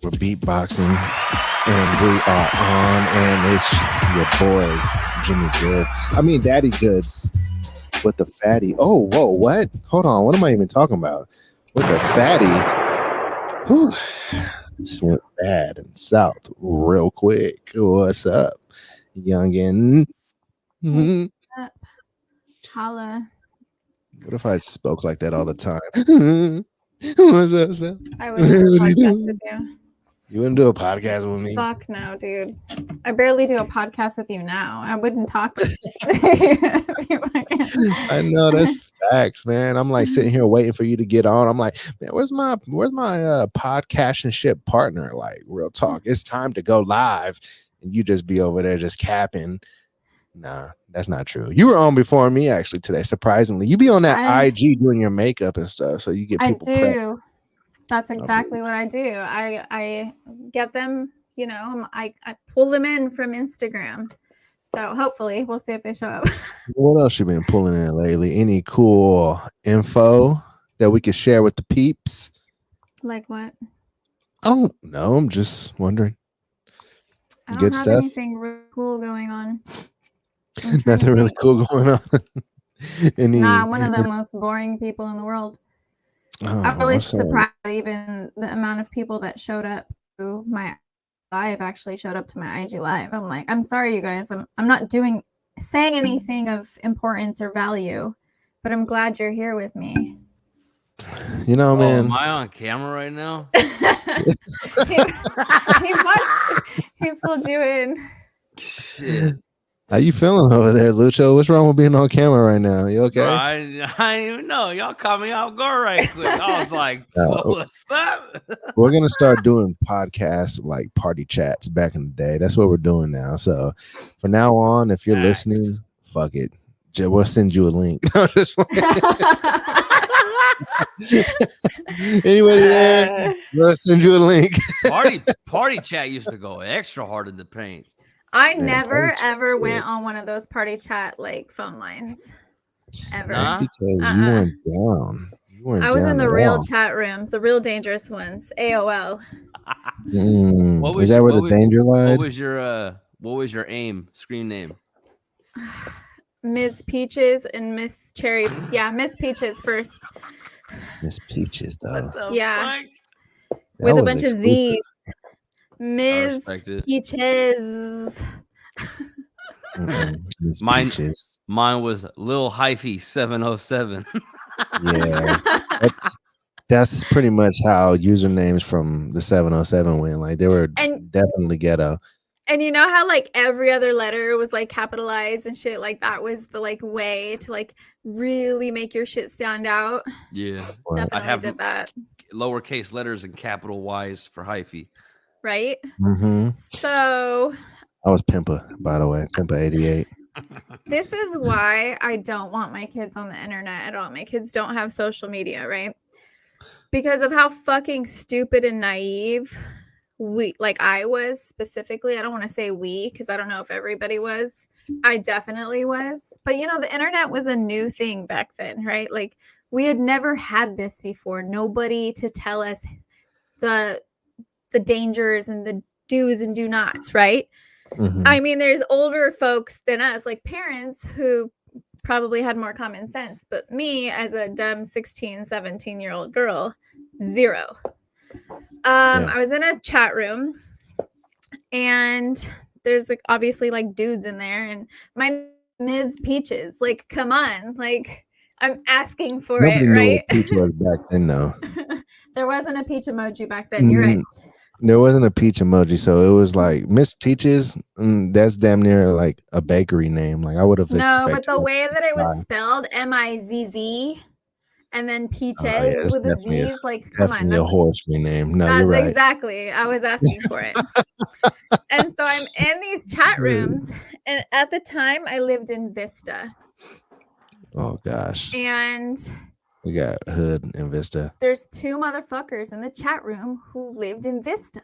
We're beatboxing, and we are on, and it's your boy Jimmy Goods. I mean, Daddy Goods with the fatty. Oh, whoa, what? Hold on, what am I even talking about? With the fatty. Whew. Just went bad and south real quick. What's up, youngin? Hey, what's up? Holla. What if I spoke like that all the time? What's up, Sam? I wouldn't do a What are you podcast doing? with you. You wouldn't do a podcast with me? Fuck no, dude. I barely do a podcast with you now. I wouldn't talk to you. I know, that's facts, man. I'm like sitting here waiting for you to get on. I'm like, man, where's my podcast and shit partner? Like, real talk. It's time to go live, and you just be over there just capping. Nah, that's not true. You were on before me actually today. Surprisingly, you be on that IG doing your makeup and stuff, so you get people. I do. That's exactly what I do. I get them. You know, I pull them in from Instagram. So hopefully we'll see if they show up. What else you been pulling in lately? Any cool info that we could share with the peeps? Like what? I don't know. I'm just wondering. I don't Good have stuff. anything really cool going on. Nothing really cool going on. Nah, I'm one of the most boring people in the world. I'm really surprised even the amount of people that showed up to my live actually showed up to my IG live. I'm like, I'm sorry, you guys. I'm not saying anything of importance or value, but I'm glad you're here with me. You know, man. Am I on camera right now? he pulled you in. Shit. How you feeling over there, Lucho? What's wrong with being on camera right now? You okay? Bro, I didn't even know. Y'all caught me off guard right quick. I was like, what's up? We're going to start doing podcasts like party chats back in the day. That's what we're doing now. So from now on, if you're listening, fuck it. We'll send you a link. Anyway, there, we'll send you a link. Party chat used to go extra hard in the paint. I never ever went on one of those party chat like phone lines. Ever. That's because you weren't down. I was in the real chat rooms, the real dangerous ones. AOL. Is that where the danger lied? What was your screen name? Ms. Peaches and Miss Cherry. Yeah, Miss Peaches first. Miss Peaches, though. Yeah. With a bunch of Z's. Ms. Peaches. Mine was Lil Hyphy 707. Yeah, that's pretty much how usernames from the 707 went. Like they were definitely ghetto. And you know how like every other letter was like capitalized and shit? Like that was the like way to like really make your shit stand out. Yeah, definitely did that. Lowercase letters and capital Y's for hyphy. Right? Mm-hmm. So I was Pimpa, by the way. Pimpa 88. This is why I don't want my kids on the internet at all. My kids don't have social media, right? Because of how fucking stupid and naive I was specifically. I don't want to say we, because I don't know if everybody was. I definitely was. But you know, the internet was a new thing back then, right? Like we had never had this before. Nobody to tell us the dangers and the do's and do nots, right? Mm-hmm. I mean, there's older folks than us, like parents who probably had more common sense, but me as a dumb 16, 17-year-old girl, zero. I was in a chat room and there's like obviously like dudes in there and my name is Peaches. Like, come on. Like, I'm asking for Nobody it, right? Knew what peach was back then, though. There wasn't a peach emoji back then. You're right. There wasn't a peach emoji, so it was like Miss Peaches. That's damn near like a bakery name. Like I would have. No, but the way that it was spelled, Mizz, and then Peaches with a Z, like come on, that's a horse name. No, you're right. Exactly. I was asking for it, and so I'm in these chat rooms, and at the time I lived in Vista. Oh gosh. And we got Hood and Vista. There's two motherfuckers in the chat room who lived in Vista.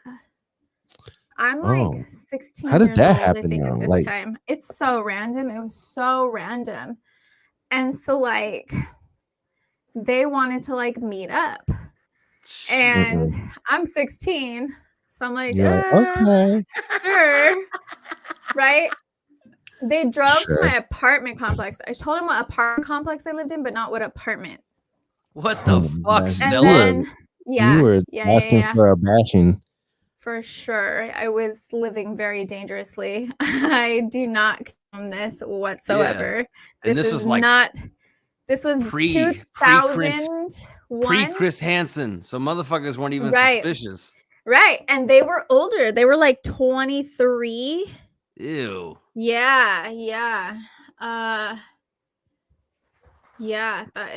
I'm like 16 How did years that old, happen, I think, at this time. It's so random. It was so random. And so, like, they wanted to, like, meet up. And I'm 16. So I'm like, You're like, okay. Sure. Right? They drove to Sure. my apartment complex. I told them what apartment complex I lived in, but not what apartment. What the fuck, And Stella? then, you were asking for a bashing. For sure. I was living very dangerously. I do not condone this whatsoever. Yeah. And this was like not. This was 2001. Pre-Chris Hansen. So motherfuckers weren't even suspicious. Right. And they were older. They were like 23. Ew. Yeah.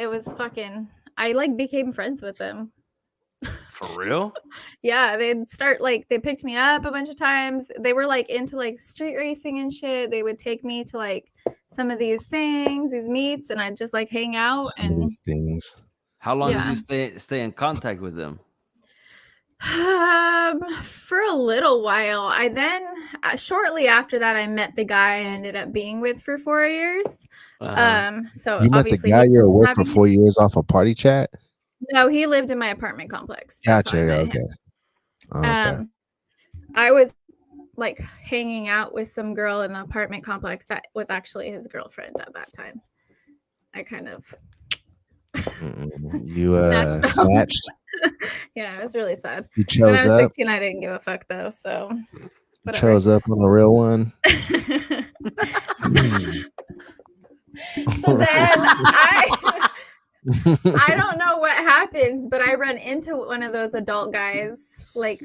It was fucking. I like became friends with them. For real? Yeah, they'd start like they picked me up a bunch of times. They were like into like street racing and shit. They would take me to like some of these things, these meets, and I'd just like hang out and these things. How long did you stay in contact with them? For a little while. I then shortly after that I met the guy I ended up being with for 4 years. So you met the guy you were with for 4 years off a party chat? No, he lived in my apartment complex. Gotcha. Okay. I was like hanging out with some girl in the apartment complex that was actually his girlfriend at that time. I kind of you snatched. Yeah, it was really sad. You chose when I was up. 16, I didn't give a fuck though. So you chose up on a real one. So then I don't know what happens, but I run into one of those adult guys. Like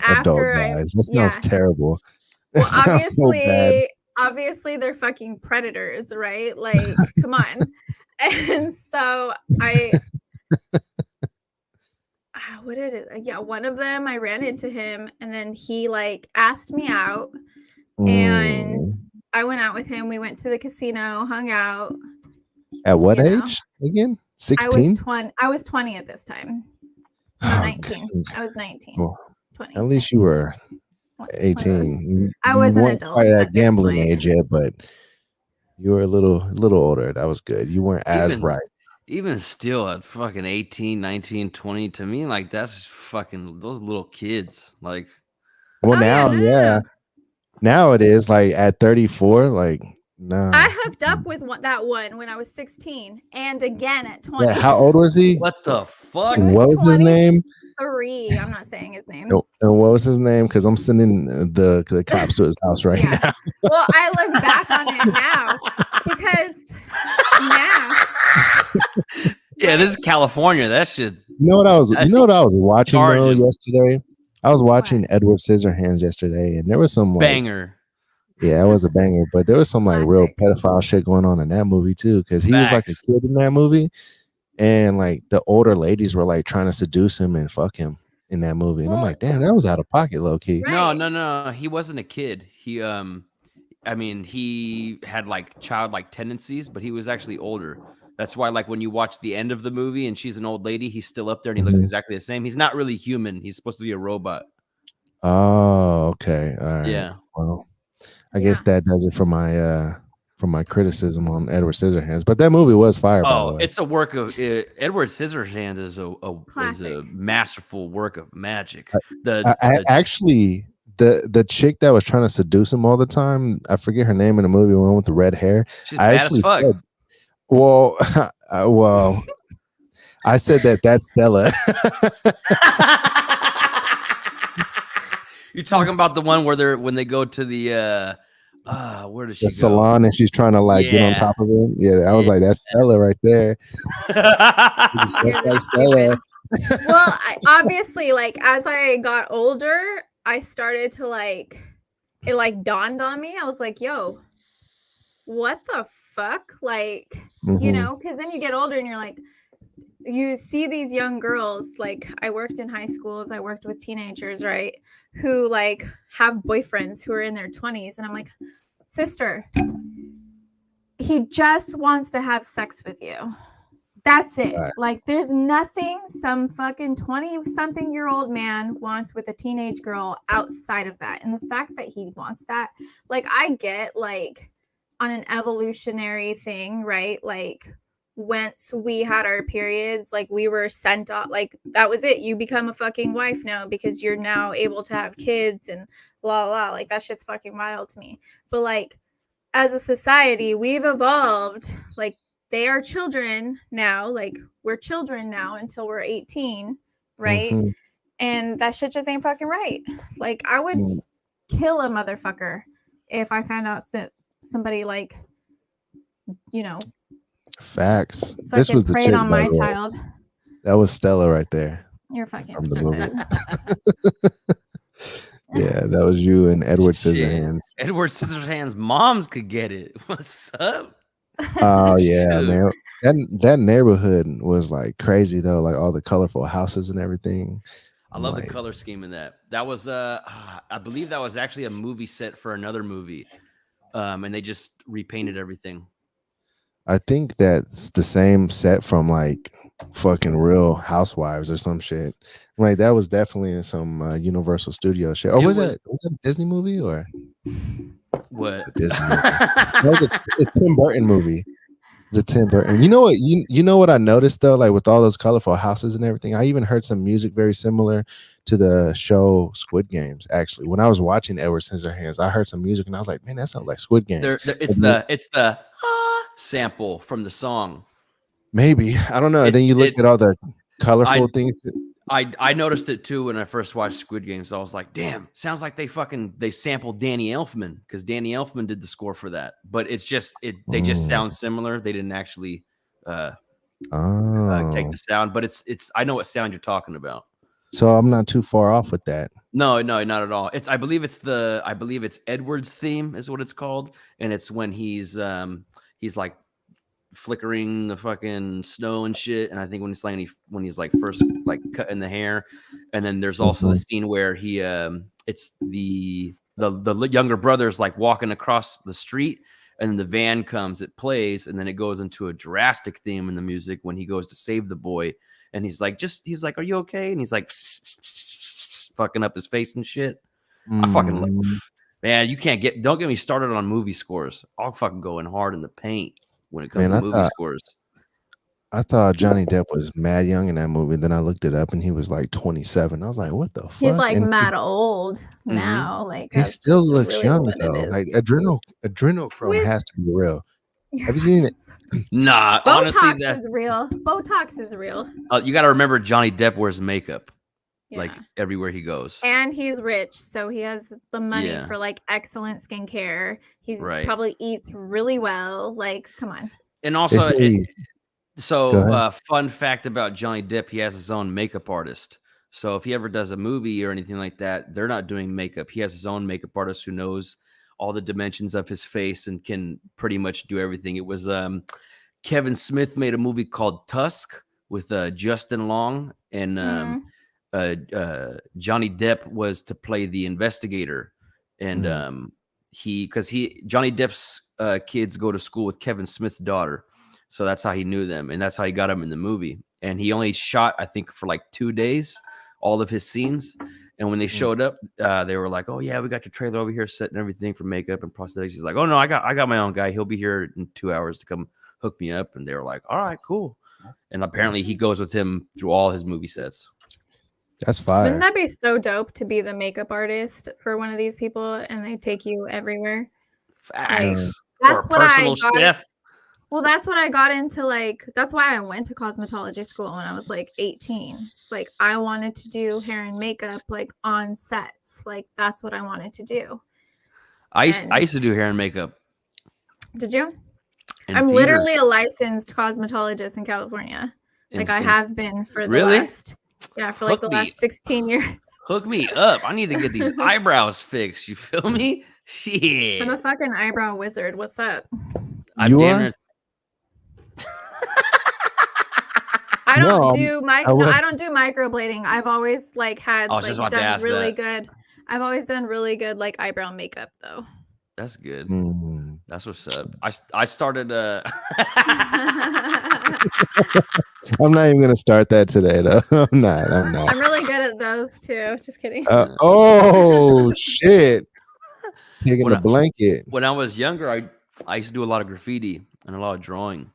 adult guys. That sounds terrible. Well, obviously they're fucking predators, right? Like, come on. And so what did it? Yeah, one of them I ran into him, and then he like asked me out, and I went out with him. We went to the casino, hung out. At what age again? 16? I was 20 at this time. No, 19. I was 19. Well, 20. At least you were 18. I was an adult. Quite at gambling age yet, but you were a little older. That was good. You weren't as bright. Even still at fucking 18, 19, 20, to me, like that's fucking those little kids. Like, well, no. Now it is like at 34, like no. I hooked up with that one when I was 16 and again at 20. Yeah, how old was he? What the fuck? What was his name? 3. I'm not saying his name. And what was his name? Because I'm sending the cops to his house right now. Well, I look back on it now because yeah, this is California. That shit. You know what I was watching though yesterday? I was watching Edward Scissorhands yesterday, and there was some banger. Yeah, it was a banger, but there was some like real pedophile shit going on in that movie too, because he was like a kid in that movie, and like the older ladies were like trying to seduce him and fuck him in that movie, and I'm like, damn, that was out of pocket, low key. Right. No, he wasn't a kid. He he had like childlike tendencies, but he was actually older. That's why, like, when you watch the end of the movie and she's an old lady, he's still up there and he looks exactly the same. He's not really human. He's supposed to be a robot. Oh, okay. All right. Yeah. Well, I guess that does it for my criticism on Edward Scissorhands. But that movie was fire. By the way. It's a work of Edward Scissorhands is a masterful work of magic. Actually, the chick that was trying to seduce him all the time, I forget her name in the movie, one with the red hair. She's bad as fuck. Well, I said that's Stella. You're talking about the one where when they go to the where does she the salon and she's trying to like get on top of it. Yeah, I was like, that's Stella right there. That's Stella. Well, obviously, like as I got older, I started to like it like dawned on me. I was like, yo, what the fuck? Like, you know, because then you get older and you're like, you see these young girls, like I worked in high schools, I worked with teenagers, right? Who like have boyfriends who are in their 20s. And I'm like, sister, he just wants to have sex with you. That's it. Right. Like there's nothing some fucking 20-something-year-old man wants with a teenage girl outside of that. And the fact that he wants that, like I get like on an evolutionary thing, right? Like once we had our periods, like we were sent off, like that was it. You become a fucking wife now because you're now able to have kids and blah blah. Like that shit's fucking wild to me. But like as a society, we've evolved. Like they are children now. Like we're children now until we're 18, right? Mhm. And that shit just ain't fucking right. Like I would Mm. kill a motherfucker if I found out that somebody like, you know, Facts. This fucking was the preyed chick, on by my the way. child. That was Stella right there You're fucking from the movie. stupid. Yeah, that was you and Edward Shit. Scissorhands. Edward Scissorhands' moms could get it. What's up? Oh yeah, Shoot. man. That neighborhood was like crazy though, like all the colorful houses and everything. I love like, the color scheme in that. That was I believe that was actually a movie set for another movie. And they just repainted everything. I think that's the same set from like fucking Real Housewives or some shit. Like that was definitely in some Universal Studio shit. Or was that a Disney movie or What? a Disney movie? That was a Tim Burton movie. It's a Tim Burton. You know what? You know what I noticed though, like with all those colorful houses and everything. I even heard some music very similar to the show Squid Games. Actually, when I was watching Edward Scissorhands, I heard some music and I was like, man, that sounds like Squid Games. It's the sample from the song. Maybe, I don't know. And then you look at all the colorful things. I noticed it too when I first watched Squid Games. I was like, damn, sounds like they sampled Danny Elfman because Danny Elfman did the score for that. But it's just they just sound similar. They didn't actually take the sound, but it's I know what sound you're talking about. So I'm not too far off with that. No, not at all. I believe it's Edward's theme is what it's called, and it's when he's like flickering the fucking snow and shit. And I think when he's like first like cutting the hair, and then there's also the scene where he it's the younger brother's like walking across the street, and then the van comes, it plays, and then it goes into a drastic theme in the music when he goes to save the boy, and he's like, are you okay? And he's like fucking up his face and shit. I fucking love, man. Don't get me started on movie scores. I'll fucking go in hard in the paint when it comes to movie scores. I thought Johnny Depp was mad young in that movie. Then I looked it up and he was like 27. I was like, what the fuck? He's like mad old now. Like he still looks young though. Like adrenochrome has to be real. Have you seen it? Nah, Botox honestly, is real. Botox is real. You got to remember Johnny Depp wears makeup like everywhere he goes, and he's rich, so he has the money for like excellent skincare. He's probably eats really well. Like, come on. And also, fun fact about Johnny Depp: he has his own makeup artist. So if he ever does a movie or anything like that, they're not doing makeup. He has his own makeup artist who knows all the dimensions of his face and can pretty much do everything. It was Kevin Smith made a movie called Tusk with Justin Long, and Johnny Depp was to play the investigator. And Johnny Depp's kids go to school with Kevin Smith's daughter. So that's how he knew them, and that's how he got him in the movie. And he only shot, I think, for like 2 days, all of his scenes. And when they showed up, they were like, "Oh yeah, we got your trailer over here, set and everything for makeup and prosthetics." He's like, "Oh no, I got my own guy. He'll be here in 2 hours to come hook me up." And they were like, "All right, cool." And apparently, he goes with him through all his movie sets. That's fire. Wouldn't that be so dope to be the makeup artist for one of these people, and they take you everywhere? Facts. That's what I got. Chef. Well, that's what I got into. Like, that's why I went to cosmetology school when I was like 18. It's like I wanted to do hair and makeup like on sets. Like that's what I wanted to do. I used to do hair and makeup. Did you? I'm literally a licensed cosmetologist in California. Like I have been for the last for like the last 16 years. Hook me up. I need to get these eyebrows fixed. You feel me? Shit. I'm a fucking eyebrow wizard. What's up? I'm damn near. I don't do microblading. I've always like had done really good. I've always done really good like eyebrow makeup though. That's good. That's what's up. I started I'm not even gonna start that today though. I'm not. I'm really good at those too. Just kidding. Oh shit. Taking a blanket. When I was younger, I used to do a lot of graffiti and a lot of drawing.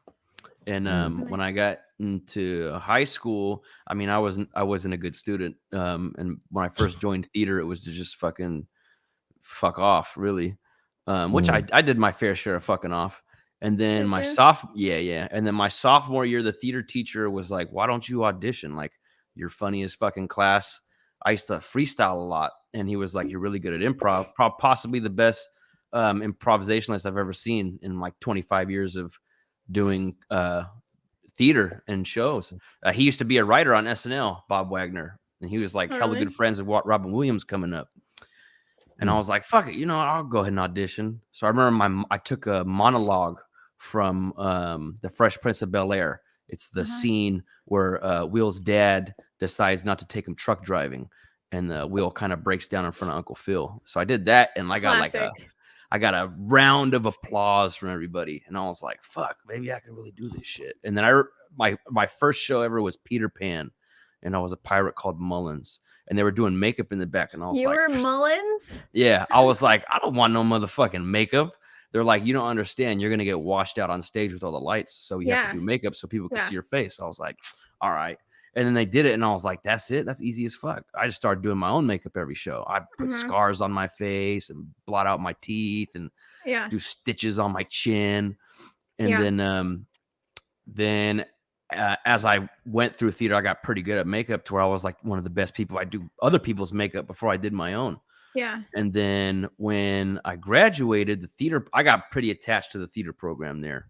And when I got into high school, I mean, I wasn't a good student. And when I first joined theater, it was to just fucking fuck off, really. Which I did my fair share of fucking off. And then and then my sophomore year, the theater teacher was like, "Why don't you audition? Like, you're funny as fucking class." I used to freestyle a lot, and he was like, "You're really good at improv, possibly the best improvisationalist I've ever seen in like 25 years of doing theater and shows." He used to be a writer on SNL, Bob Wagner, and he was like hella good friends with Robin Williams coming up. And I was like, "Fuck it, I'll go ahead and audition." So I remember I took a monologue from The Fresh Prince of Bel-Air. It's the scene where Will's dad decides not to take him truck driving, and Will kind of breaks down in front of Uncle Phil. So I did that, and I got a round of applause from everybody, and I was like, "Fuck, maybe I can really do this shit." And then my first show ever was Peter Pan, and I was a pirate called Mullins, and they were doing makeup in the back, and I was you were Mullins? Yeah, I was like, I don't want no motherfucking makeup. They're like, "You don't understand. You're gonna get washed out on stage with all the lights, so you have to do makeup so people can see your face." I was like, "All right." And then they did it, and I was like, "That's it. That's easy as fuck." I just started doing my own makeup every show. I put scars on my face and blot out my teeth and do stitches on my chin. And then as I went through theater, I got pretty good at makeup to where I was like one of the best people. I do other people's makeup before I did my own. Yeah. And then when I graduated, I got pretty attached to the theater program there.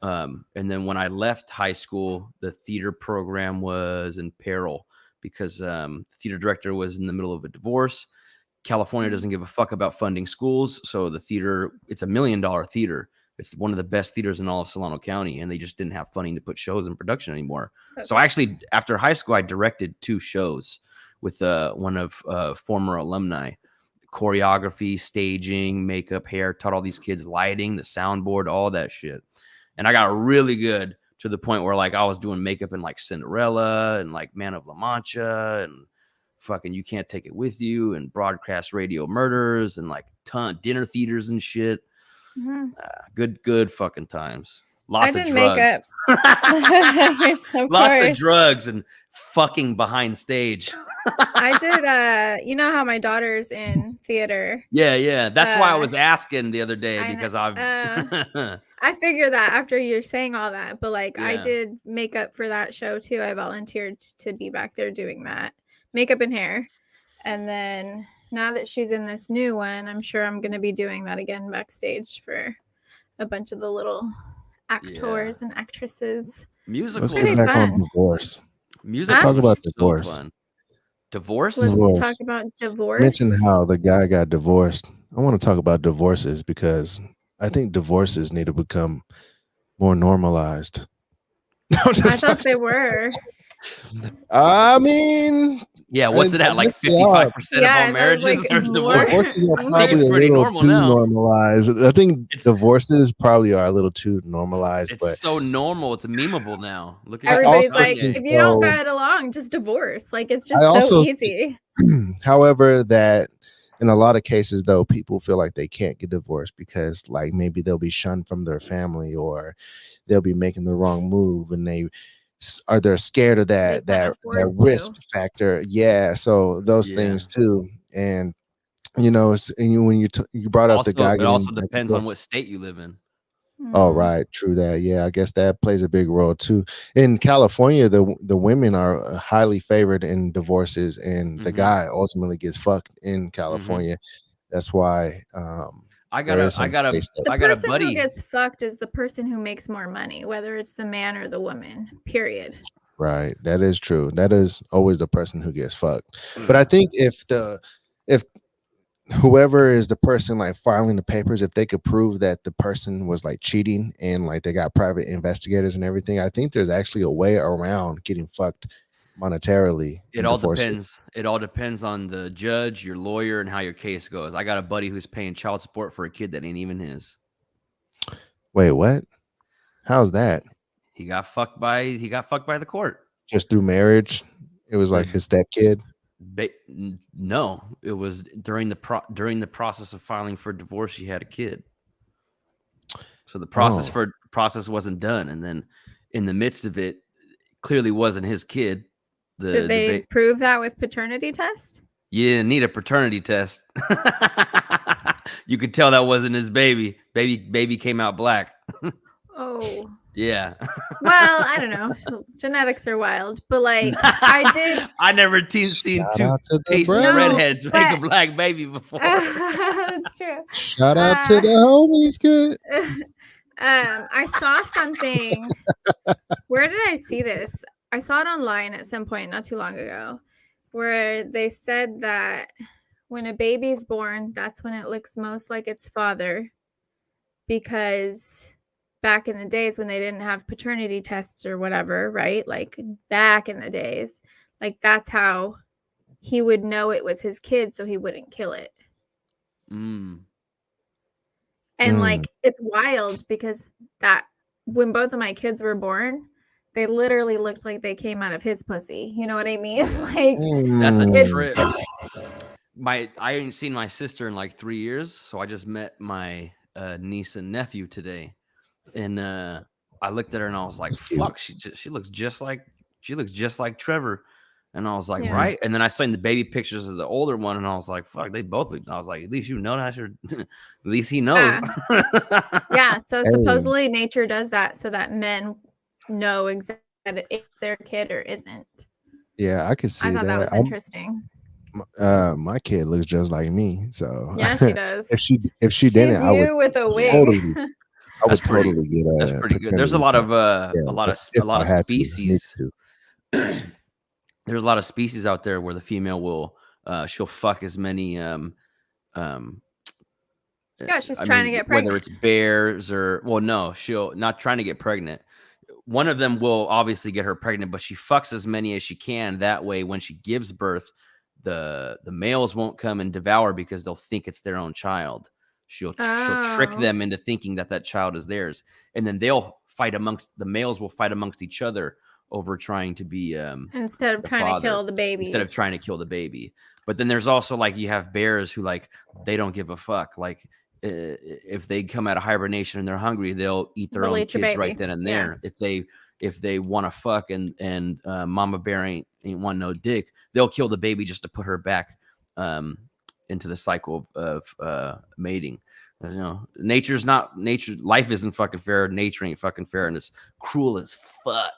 And then when I left high school, the theater program was in peril because the theater director was in the middle of a divorce. California doesn't give a fuck about funding schools. So the theater, it's $1 million theater. It's one of the best theaters in all of Solano County, and they just didn't have funding to put shows in production anymore. So actually, after high school, I directed 2 shows with one of former alumni. Choreography, staging, makeup, hair, taught all these kids lighting, the soundboard, all that shit. And I got really good to the point where like I was doing makeup in like Cinderella and like Man of La Mancha and fucking You Can't Take It With You and Broadcast Radio Murders and like dinner theaters and shit. Good fucking times. Lots of drugs. Lots of drugs and fucking behind stage. I did you know how my daughter's in theater? Yeah. That's why I was asking the other day because I figured that after you're saying all that, but like I did makeup for that show too. I volunteered to be back there doing that. Makeup and hair. And then now that she's in this new one, I'm sure I'm going to be doing that again backstage for a bunch of the little actors and actresses. Musicals. Let's get back on divorce. Let's talk about divorce. Fun. Divorce? Let's talk about divorce. Mention how the guy got divorced. I want to talk about divorces because I think divorces need to become more normalized. I thought they were. I mean, what's it at? Like 55% of all marriages are divorced. Divorces are probably a little too normalized. I think divorces probably are a little too normalized. It's so normal. It's memeable now. Look at everybody's like, if you don't get along, just divorce. Like it's just so easy. However, that in a lot of cases, though, people feel like they can't get divorced because, like, maybe they'll be shunned from their family or they'll be making the wrong move, and they're scared of that risk factor. Yeah, so those things too, and when you brought up the guy. It also depends on what state you live in. Oh, right. True that. Yeah, I guess that plays a big role too. In California, the women are highly favored in divorces, and the guy ultimately gets fucked in California. That's why I got a buddy who gets fucked is the person who makes more money, whether it's the man or the woman. Period. Right. That is true. That is always the person who gets fucked. But I think if whoever is the person like filing the papers, if they could prove that the person was like cheating and like they got private investigators and everything, I think there's actually a way around getting fucked monetarily. It all depends. It all depends on the judge, your lawyer, and how your case goes. I got a buddy who's paying child support for a kid that ain't even his. Wait, what? How's that? He got fucked by the court. Just through marriage? It was like his stepkid? No, it was during the process of filing for divorce. She had a kid, so the process wasn't done, and then in the midst of it, clearly wasn't his kid. Did they prove that with paternity test? You didn't need a paternity test. You could tell that wasn't his baby. Baby came out black. Oh. Yeah. Well, I don't know. Genetics are wild, but like I did. I never seen Shout two out to the tasty brothers. redheads No, make a but- black baby before. That's true. Shout out to the homies, kid. I saw something. Where did I see this? I saw it online at some point not too long ago, where they said that when a baby's born, that's when it looks most like its father, because back in the days when they didn't have paternity tests or whatever, right? Like back in the days, like that's how he would know it was his kid, so he wouldn't kill it. Mm. And like it's wild because that when both of my kids were born, they literally looked like they came out of his pussy. You know what I mean? Like That's a It's- trip. I ain't seen my sister in like 3 years, so I just met my niece and nephew today, and I looked at her and I was like, That's cute. "Fuck, she looks just like Trevor," and I was like, Yeah. "Right." And then I saw the baby pictures of the older one, and I was like, "Fuck, they both look." I was like, "At least you know that." At least he knows. yeah. So Hey. supposedly nature does that so that men know exactly if it's their kid or isn't. Yeah, I could see I thought that was I'm- interesting. my kid looks just like me, so Yeah, she does. if she She's didn't, I would you with a wig. totally, I would That's pretty- totally get a. That's pretty good. There's a lot of species. There's a lot of species out there where the female will she'll fuck as many Yeah, she's trying to get pregnant. whether it's bears or she'll not trying to get pregnant. One of them will obviously get her pregnant, but she fucks as many as she can. That way, when she gives birth, the males won't come and devour because they'll think it's their own child. She'll trick Oh. them into thinking that child is theirs, and then the males will fight amongst each other over trying to be Instead of the trying father, to kill the baby. instead of trying to kill the baby. But then there's also like you have bears who like they don't give a fuck. Like if they come out of hibernation and they're hungry, they'll eat their They'll own eat your kids right baby. then and Yeah. there. If they want to fuck and mama bear ain't want no dick, they'll kill the baby just to put her back into the cycle of mating. You know, life isn't fucking fair. Nature ain't fucking fair, and it's cruel as fuck.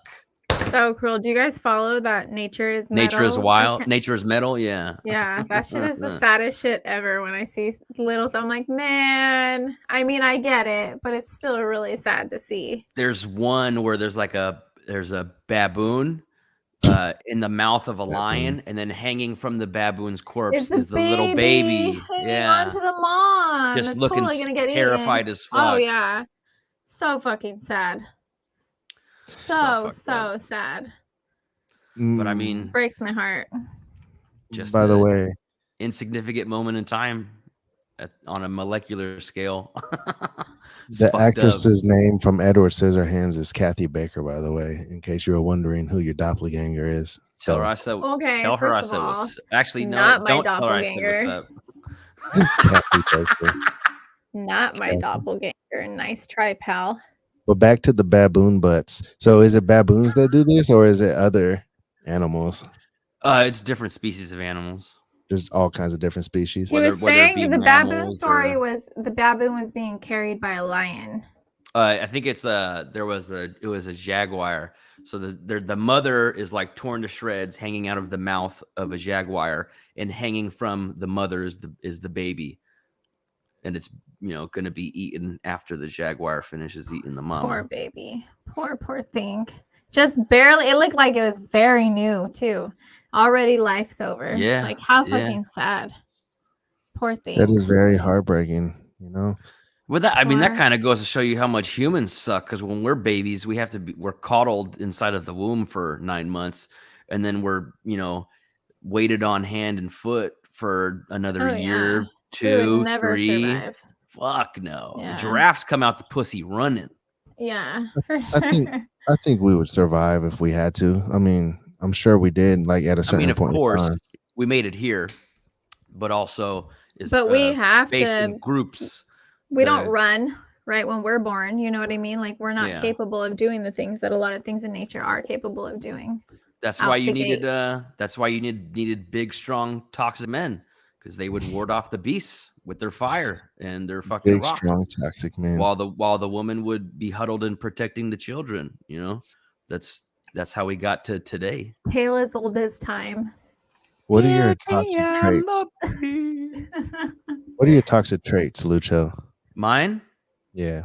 So cruel. Do you guys follow that nature is metal? Nature is wild. Nature is metal. Yeah. Yeah, that shit is the saddest shit ever. When I see little, I'm like, man. I mean, I get it, but it's still really sad to see. There's one where there's a baboon in the mouth of a lion, and then hanging from the baboon's corpse is the little baby. hanging Yeah. onto the mom. Just It's looking totally gonna get terrified eaten. as fuck. Oh yeah, so fucking sad. So sad. But I mean, Breaks my heart. just by the way, insignificant moment in time on a molecular scale. It's the fucked up. actress's name from Edward Scissorhands is Kathy Baker. By the way, in case you were wondering who your doppelganger is, Tell her I said. Okay, Tell her first I of said all, what's actually no. not my Don't tell her I said doppelganger. what's up. Kathy Baker. Not my Okay. doppelganger. Nice try, pal. But back to the baboon butts. So is it baboons that do this, or is it other animals? It's different species of animals. Just all kinds of different species. He Whether- was whether it be saying the baboon mammals story or- was the baboon was being carried by a lion. I think it's it was a jaguar. So the mother is like torn to shreds, hanging out of the mouth of a jaguar, and hanging from the mother is the baby, and it's going to be eaten after the jaguar finishes eating the mama. Poor baby. Poor thing. Just barely. It looked like it was very new too. Already life's over. Yeah, Like how yeah. fucking sad. Poor thing. That is very heartbreaking. You know. Well, that Poor- kind of goes to show you how much humans suck. Because when we're babies, we're coddled inside of the womb for 9 months, and then we're weighted on hand and foot for another Oh, year, yeah. We would 2, never 3. survive. Fuck no. Yeah. Giraffes come out the pussy running. Yeah, for I think- sure. I think we would survive if we had to. I mean, I'm sure we did. Like at a I certain mean, of point course, in time. we made it here, but also is But we have based to. in groups. We don't the- run. right? When we're born, you know what I mean? Like we're not Yeah. capable of doing the things that a lot of things in nature are capable of doing. That's out why you the needed gate. that's why you needed big, strong, toxic men, because they would ward off the beasts with their fire and their fucking Big, rocks, strong, toxic man. while the woman would be huddled and protecting the children. You know, that's how we got to today. Tale as old as time. What are your toxic traits? What are your toxic traits, Lucho? Mine? Yeah.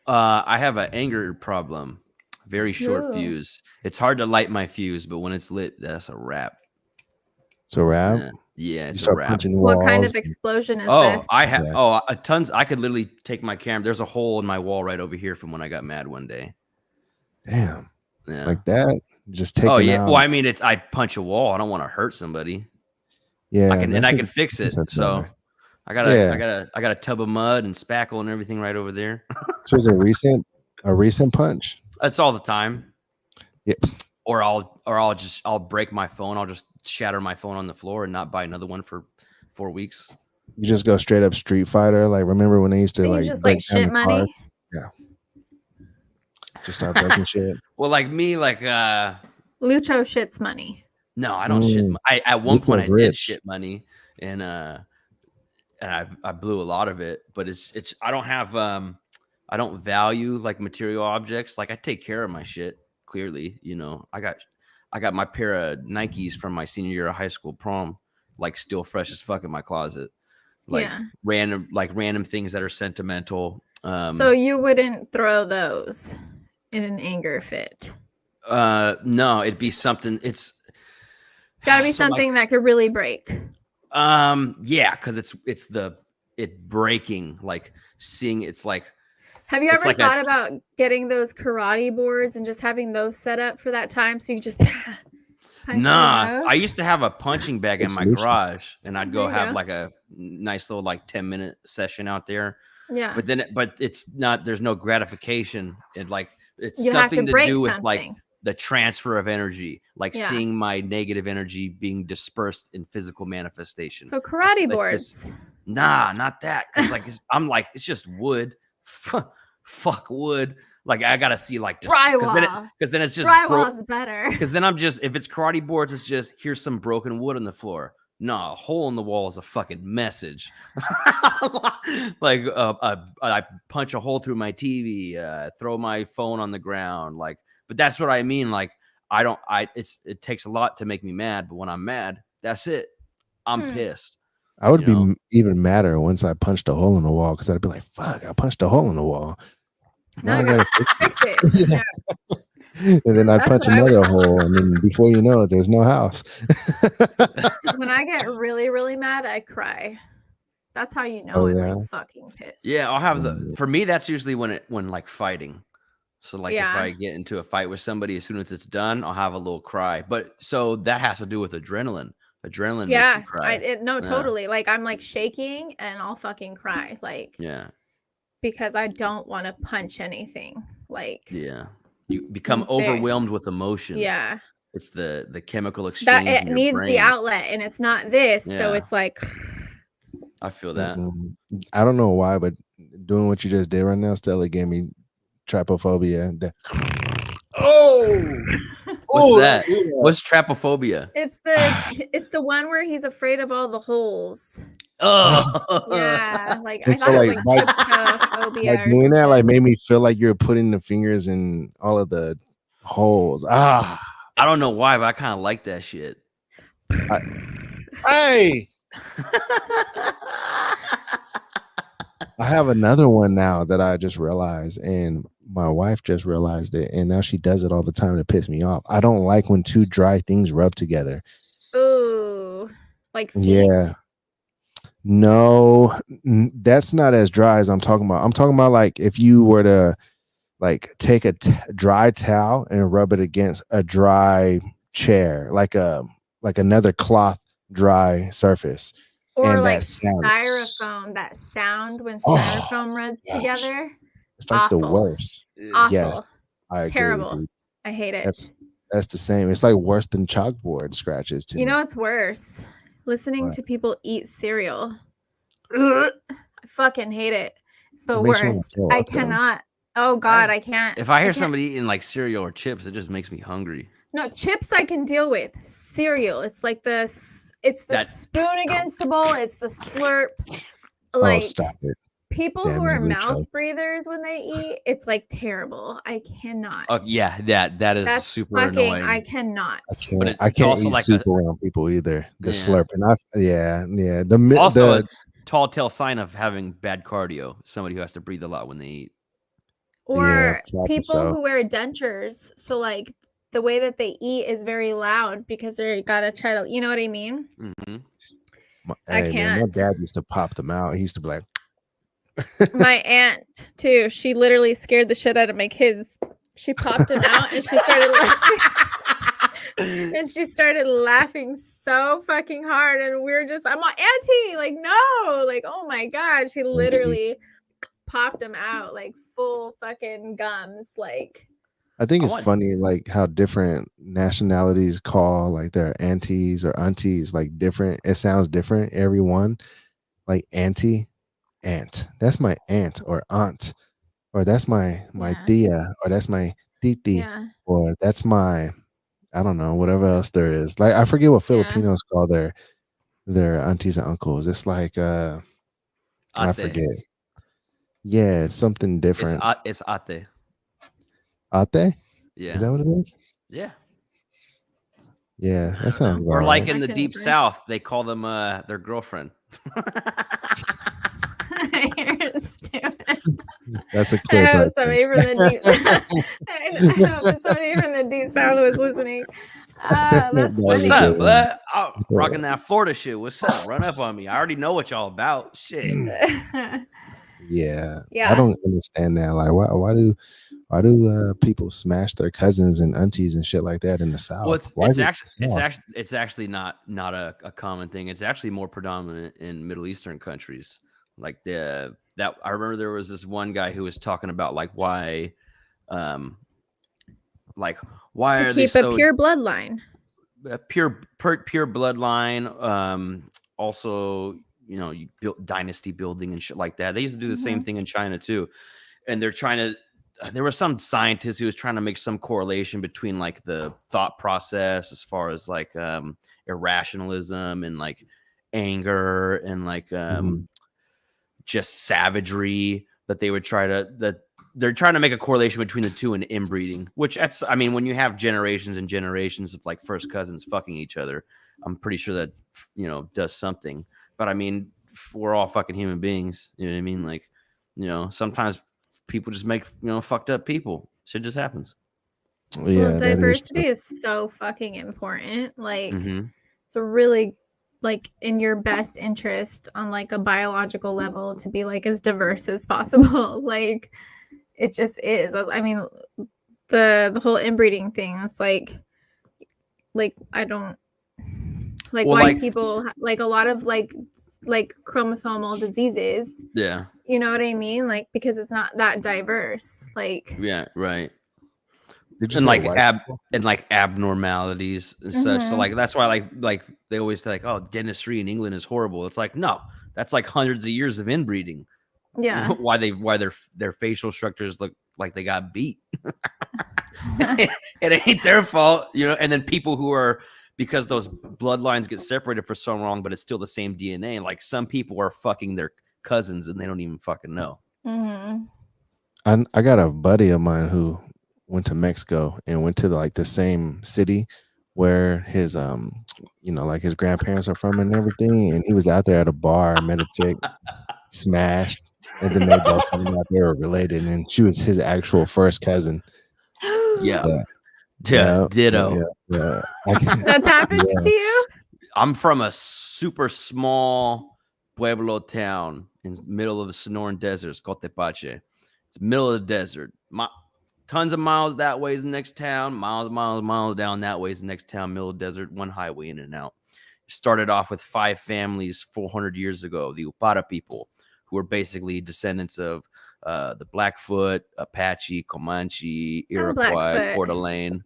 I have an anger problem. Very short Ooh. fuse. It's hard to light my fuse, but when it's lit, that's a wrap. So rap. Yeah, You it's a start wrap. punching What walls. kind of explosion is Oh, this? I have Yeah. tons. I could literally take my camera. There's a hole in my wall right over here from when I got mad one day. Damn. Yeah. Like that. Just taking Oh yeah. out. Well, I mean, I punch a wall. I don't want to hurt somebody. Yeah. I can fix it. that's So better. I got a tub of mud and spackle and everything right over there. So is a recent punch? That's all the time. Yeah. Or I'll break my phone. I'll just shatter my phone on the floor and not buy another one for 4 weeks. You just go straight up Street Fighter. Like remember when they used to You like just break like down shit the money. cars? Yeah. Just start breaking shit. Well, like me, like Lucho shits money. no, I don't shit. At one point I Lucho's did rich. shit money, and I blew a lot of it. But it's I don't have I don't value like material objects. Like I take care of my shit. Clearly, you know, I got my pair of Nikes from my senior year of high school prom, like still fresh as fuck in my closet. Like Yeah. random things that are sentimental. So you wouldn't throw those in an anger fit. No, it'd be something. It's got to be so, like, something that could really break. Yeah, because it's breaking, like seeing it's like. Have you It's ever like thought about getting those karate boards and just having those set up for that time so you just punch Nah, them in the I nose? used to have a punching bag in my Solution. garage, and I'd go There you have go. like a nice little like 10-minute session out there. Yeah. But it's not. There's no gratification. It's You have something to to break do with something. like the transfer of energy, like Yeah. seeing my negative energy being dispersed in physical manifestation. So karate Like boards. Nah, not that. Because it's just wood. Fuck wood. Like I gotta see like this, Drywall. because then it's just Drywall's better. because then I'm just, if it's karate boards, it's just here's some broken wood on the floor. No, a hole in the wall is a fucking message. Like I punch a hole through my TV, throw my phone on the ground, like. But that's what I mean. Like it takes a lot to make me mad, but when I'm mad, that's it. I'm pissed. I would You know? be even madder once I punched a hole in the wall because I'd be like, "Fuck! I punched a hole in the wall. Now I gotta fix it." Fix it. Yeah. And then I'd That's punch what I would another do. hole, and then before you know it, there's no house. When I get really, really mad, I cry. That's how you know Oh, I'm yeah? like fucking pissed. Yeah, I'll have for me, that's usually when like fighting. So like Yeah. if I get into a fight with somebody, as soon as it's done, I'll have a little cry. But so that has to do with adrenaline. Adrenaline makes Yeah. you cry. No, Yeah. totally. Like I'm like shaking and I'll fucking cry. Like Yeah. because I don't want to punch anything. Like Yeah. You become Very- overwhelmed with emotion. yeah. It's the chemical exchange That it in your needs brain. the outlet and it's not this. So Yeah. it's like I feel that. I don't know why, but doing what you just did right now, Stella gave me trypophobia. What's that? What's trypophobia? it's the one where he's afraid of all the holes. Oh. Yeah. Like I And so, thought it like, was like trypophobia Like or doing that, something. like made me feel like you're putting the fingers in all of the holes. I don't know why, but I kind of like that shit. Hey, I have another one now that I just realized, and my wife just realized it, and now she does it all the time to piss me off. I don't like when two dry things rub together. Ooh. Like feet. Yeah. No, that's not as dry as I'm talking about. I'm talking about like if you were to like take a dry towel and rub it against a dry chair, like another cloth dry surface. Or and like that sound, styrofoam, that sound when Oh, styrofoam rubs gosh. together. it's like the Awful. worst. Awful. Yes, I agree Terrible. with you. I hate it. That's the same. It's like worse than chalkboard scratches to You me. know what's worse? Listening What? to people eat cereal. I fucking hate it. It's the It makes you wanna worst. throw I up, though. cannot. Oh God, I can't. If I hear can't. somebody eating like cereal or chips, it just makes me hungry. No, chips I can deal with. Cereal, it's like it's the That- spoon against the bowl. It's the slurp. Oh, Like stop it. people Damn who you, are Lucho. mouth breathers when they eat, it's like terrible. I cannot. Oh yeah, that is That's super fucking. annoying. I cannot. But I it's can't also eat like soup around people either. The Yeah. slurping. Yeah. also The a tall tale sign of having bad cardio. Somebody who has to breathe a lot when they eat. Or probably people so. who wear dentures. So like the way that they eat is very loud because they gotta try to. You know what I mean? Mm-hmm. I Man, my can't. dad used to pop them out. He used to be like, My aunt too. She literally scared the shit out of my kids. She popped him out and she started laughing. And she started laughing so fucking hard, and we were just, I'm like, Auntie, like, no, like, oh my God. She literally popped him out like full fucking gums. Like, I think I it's want- funny, like how different nationalities call like their aunties or aunties like different. It sounds different. Everyone, like auntie, aunt. That's my aunt or aunt, or that's my Yeah. tia, or that's my titi, yeah. or that's my, I don't know, whatever else there is. Like I forget what Filipinos call their aunties and uncles. It's like I Ate. forget. Yeah, it's something different. It's ate. Ate? Yeah. Is that what it is? Yeah. Yeah, I that sounds don't know. Or about like right. in the That deep sounds right. south, they call them their girlfriend. You're stupid. That's a I clip hope right somebody from the deep I hope somebody from the deep south was listening. That's That was What's a funny. up, good one. bud? I'm rocking that Florida shit. What's up? Run up on me. I already know what y'all about. Shit. Yeah. Yeah. I don't understand that. Like why do people smash their cousins and aunties and shit like that in the South? Well, Why is it it's actually not a common thing. It's actually more predominant in Middle Eastern countries. Like that I remember there was this one guy who was talking about like why are To they keep so a pure bloodline. pure bloodline? Also, you know, you built dynasty building and shit like that. They used to do the same thing in China too, and they're trying to. There was some scientist who was trying to make some correlation between like the thought process as far as like irrationalism and like anger and like just savagery, that they would try to they're trying to make a correlation between the two and inbreeding, which that's, I mean, when you have generations and generations of like first cousins fucking each other, I'm pretty sure that, you know, does something. But I mean, we're all fucking human beings. You know what I mean? Like, you know, sometimes people just make, you know, fucked up people. Shit just happens. Yeah, Well, diversity is so fucking important. Like, it's a really like in your best interest on like a biological level to be like as diverse as possible. Like, it just is. I mean, the whole inbreeding thing. It's like I don't like Well, why like- people like a lot of like chromosomal diseases. Yeah. You know what I mean? Like, because it's not that diverse. Like, Yeah. Right. Did you And say like white abnormalities and such. So like that's why like they always say like, oh, dentistry in England is horrible. It's like, no, that's like hundreds of years of inbreeding. yeah. why their facial structures look like they got beat. It ain't their fault, you know. And then people who are, because those bloodlines get separated for so long, but it's still the same DNA. Like some people are fucking their cousins and they don't even fucking know. I got a buddy of mine who went to Mexico and went to like the same city where his you know, like his grandparents are from and everything, and he was out there at a bar and met a chick, smashed, and then they both found out they were related, and she was his actual first cousin. Yeah. Yeah. Ditto. Yeah. That's happened to you? I'm from a super small pueblo town in the middle of the Sonoran deserts, Cotepache. It's middle of the desert. Tons of miles that way is the next town. Miles down that way is the next town. Middle of the desert, one highway in and out. It started off with 5 families 400 years ago, the Upara people, who were basically descendants of the Blackfoot, Apache, Comanche, Iroquois, Blackfoot. Coeur d'Alene.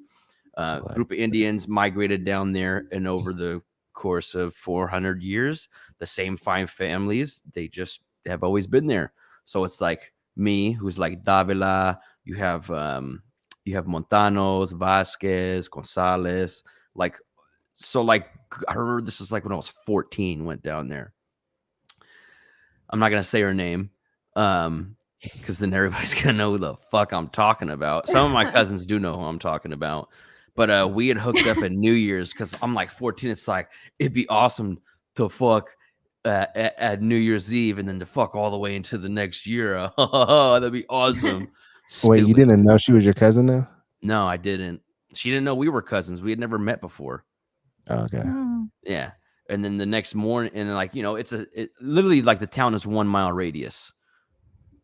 Group of Indians migrated down there, and over the course of 400 years, the same 5 families, they just have always been there. So it's like me, who's like Davila. You have Montanos, Vasquez, Gonzalez. Like, so like I remember this was like when I was 14. Went down there. I'm not gonna say her name, because then everybody's gonna know who the fuck I'm talking about. Some of my cousins do know who I'm talking about, but we had hooked up at New Year's because I'm like 14. It's like it'd be awesome to fuck at New Year's Eve and then to fuck all the way into the next year. That'd be awesome. Wait, you Stupid. didn't know she was your cousin now? No, I didn't. She didn't know we were cousins. We had never met before. Oh, okay. Yeah. And then the next morning, and like, it's literally like the town is 1 mile radius.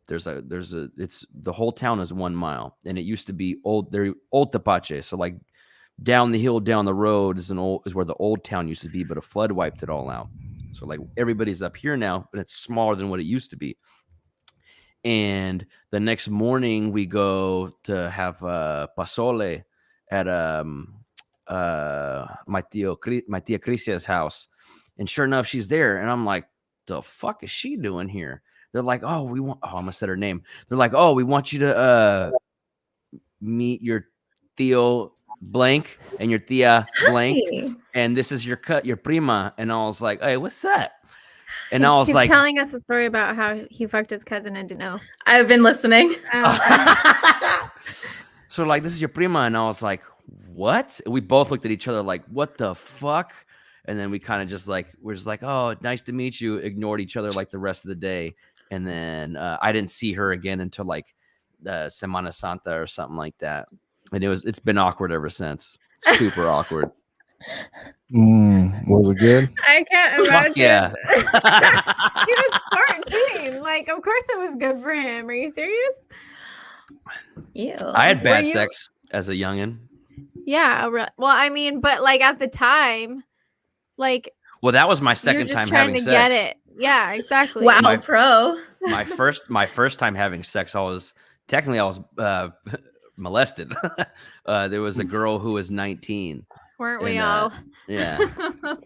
It's the whole town is 1 mile, and it used to be old Tepache. So like down the hill, down the road is where the old town used to be, but a flood wiped it all out. So like everybody's up here now, but it's smaller than what it used to be. And the next morning we go to have pasole at my tia Crisia's house. And sure enough, she's there. And I'm like, the fuck is she doing here? They're like, I'm gonna say her name. They're like, we want you to meet your Theo blank and your tia blank. Hi. And this is your prima. And I was like, hey, what's that? And I was He's like, telling us a story about how he fucked his cousin and didn't know. I've been listening. So like, this is your prima. And I was like, what? And we both looked at each other like, what the fuck? And then we kind of just like, we're just like, oh, nice to meet you. Ignored each other like the rest of the day. And then I didn't see her again until like Semana Santa or something like that. And it's been awkward ever since. Super awkward. Was it good? I can't imagine. Fuck yeah. He was 14. Like, of course it was good for him. Are you serious? Ew. I had bad Were you- sex as a youngin. Yeah. Well, I mean, but like at the time, like Well, that was my you're second just time trying having to sex. get it. Yeah, exactly. Wow, My- pro. My first time having sex, I was molested. There was a girl who was 19. Weren't we And, all? Yeah.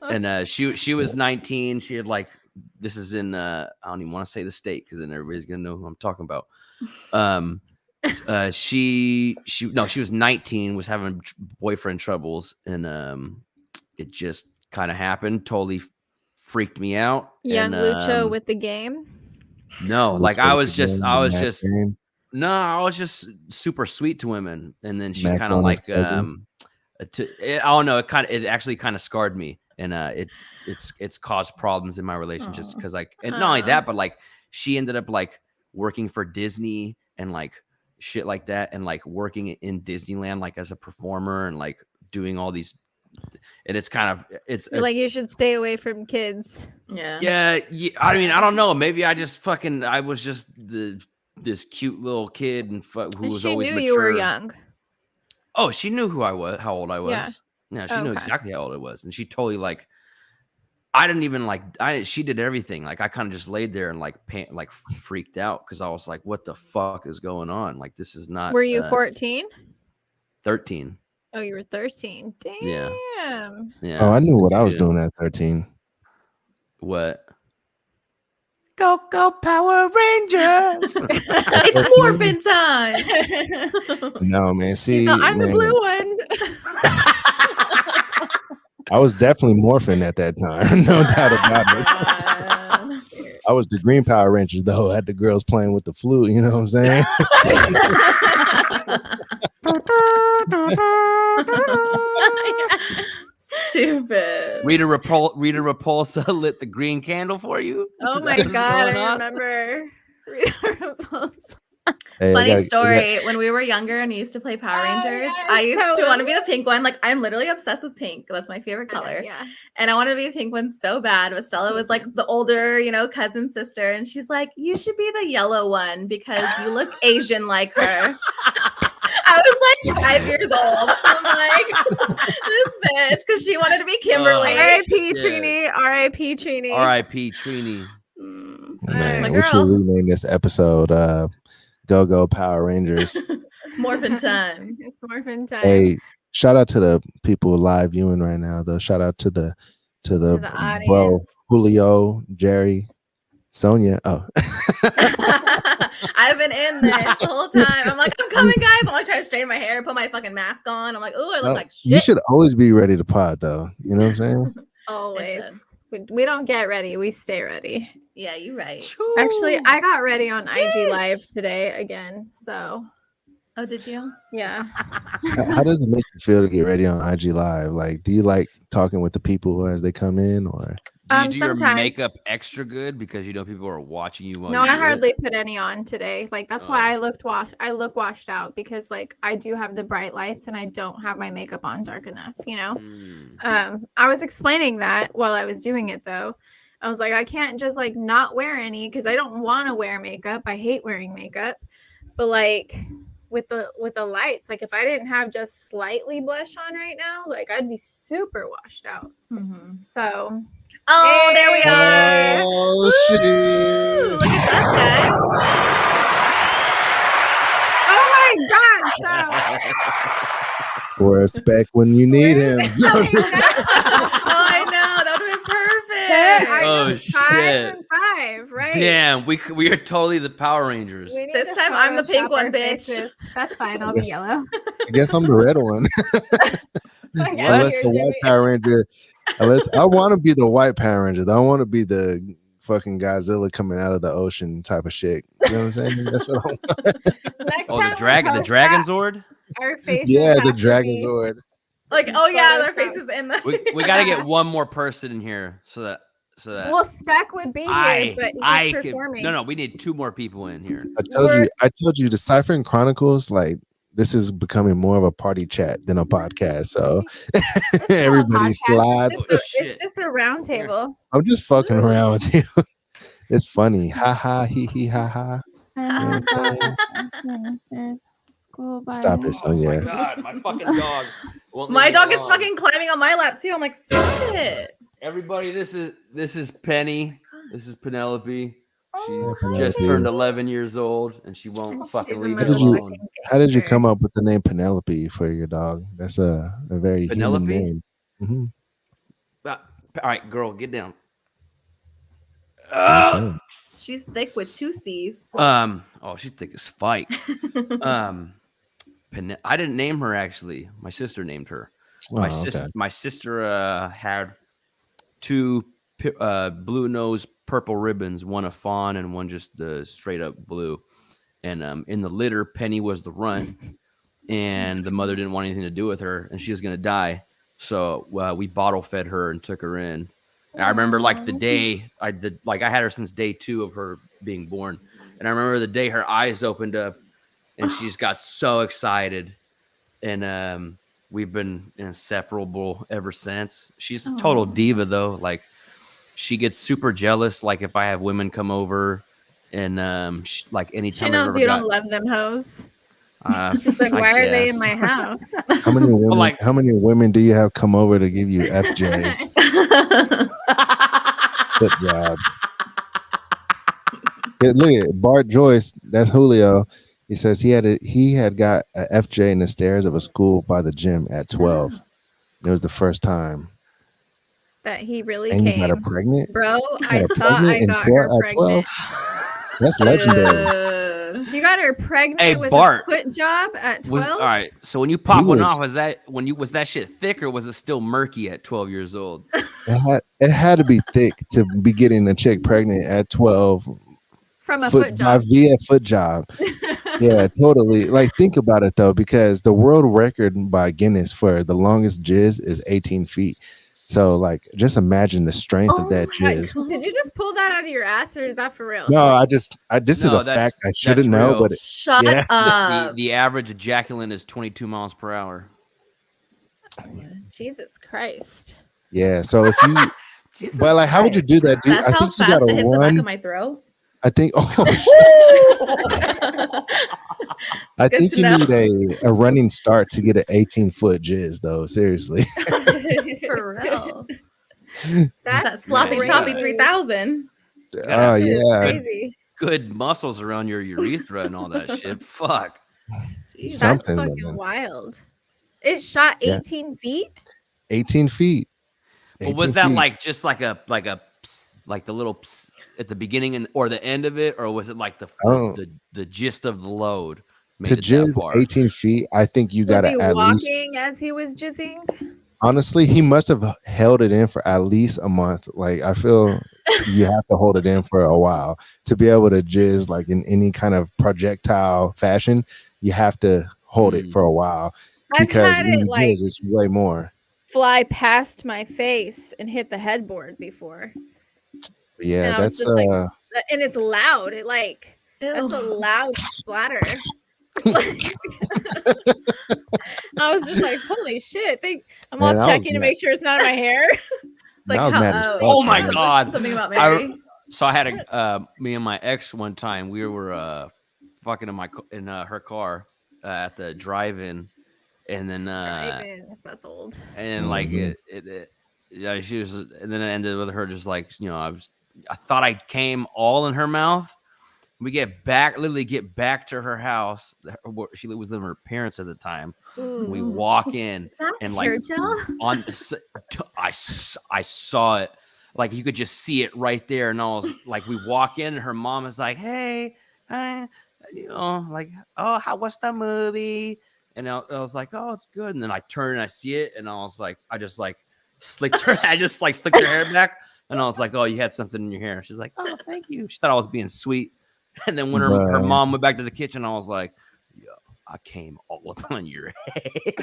And she was 19. She had like, this is in I don't even want to say the state because then everybody's gonna know who I'm talking about. She was 19, was having boyfriend troubles, and it just kind of happened. Totally freaked me out. Young and, Lucho with the game. no, like I was just Game. I was just super sweet to women, and then she Mac kind of on his like cousin. I don't know. It actually kind of scarred me, and it's caused problems in my relationships because like, and not only that, but like she ended up like working for Disney and like shit like that, and like working in Disneyland like as a performer and like doing all these, and it's kind of You're like, you should stay away from kids. Yeah. yeah. I mean, I don't know. Maybe I was just this cute little kid and who And was she always knew mature. you were young. Oh, she knew who I was, how old I was. Yeah. She knew Okay. exactly how old I was, and she totally like. I didn't even like. She did everything. Like I kind of just laid there and like freaked out because I was like, "What the fuck is going on? Like this is not." Were you 14? 13? Oh, you were 13. Damn. Yeah. Yeah. Oh, I knew what I was Yeah. doing at 13. What? Go Power Rangers! It's morphin' time. No, man. See, No, I'm the man, blue one. I was definitely morphing at that time. No doubt about it. I was the Green Power Rangers, though. Had the girls playing with the flute. You know what I'm saying? Stupid. Rita Repulsa lit the green candle for you. Oh Is my that what's god, going I on? remember. Hey, I Funny gotta- story. When we were younger and we used to play Power Oh, Rangers, yes, I used to Power want to be the pink one. Like, I'm literally obsessed with pink. That's my favorite color. Yeah. And I wanted to be the pink one so bad. But Stella was like the older, cousin sister. And she's like, you should be the yellow one because you look Asian like her. I was like 5 years old. I'm like, this bitch, because she wanted to be Kimberly. R.I.P. shit. Trini. R.I.P. Trini. R.I.P. Trini. Man, my we should girl. rename this episode Go Power Rangers. Morphin' time. It's morphin' time. Hey, shout out to the people live viewing right now, though. Shout out to the the bro audience. Julio, Jerry, Sonia. Oh, I've been in this the whole time. I'm like, I'm coming, guys. I'm like trying to straighten my hair, put my fucking mask on. I'm like, oh, I look like shit. you should always be ready to pod, though. You know what I'm saying? Always. We don't get ready. We stay ready. Yeah, you're right. Actually, I got ready on IG Live today again. So, Oh, did you? yeah. How does it make you feel to get ready on IG Live? Like, do you like talking with the people as they come in, or Do you do your sometimes. makeup extra good because you know people are watching you? While No, you I do it? hardly put any on today. Like that's why Oh. I look washed out because like I do have the bright lights and I don't have my makeup on dark enough, you know? Mm. I was explaining that while I was doing it though. I was like, I can't just like not wear any because I don't want to wear makeup. I hate wearing makeup. But like with the lights, like if I didn't have just slightly blush on right now, like I'd be super washed out. Mm-hmm. So Oh, there we are. Oh Woo! shit! Look at us, guys. oh my god, so Respect when you need him. I know. That would have been perfect. I know, Oh, 5 shit. and 5, right? Damn, we are totally the Power Rangers. We need This to time I'm the pink Photoshop one, our bitch. faces. That's fine. I'll be Yes. yellow. I guess I'm the red one. Like, What? Unless you're the white doing- Power Ranger. Unless I want to be the white Power Ranger. I don't want to be the fucking Godzilla coming out of the ocean type of shit. You know what I'm saying? That's what I want. Next Oh, time the we dragon post Dragon that, Zord. our faces Yeah, the have to Dragon be- Zord. Like, oh yeah, their Photoshop. faces in the. We got to get one more person in here so that Well, Spec would be here, but he's performing. No, we need 2 more people in here. I told you the Ciphering Chronicles, like this is becoming more of a party chat than a podcast. So everybody podcast. slide. It's just a round table. I'm just fucking around with you. It's funny. Ha ha hee hee ha ha. Stop it, Oh my Sonia. god, my fucking dog. won't My leave me dog is alone. fucking climbing on my lap too. I'm like, stop it. Everybody, this is Penny. This is Penelope. She Oh, just Penelope. turned 11 years old, and she won't She's fucking a leave me How did you- alone. How did you gangster. come up with the name Penelope for your dog? That's a very Penelope? human name. Mhm. All right, girl, get down. Okay. she's thick with 2 C's. Oh, she's thick as fight. I didn't name her actually. My sister named her. My Oh, sister, okay. my sister had 2 blue nose purple ribbons, one a fawn and one just the straight up blue. And in the litter, Penny was the runt, and the mother didn't want anything to do with her, and she was gonna die. So we bottle fed her and took her in. And I remember like the day I had her since day 2 of her being born, and I remember the day her eyes opened up, and she's got so excited, and we've been inseparable ever since. She's a total diva though. Like she gets super jealous. Like if I have women come over, and like anytime She knows you don't love them hoes. She's like, I why are they in guess. my house? How many women? like- how many women do you have come over to give you FJs? Good jobs. Yeah, look at Bart Joyce. That's Julio. He says he had got a FJ in the stairs of a school by the gym at 12. It was the first time. That he really And you got her came. pregnant. Bro, got I her thought I pregnant got at her 12? pregnant. That's legendary. You got her pregnant Hey, with Bart. a foot job at 12? All right. So when you pop He one was- off, was that shit thick or was it still murky at 12 years old? It had to be thick to be getting a chick pregnant at 12 From a foot by job. via foot job. Yeah, totally. Like think about it though, because the world record by Guinness for the longest jizz is 18 feet. So like just imagine the strength of that my jizz. God. Did you just pull that out of your ass or is that for real? No, this is No, a that's- fact I that's shouldn't know, real. but Shut Yeah. up. The average ejaculate is 22 miles per hour. Jesus Christ. yeah. So if you, but like, how would you do that, dude? That's I how think you fast gotta it hits the back of run. my throat. I think. Oh, I Good think to you know. need a running start to get an 18-foot jizz, though. Seriously. For real. That's That sloppy crazy. toppy 3000. Oh That's yeah. crazy. Good muscles around your urethra and all that shit. Fuck. Jeez. Something, That's fucking man. wild. It shot Yeah. 18 feet? 18 feet. But was 18 that feet. like just like a Like the little at the beginning or the end of it, or was it like the gist of the load made To it that jizz far? 18 feet, I think you Was gotta he at least. walking as he was jizzing? Honestly, he must have held it in for at least a month. Like I feel you have to hold it in for a while to be able to jizz like in any kind of projectile fashion. You have to hold it for a while I've because had when it you like jizz, it's way more. fly past my face and hit the headboard before. Yeah, And I was that's just like, and it's loud. It like that's a loud splatter. I was just like, holy shit! I'm all checking to make sure it's not in my hair. Like, I was mad as fuck. Oh my god! Something about Mary. So I had me and my ex one time. We were fucking in her car at the drive-in, and then drive-ins. That's old. And like yeah, she was, and then it ended with her just like I thought I came all in her mouth. We literally get back to her house. She was living with her parents at the time. Ooh. We walk in and like I saw it. Like you could just see it right there. And I was like, we walk in and her mom is like, hey, like, oh, what's the movie? And I was like, oh, it's good. And then I turn and I see it. And I was like, I just slicked her hair back. And I was like, oh, you had something in your hair. She's like, oh, thank you. She thought I was being sweet. And then when her mom went back to the kitchen, I was like, yo, I came all up on your head.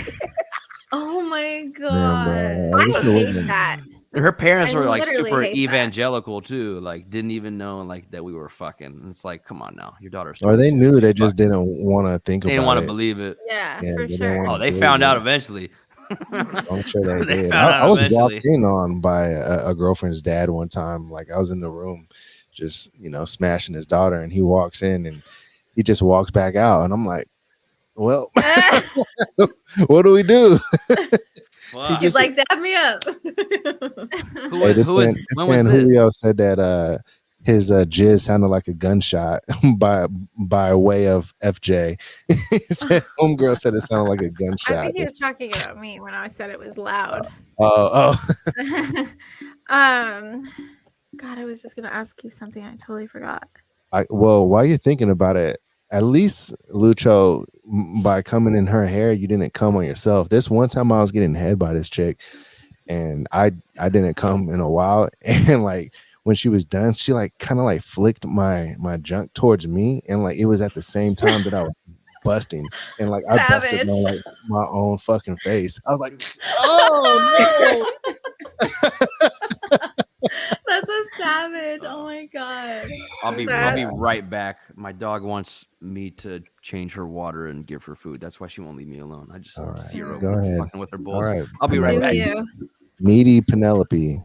Oh my god. I hate that. And her parents were like super evangelical too. Like didn't even know like that we were fucking. And it's like, come on now, your daughter's. Or they knew, they just didn't want to think about it. They didn't want to believe it. Yeah, for sure. Oh, they found out eventually. I'm sure they did. I was walked in on by a girlfriend's dad one time. Like I was in the room just, smashing his daughter, and he walks in and he just walks back out. And I'm like, well, what do we do? He's like, dab me up. This man Julio said that his jizz sounded like a gunshot by way of FJ. He said, homegirl said it sounded like a gunshot. I think he was talking about me when I said it was loud. God, I was just gonna ask you something. I totally forgot. Well, while you're thinking about it, at least Lucho, by coming in her hair, you didn't come on yourself. This one time I was getting head by this chick, and I didn't come in a while, and like when she was done, she like kind of like flicked my junk towards me, and like it was at the same time that I was busting, and like I busted my own fucking face. I was like, oh no. That's a savage. Oh my god. I'll be right back. My dog wants me to change her water and give her food. That's why she won't leave me alone. I just see her fucking with her bowls. All right. I'll be right back. Needy Penelope.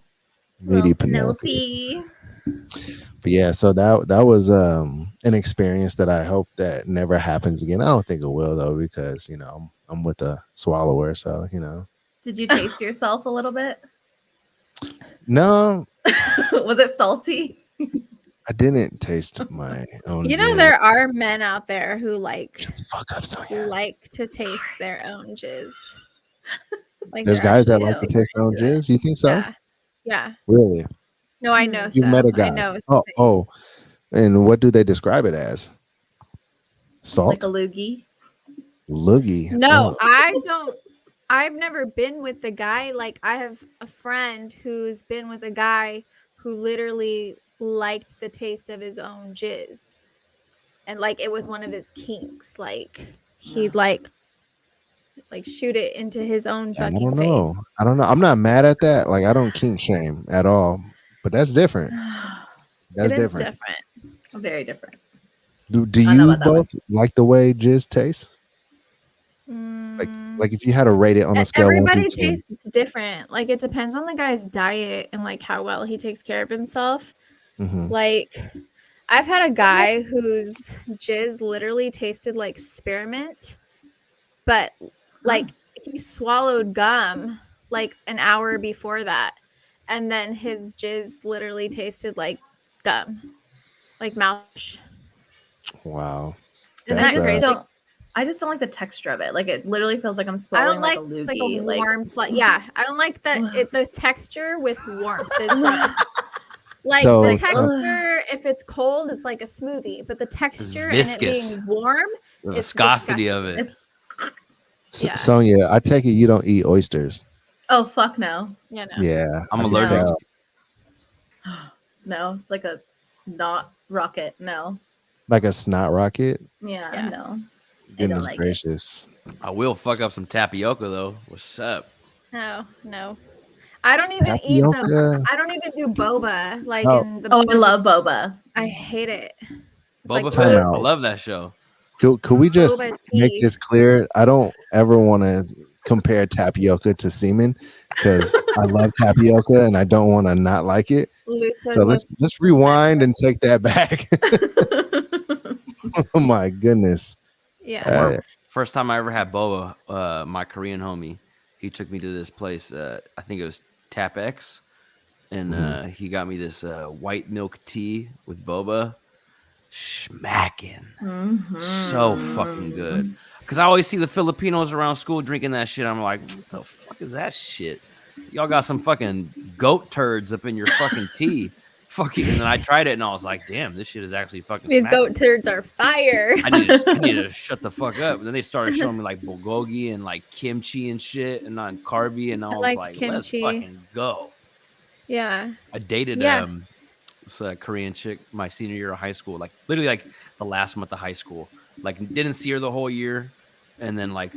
Penelope. But yeah, so that was an experience that I hope that never happens again. I don't think it will though, because I'm with a swallower, so Did you taste yourself a little bit? No. Was it salty? I didn't taste my own. There are men out there who shut the fuck up, Sonia. like to taste their own jizz. Like there's guys that like to taste their own jizz. You think so? Yeah. Really? No, I know. You met a guy. I know. Oh, and what do they describe it as? Salt? Like a loogie. Loogie. No, I don't. I've never been with a guy. Like I have a friend who's been with a guy who literally liked the taste of his own jizz, and like it was one of his kinks. Like he'd like shoot it into his own fucking face. I don't know. I'm not mad at that. Like I don't kink shame at all, but that's different. That's different. Very different. Do you both like the way jizz tastes? Like if you had to rate it on a scale, everybody tastes different. Like it depends on the guy's diet and like how well he takes care of himself. Like I've had a guy whose jizz literally tasted like spearmint, but like he swallowed gum like an hour before that, and then his jizz literally tasted like gum, like mouthwash. Wow. And that's crazy. I just don't like the texture of it. Like it literally feels like I'm swallowing like a loogie. Like a warm I don't like that. The texture with warmth is gross. Like So- the so- texture, if it's cold, it's like a smoothie. But the texture and it viscous. being warm, The it's viscosity of disgusting. it. It's Yeah. Sonia, I take it you don't eat oysters. oh fuck no. You know. Yeah, I'm I can allergic. tell. No, it's like a snot rocket. No. Like a snot rocket. Yeah. No. Goodness like it. gracious. I will fuck up some tapioca though. What's up? No. I don't even eat Tapioca? I don't even do boba. Like Oh. in the Oh, I boba love tea. boba. I hate it. It's Boba like Fett. Time I out. love that show. Could we just Boba make tea. this clear? I don't ever want to compare tapioca to semen because I love tapioca and I don't want to not like it. Luther So loves- let's rewind and take that back. Oh my goodness. yeah. First time I ever had boba, my Korean homie, he took me to this place. I think it was Tap X, and he got me this white milk tea with boba. Smacking. So fucking good. Because I always see the Filipinos around school drinking that shit. I'm like, what the fuck is that shit? Y'all got some fucking goat turds up in your fucking tea. Fuck you. And then I tried it and I was like, damn, this shit is actually fucking These smacking. goat turds are fire. I need to shut the fuck up. And then they started showing me like bulgogi and like kimchi and shit and on carby. And I was like like, kimchi. let's fucking go. Yeah. I dated Yeah. this Korean chick my senior year of high school, like literally like the last month of high school. Like didn't see her the whole year, and then like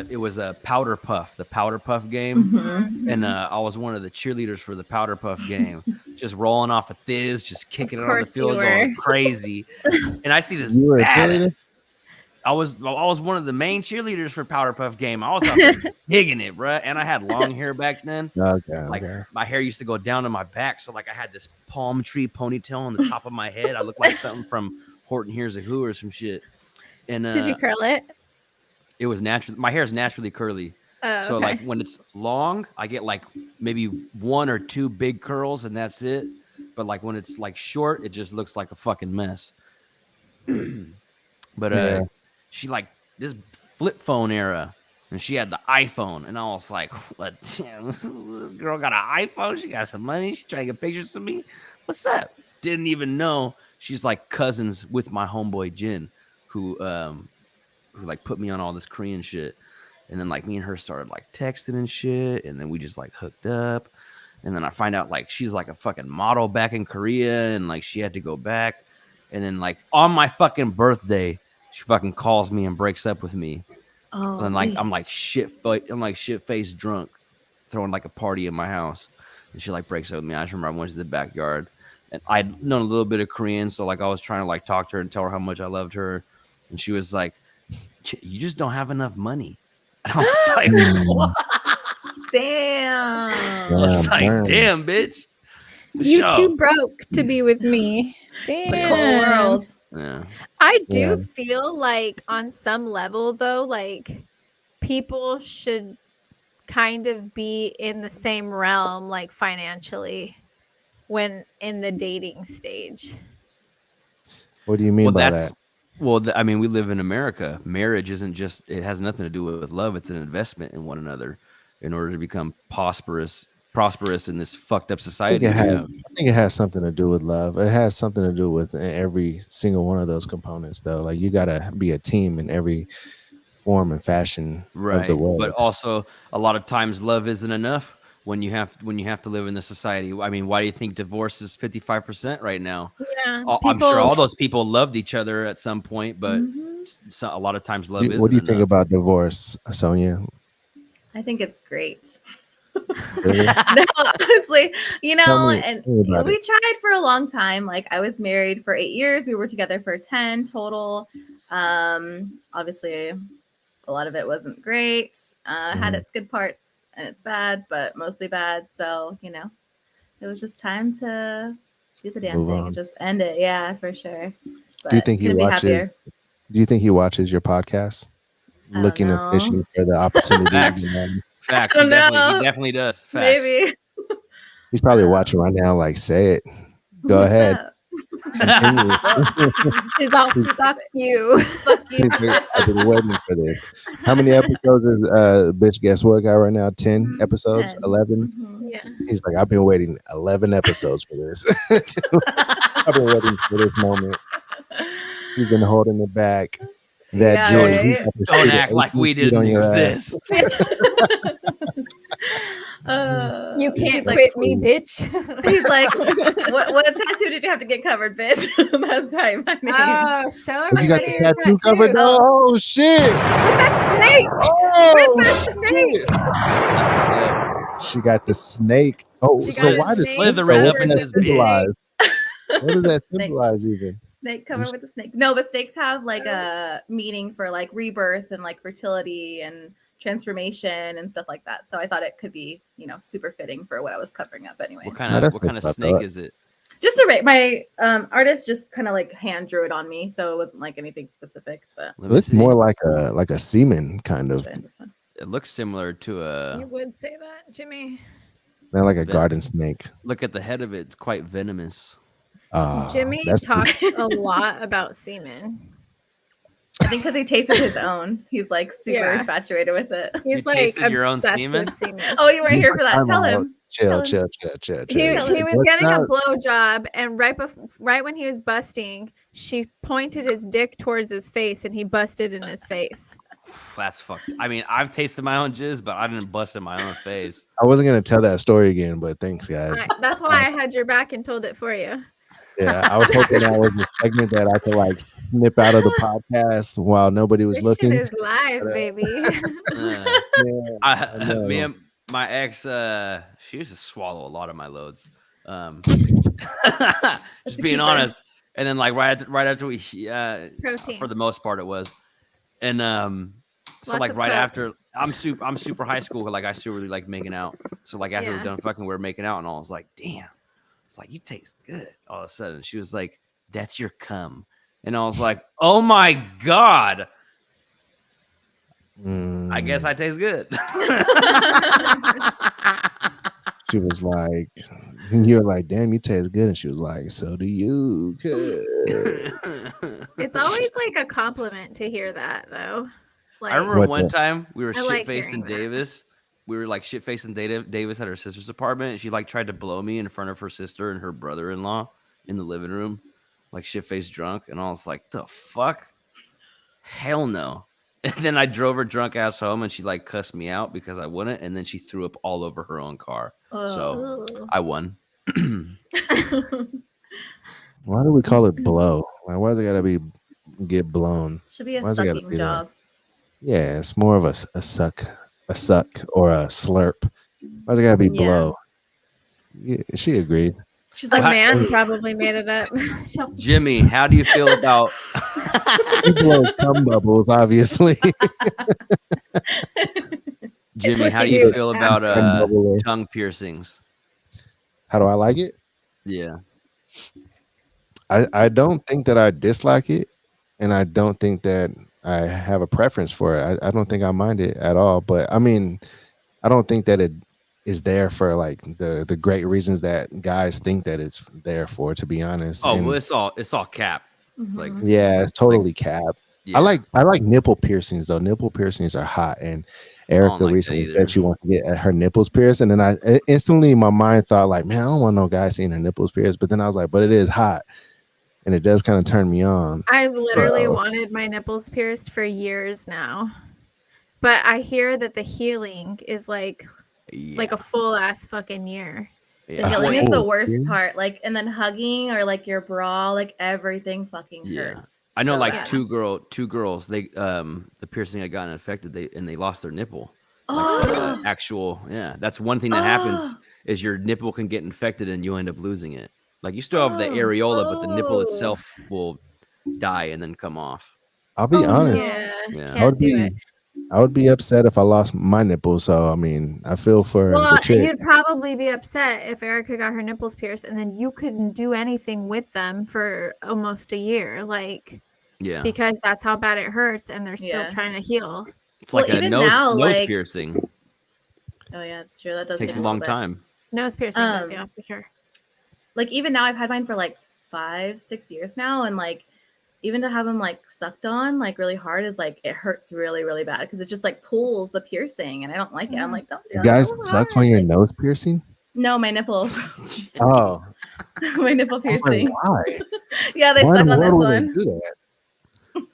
it was a powder puff, the powder puff game, Mhm. and I was one of the cheerleaders for the powder puff game, just rolling off a thiz, just kicking it on the course you field, going were. crazy. And I see this You were a bad. cheerleader? I was one of the main cheerleaders for powder puff game. I was out there digging it, bruh. And I had long hair back then. Okay. Like my hair used to go down to my back, so like I had this palm tree ponytail on the top of my head. I looked like something from Horton Hears a Who or some shit. And Did you curl it? it was natural. My hair is naturally curly, Oh, so okay. like when it's long, I get like maybe 1 or 2 big curls, and that's it. But like when it's like short, it just looks like a fucking mess. But Yeah. she like this flip phone era. And she had the iPhone, and I was like, "What? Damn, this girl got an iPhone. She got some money. She trying to get pictures of me. What's up?" Didn't even know she's like cousins with my homeboy Jin, who like put me on all this Korean shit. And then like me and her started like texting and shit, and then we just like hooked up. And then I find out like she's like a fucking model back in Korea, and like she had to go back. And then like on my fucking birthday, she fucking calls me and breaks up with me. Oh, And like I'm like shit faced drunk, throwing like a party in my house, and she like breaks up with me. I just remember I went to the backyard, and I'd known a little bit of Korean, so like I was trying to like talk to her and tell her how much I loved her, and she was like, "You just don't have enough money." And I was like, "What?" damn. I was like, Damn. "Damn, bitch, For You sure." too broke to be with me. It's a Damn. cold world. Yeah. I do Yeah. feel like on some level though, like people should kind of be in the same realm, like financially, when in the dating stage. What do you mean Well, by that's that? well. I mean, we live in America. Marriage isn't just. It has nothing to do with love. It's an investment in one another in order to become prosperous in this fucked up I think, society. it we has, have. I think it has something to do with love. It has something to do with every single one of those components, though. Like you gotta be a team in every form and fashion of Right, the world. but also a lot of times love isn't enough when you have to live in this society. I mean, why do you think divorce is 55% right now? Yeah. I'm sure all those people loved each other at some point, but Mhm. a lot of times love isn't What do you think enough. about divorce, Sonia? I think it's great. Really? No, honestly, you know, Tell me and about we it. tried for a long time. Like I was married for 8 years. We were together for 10 total. Obviously, a lot of it wasn't great. Had Mhm. its good parts and it's bad, but mostly bad. So, you know, it was just time to do the damn Move thing on. and just end it. Yeah, for sure. But Do you think he couldn't be watches? happier. Do you think he watches your podcast? I don't Looking and know. fishing for the opportunity. Facts. to be married? Facts. I don't know. He definitely does. Facts. Maybe. He's probably watching right now. Like, say it. Go What's ahead. up? Continue. She's all, fuck you. Fuck you. He's like, I've been waiting for this. How many episodes is bitch? Guess what? Got right now 10 episodes, 10. 11. Mhm. Yeah. He's like, I've been waiting 11 episodes for this. I've been waiting for this moment. He's been holding it back. That Yeah, joy. right? He's got the Don't speed of act like 18 we feet didn't on your ass. exist. You He's can't like, quit me, bitch. He's like, what tattoo did you have to get covered, bitch? That's right, my name. Oh, show Oh, you got everybody the your tattoo covered now? Oh shit! With a snake. Oh With the snake. shit! That's what's up. She got the snake. Oh, She so got why a the snake snake? Slithering though? up What in does this that symbolize? bitch. What does that Snake. symbolize even? Snake covered with a snake. No, but snakes have like a meaning for like rebirth and like fertility and transformation and stuff like that. So I thought it could be, super fitting for what I was covering up anyway. What No, kind that's of what's up, snake though. is it? Just a my artist just kind of like hand drew it on me, so it wasn't like anything specific. But Let me It's see. more like a semen kind of, It looks similar to You a. would say that, Jimmy. not like a Ven- garden snake. Look at the head of it. It's quite venomous. Jimmy That's talks a lot about semen. I think because he tasted his own, he's like super Yeah. infatuated with it. He's You like tasted your own obsessed semen? with semen. Oh, you weren't here for that. Time Tell out. him. Chill. He was Let's getting a not- blowjob, and right when he was busting, she pointed his dick towards his face, and he busted in his face. That's fucked. I mean, I've tasted my own jizz, but I didn't bust in my own face. I wasn't gonna tell that story again, but thanks, guys. That's why I had your back and told it for you. Yeah, I was hoping that was a segment that I could like snip out of the podcast while nobody was This looking. shit is live, baby. Uh, Yeah, I know. me and my ex, she used to swallow a lot of my loads. Just a being keeper. honest. And then like right after we, Protein. for the most part it was, and so Lots like of right Coke. after I'm super high school, like I still really like making out. So like after Yeah. we're done fucking, we were making out, and I was like, damn, it's like you taste good. All of a sudden, she was like, that's your cum, and I was like, oh my god. I guess I taste good. She was like, you were like, damn, you taste good. And she was like, so do you. Good. It's always like a compliment to hear that, though. Like, I remember What one the- time we were I like shit-faced in hearing that. Davis. We were like shit-faced in Davis at her sister's apartment. And she like tried to blow me in front of her sister and her brother-in-law in the living room, like shit-faced drunk. And I was like, the fuck? Hell no. And then I drove her drunk ass home, and she like cussed me out because I wouldn't. And then she threw up all over her own car. So ugh. I won. Why do we call it blow? Like, why does it gotta be get blown? Should be a Why does it gotta sucking be that? job. Yeah, it's more of a suck or a slurp. Why's it gotta be Yeah. blow? Yeah, she agrees. She's A like, man probably made it up. Jimmy, how do you feel about You blow cum bubbles, obviously. Jimmy? what How do you you do feel about Cum bubble. tongue piercings? How do I like it? Yeah. I don't think that I dislike it, and I don't think that I have a preference for it. I don't think I mind it at all. But I mean, I don't think that it is there for like the great reasons that guys think that it's there for. To be honest, Oh, And well, it's all cap. Like, Mhm. yeah, it's totally cap. yeah. I like nipple piercings though. Nipple piercings are hot, and don't Erica like that recently either. said she wants to get her nipples pierced, and then I instantly my mind thought like, man, I don't want no guy seeing her nipples pierced. But then I was like, but it is hot, and it does kind of turn me on. I've literally So- wanted my nipples pierced for years now. But I hear that the healing is like a full ass fucking year. The yeah. healing is Oh, the worst yeah. part. Like, and then hugging or like your bra, like everything fucking Yeah. hurts. I know so like bad. two girls, they the piercing had gotten infected, they lost their nipple. Oh, Actual, yeah. That's one thing that happens Oh. is your nipple can get infected and you end up losing it. Like you still have the Oh. areola, but the nipple Oh. itself will die and then come off. I'll be Oh, honest. Yeah, Yeah. I would can't do be it. I would be upset if I lost my nipples. So I mean, I feel for Well, the chick. you'd probably be upset if Erica got her nipples pierced and then you couldn't do anything with them for almost a year, like Yeah. because that's how bad it hurts, and they're still Yeah. trying to heal. It's Well, like a even nose now, like- piercing. Oh yeah, it's true. That does Takes take a long little bit. time. Nose piercing does, Um, yeah, for sure. Like even now, I've had mine for like 5-6 years now, and like even to have them like sucked on like really hard is like it hurts really really bad because it just like pulls the piercing, and I don't like it. I'm like, don't do You that guys so suck hard. on your Like, nose piercing? no, my nipples. Oh, My nipple I'm like, piercing. why? Yeah, they Why in suck the on this world would they one. do that?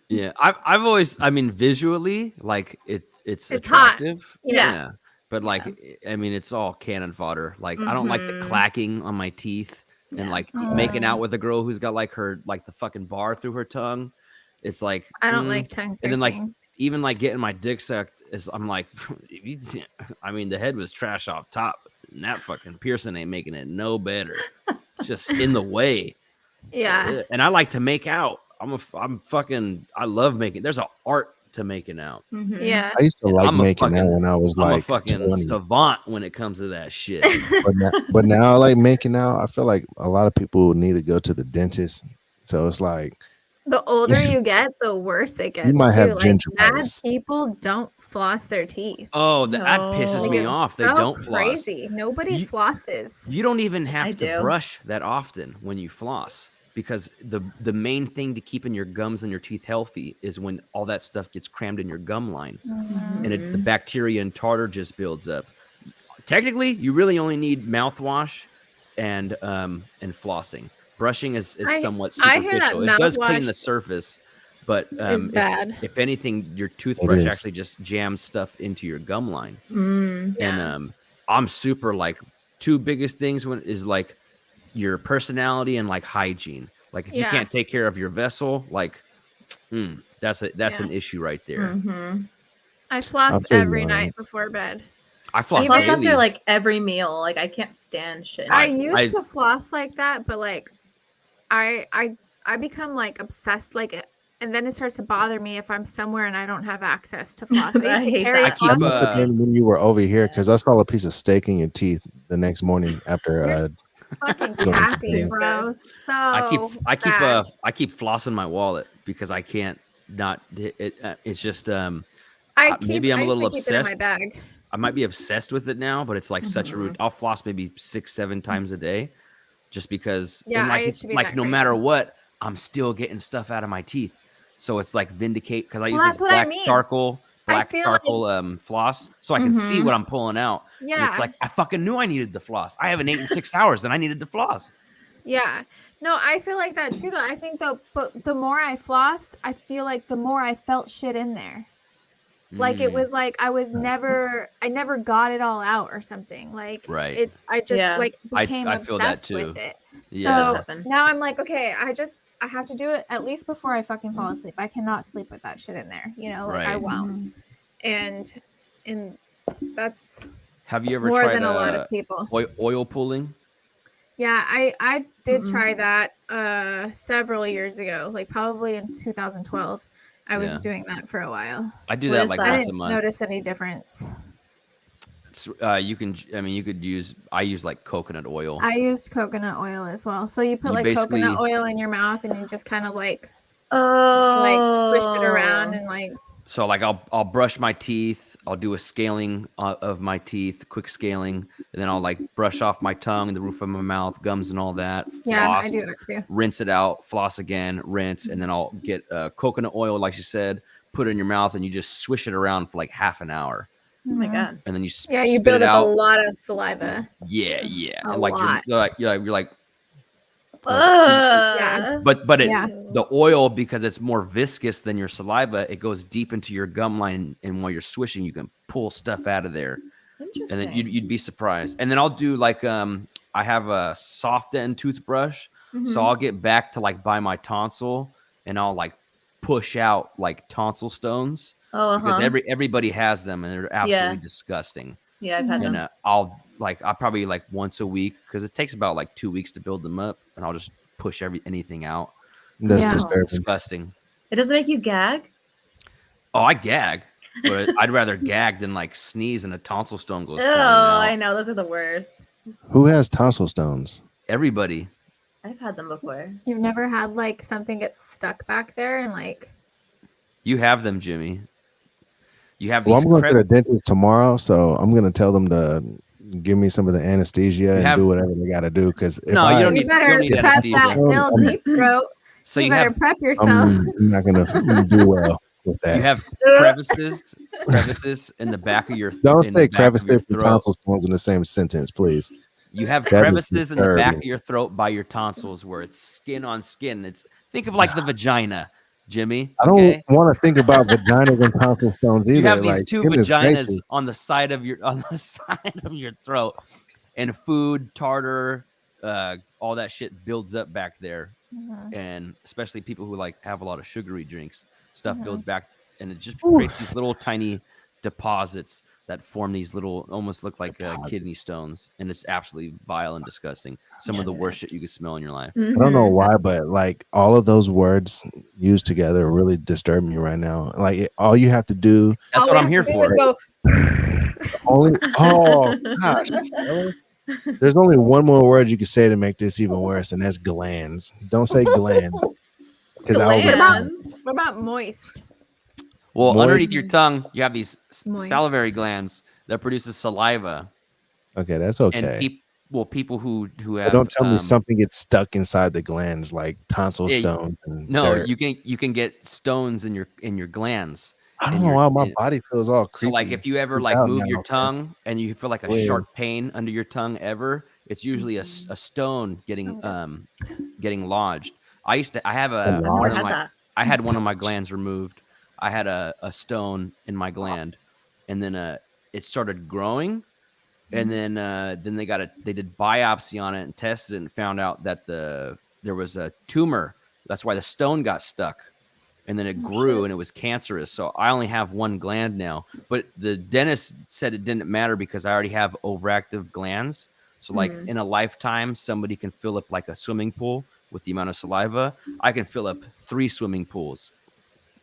Yeah, I've always, I mean, visually, like it's hot. attractive. Yeah. But like, I mean, it's all cannon fodder. Like, I don't like the Mhm. clacking on my teeth and Yeah. like making out with a girl who's got like her like the fucking bar through her tongue. It's like I don't like tongue and then like piercings. even like getting my dick sucked is I'm like, I mean, the head was trash off top, and that fucking piercing ain't making it no better. It's just in the way. Yeah. So, and I like to make out. I love making. There's an art to making out. Mhm. Yeah. I used to like I'm a making out fucking- when I was I'm like a fucking 20. savant when it comes to that shit. But now I like making out. I feel like a lot of people need to go to the dentist. So it's like The older you get, the worse it gets. you might have Like mad gingivitis. people don't floss their teeth. Oh, that pisses No. me It's off. They so don't floss. crazy. Nobody You- flosses. You don't even have I to do. brush that often when you floss, because the main thing to keeping your gums and your teeth healthy is when all that stuff gets crammed in your gum line, Mm-hmm. and the bacteria and tartar just builds up. Technically, you really only need mouthwash and flossing. Brushing is somewhat I hear that superficial. It does clean mouthwash the surface, but It's bad. if anything, your toothbrush is. actually just jams stuff into your gum line. Mm. Yeah. And I'm super like, two biggest things is like your personality and like hygiene. Like if you Yeah. can't take care of your vessel, like that's Yeah. an issue right there. Mhm. I floss I'll tell you every what. night before bed. I floss Plus daily. after like every meal, like I can't stand shit. I used to floss like that, but like I become like obsessed like it, and then it starts to bother me if I'm somewhere and I don't have access to floss. I I used to hate carry that. a I floss. must have been when you were over here because I saw a piece of steak in your teeth the next morning after. You're fucking Don't happy, complain. bro. So I keep bad. I keep flossing my wallet because I can't not it. It's just maybe I'm a I used little to keep it in my obsessed. bag. I might be obsessed with it now, but it's like such a root. I'll floss maybe 6-7 times a day, just because. Yeah, and like I used it's to be like that no crazy. matter what, I'm still getting stuff out of my teeth. So it's like vindicate because I use that's this what I black mean. charcoal I feel like- floss, so I can see what I'm pulling out. And Yeah. it's like I fucking knew I needed to floss. I haven't eaten 6 hours, and I needed to floss. Yeah. No, I feel like that too, though. I think but the more I flossed, I feel like the more I felt shit in there. Like it was like I never got it all out or something. Like Right. I just Yeah. like became I feel that obsessed with too. it. Yeah. So Happened. now I'm like, okay, I have to do it at least before I fucking fall asleep. I cannot sleep with that shit in there. You know, like I Right. won't. And that's Have you ever more tried than a lot of people. oil pulling? Yeah, I did try that several years ago, like probably in 2012. I was Yeah. doing that for a while. I do What that is like that? I once a didn't month. notice any difference. You could use. I use like coconut oil. I used coconut oil as well. So you put You like basically- coconut oil in your mouth and you just kind of like Oh, push it around and like So like I'll brush my teeth. I'll do a scaling of my teeth, quick scaling, and then I'll like brush off my tongue, the roof of my mouth, gums, and all that. yeah, Floss, I do that too. rinse it out, floss again, rinse, and then I'll get coconut oil, like you said, put it in your mouth, and you just swish it around for like half an hour, Oh my god. and then you Yeah, you spit build it up out. a lot of saliva. Yeah, A and like lot. you're like, Yeah. but Yeah. the oil, because it's more viscous than your saliva, it goes deep into your gum line, and while you're swishing, you can pull stuff out of there. Interesting. And then you'd be surprised. And then I'll do like I have a soft end toothbrush, so I'll get back to like by my tonsil, and I'll like push out like tonsil stones because everybody has them, and they're absolutely disgusting. Yeah, I've had And them. I'll probably like once a week, because it takes about like 2 weeks to build them up, and I'll just push anything out. That's Yeah. disturbing. Disgusting. It doesn't make you gag. Oh, I gag, but I'd rather gag than like sneeze and a tonsil stone goes Oh, flying out. I know. Those are the worst. Who has tonsil stones? Everybody. I've had them before. You've never had like something get stuck back there and like You have them, Jimmy. You have Well, these I'm going to the dentist tomorrow, so I'm going to tell them to give me some of the anesthesia and have- do whatever they got to do. Because if No, you I, don't You need- better need prep anesthesia. that ill deep throat. So you you better have prep yourself. I'm not gonna do well with that. you have crevices in the back of your Don't in say the back of your crevices and throat. tonsil stones in the same sentence, please. You have That is crevices in the back of disturbing. your throat by your tonsils where it's skin on skin. It's think of like the vagina, Jimmy. I Okay. don't want to think about vaginas and tonsil stones either. You have these like, two goodness vaginas gracious. on the side of your throat, and food, tartar, all that shit builds up back there. Mhm. And especially people who like have a lot of sugary drinks, stuff Mhm. builds back, and it just creates these little tiny deposits that form these little, almost look like kidney stones, and it's absolutely vile and disgusting. Some of the worst shit you could smell in your life. I don't know why, but like all of those words used together really disturb me right now. Like all you have to do. That's All what we I'm have here to do for. is go, Only oh gosh, Stella. There's only one more word you can say to make this even worse, and that's glands. Don't say glands. Because Glands. what about moist? Well, Moist. underneath your tongue, you have these Moist. salivary glands that produces saliva, okay, that's okay. and people who But have don't tell me something gets stuck inside the glands like tonsil Yeah, stones. And no, dirt. you can get stones in your glands. I in don't know your- why my in- body feels all So creepy. like if you ever Freaked like out move now, your man. tongue and you feel like a Weird. sharp pain under your tongue ever, it's usually a stone getting getting lodged. I have A one lodge? of Had my that. I had one of my glands removed. I had a stone in my gland, and then it started growing, and then they did biopsy on it and tested it and found out that there was a tumor. That's why the stone got stuck. And then it grew and it was cancerous. So I only have one gland now. But the dentist said it didn't matter because I already have overactive glands. So like in a lifetime, somebody can fill up like a swimming pool with the amount of saliva. I can fill up 3 swimming pools.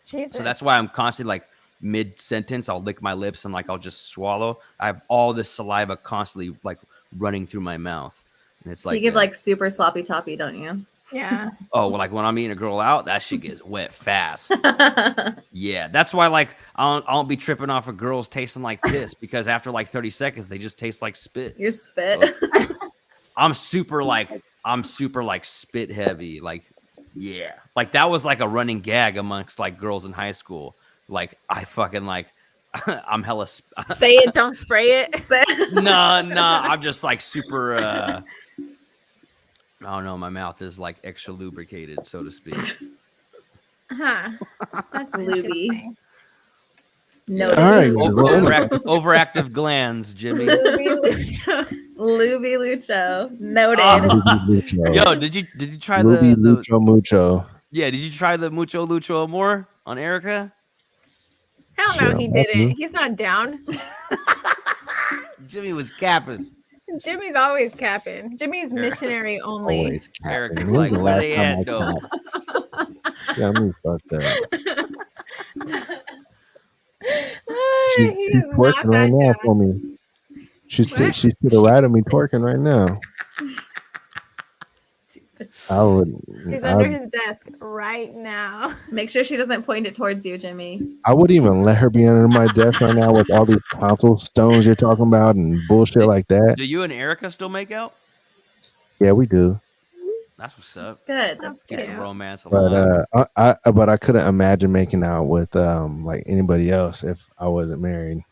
Jesus. So that's why I'm constantly like mid-sentence, I'll lick my lips and like I'll just swallow. I have all this saliva constantly like running through my mouth. And it's So like you give like super sloppy toppy, don't you? Yeah. oh, well, like when I'm eating a girl out, that shit gets wet fast. Yeah, that's why like I don't be tripping off of girls tasting like piss because after like 30 seconds they just taste like spit. Your spit. So, I'm super like spit heavy. Like yeah, like that was like a running gag amongst like girls in high school. Like I fucking like I'm hella. Say it, don't spray it. No, I'm just like super. I don't know. My mouth is like extra lubricated, so to speak. Huh. That's Lubie. interesting. No. All right. Overactive glands, Jimmy. Lubie Lucho. Lubie Lucho. Noted. Lucho. Yo, did you try Ruby the Lucho Mucho. yeah? Did you try the Mucho Lucho Amor on Erica? Hell no, Sure, he I'm didn't. happy. He's not down. Jimmy was capping. Jimmy's always capping. Jimmy's missionary only. Always Eric's capping. like, When's the where last they time at, I though? capped? Yeah, I'm fucked up. She's He is twerking not right that now down. for me. She's What? she's to the right of me twerking right now. Stupid. I would. She's I, under his desk right now. Make sure she doesn't point it towards you, Jimmy. I wouldn't even let her be under my desk right now with all these tonsil stones you're talking about and bullshit like that. Do you and Erica still make out? Yeah, we do. That's what's up. That's good. That's That's Keep good. the romance But alive. I couldn't imagine making out with like anybody else if I wasn't married.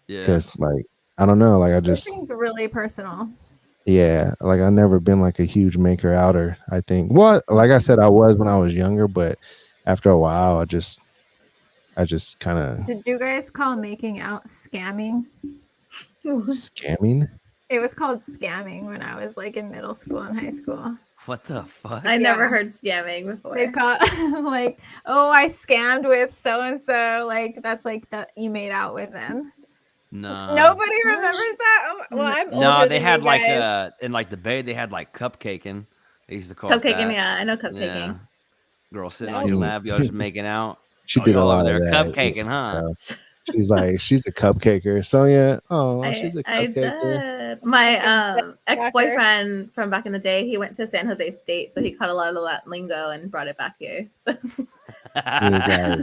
Yeah. Because like I don't know, like I This just thing's really personal. yeah, like I've never been like a huge maker outer. I think well, like I said, I was when I was younger, but after a while, I just kind of Did you guys call making out scamming? scamming. It was called scamming when I was like in middle school and high school. What the fuck? I never Yeah. heard scamming before. They call like, oh, I scammed with so and so. Like that's like that you made out with them. No. Nobody remembers that. Oh, well, I'm older No, they than had you like guys. in like the Bay, they had like cupcaking. They used to call it Cupcaking, that. yeah, I know cupcaking. Yeah. Girl sitting No. on your lap, y'all just making out. She Oh, did a y'all lot over of there that. cupcaking, huh? So she's like, she's a cupcaker. So yeah, oh, I, she's a I cupcaker. did. My Cracker. ex-boyfriend from back in the day, he went to San Jose State, so he caught a lot of that lingo and brought it back here. So He was like,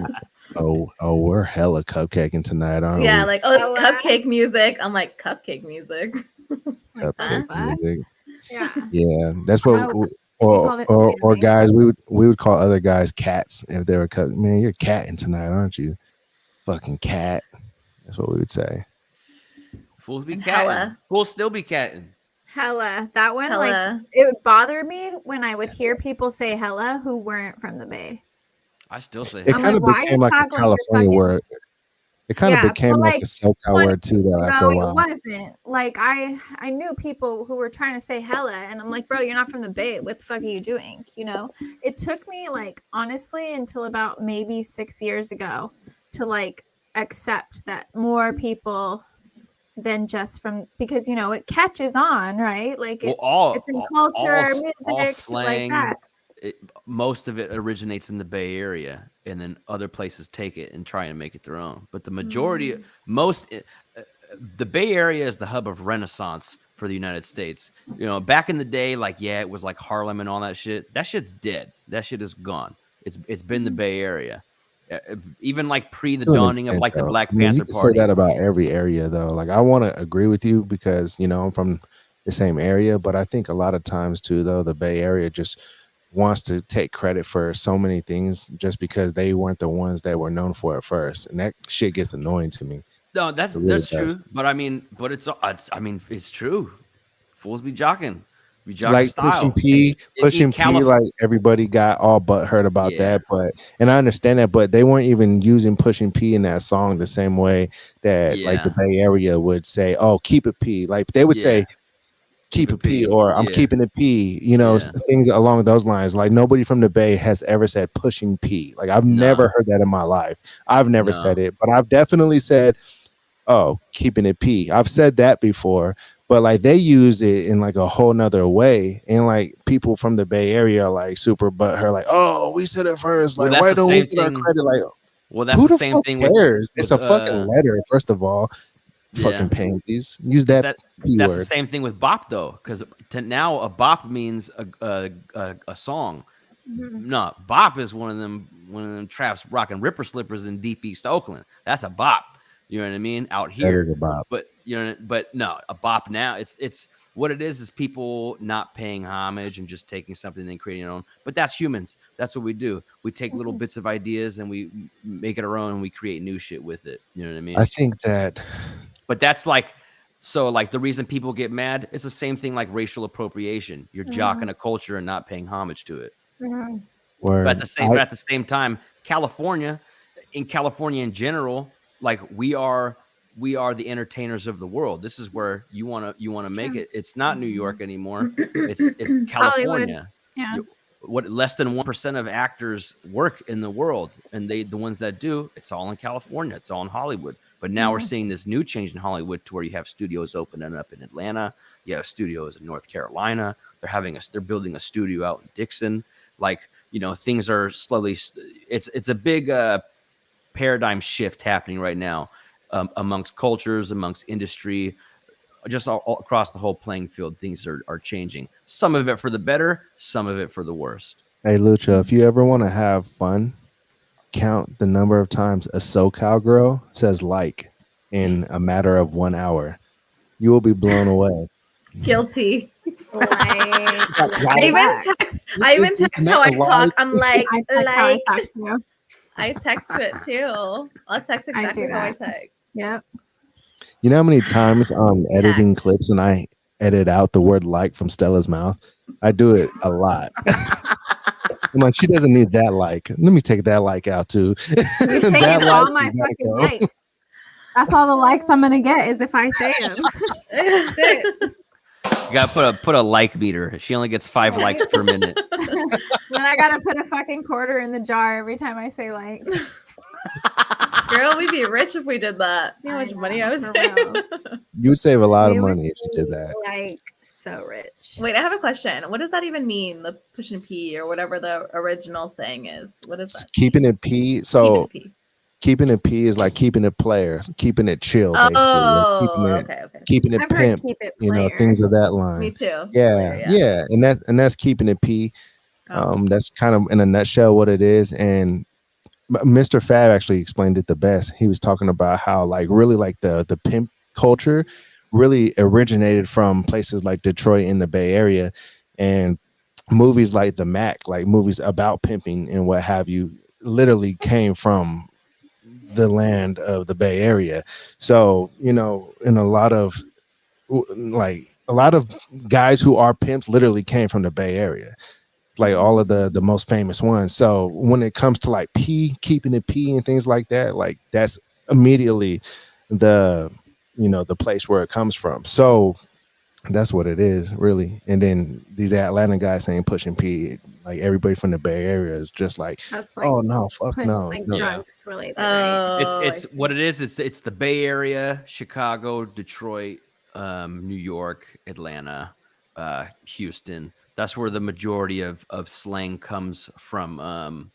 Oh, we're hella cupcaking tonight, aren't Yeah, we? like, oh, it's Hello. cupcake music. I'm like, cupcake music. Like, Cupcake fuck? music. Yeah. Yeah, that's what. Oh, you called it Or spamming. guys, we would call other guys cats if they were cut. Man, you're catting tonight, aren't you? Fucking cat. That's what we would say. Fools be And catting. hella. Fools still be catting. Hella. That one, like, Hella. it would bother me when I would hear people say hella who weren't from the Bay. I still say It I'm kind like, of why are became you like a talking like you're California fucking? word. It kind of Yeah, became but like like a SoCal 20 word too, though. no, After a it while, wasn't. Like I knew people who were trying to say hella, and I'm like, bro, you're not from the Bay. What the fuck are you doing? You know, it took me like honestly until about maybe 6 years ago to like accept that more people than just from because you know it catches on, right? Like Well, it's in culture, all music, shit like slang. that. Most of it originates in the Bay Area, and then other places take it and try and make it their own. But the majority, the Bay Area is the hub of Renaissance for the United States. You know, back in the day, like it was like Harlem and all that shit. That shit's dead. That shit is gone. It's been the Bay Area, even like pre the to an dawning of extent, like the though. Black I mean, you Panther can say Party. that about every area, though. Like, I want to agree with you because I'm from the same area, but I think a lot of times too, though, the Bay Area just wants to take credit for so many things just because they weren't the ones that were known for it first, and that shit gets annoying to me. No, that's It really true. does. But I mean, it's true. Fools be jocking Like style. In Pushing P, California, like everybody got all but hurt about yeah, that, and I understand that, but they weren't even using Pushing P in that song the same way that like the yeah, Bay Area would say, "Oh, keep it P." Like they would yeah. say, "Keep it P," or "I'm Yeah, keeping it P." yeah. Things along those lines. Like nobody from the Bay has ever said Pushing P. Like I've No, never heard that in my life. I've never said no. it, but I've definitely said, "Oh, keeping it P." I've said that before, but like they use it in like a whole nother way, and like people from the Bay Area are like super butthurt, like, "Oh, we said it first. Well, Like, that's why the don't we same get our thing. credit?" Like, Well, that's who the the same fuck thing cares? It's with a fucking letter, first of all. yeah. Fucking pansies. Use Is that P that's the word. same thing with bop though, because now a bop means a song. Mhm. No, bop is one of them traps rocking ripper slippers in deep East Oakland. That's a bop. You know what I mean? Out That here. is a bop. But but no, a bop now. It's what it is people not paying homage and just taking something and creating their own. But that's humans. That's what we do. We take little bits of ideas and we make it our own and we create new shit with it. You know what I mean? I think that But that's like the reason people get mad, it's the same thing like racial appropriation. You're jocking a culture and not paying homage to it. Mhm. But word. at the same time, California in general, like we are the entertainers of the world. This is where you want to make true. it. It's not New York anymore. It's Hollywood. California. Yeah. What less than 1% of actors work in the world, and the ones that do, it's all in California. It's all in Hollywood. But now we're seeing this new change in Hollywood to where you have studios opening up in Atlanta. You have studios in North Carolina. They're building a studio out in Dixon. Like, things are slowly. It's a big paradigm shift happening right now amongst cultures, amongst industry, just all across the whole playing field. Things are changing. Some of it for the better, some of it for the worst. Hey Lucha, if you ever want to have fun, count the number of times a SoCal girl says like in a matter of 1 hour. You will be blown away. Guilty. Like, I even text. I even text how not I a lie. talk. I'm like, I text how I talk to you. I text it too. I'll text I exactly do how I that. text. Yep. You know how many times I'm editing Tact. clips and I edit out the word like from Stella's mouth? I do it a lot. I'm like, she doesn't need that like. Let me take that like out too. You're taking That all like my has gotta fucking go. likes. That's all the likes I'm gonna get is if I say them. Shit. You gotta put a like meter. She only gets 5 likes per minute. Then I gotta put a fucking quarter in the jar every time I say like. Girl, we'd be rich if we did that. You know how much money I would for save? real. You would save a lot of We would money if you did that. Like so rich. Wait, I have a question. What does that even mean? The push and pee or whatever the original saying is. What is that? Keeping it P. So Keep it pee. keeping it P is like keeping it player, keeping it chill, basically. Like Oh, okay. keeping it I've heard pimp, keep it player. things of that line. Me too. Yeah, Player, and that's keeping it P. Oh. That's kind of in a nutshell what it is. And Mr. Fab actually explained it the best. He was talking about how like really like the pimp culture really originated from places like Detroit in the Bay Area, and movies like The Mac, like movies about pimping and what have you, literally came from the land of the Bay Area. So, you know, in a lot of like a lot of guys who are pimps literally came from the Bay Area, like all of the most famous ones. So when it comes to like keeping it and things like that, like that's immediately the, you know, the place where it comes from. So that's what it is, really. And then these Atlanta guys saying pushing P, like everybody from the Bay Area is just like, That's like oh no, fuck push, no. like No. drugs related, right? It's Oh, it's what it is. It's the Bay Area, Chicago, Detroit, New York, Atlanta, Houston. That's where the majority of slang comes from.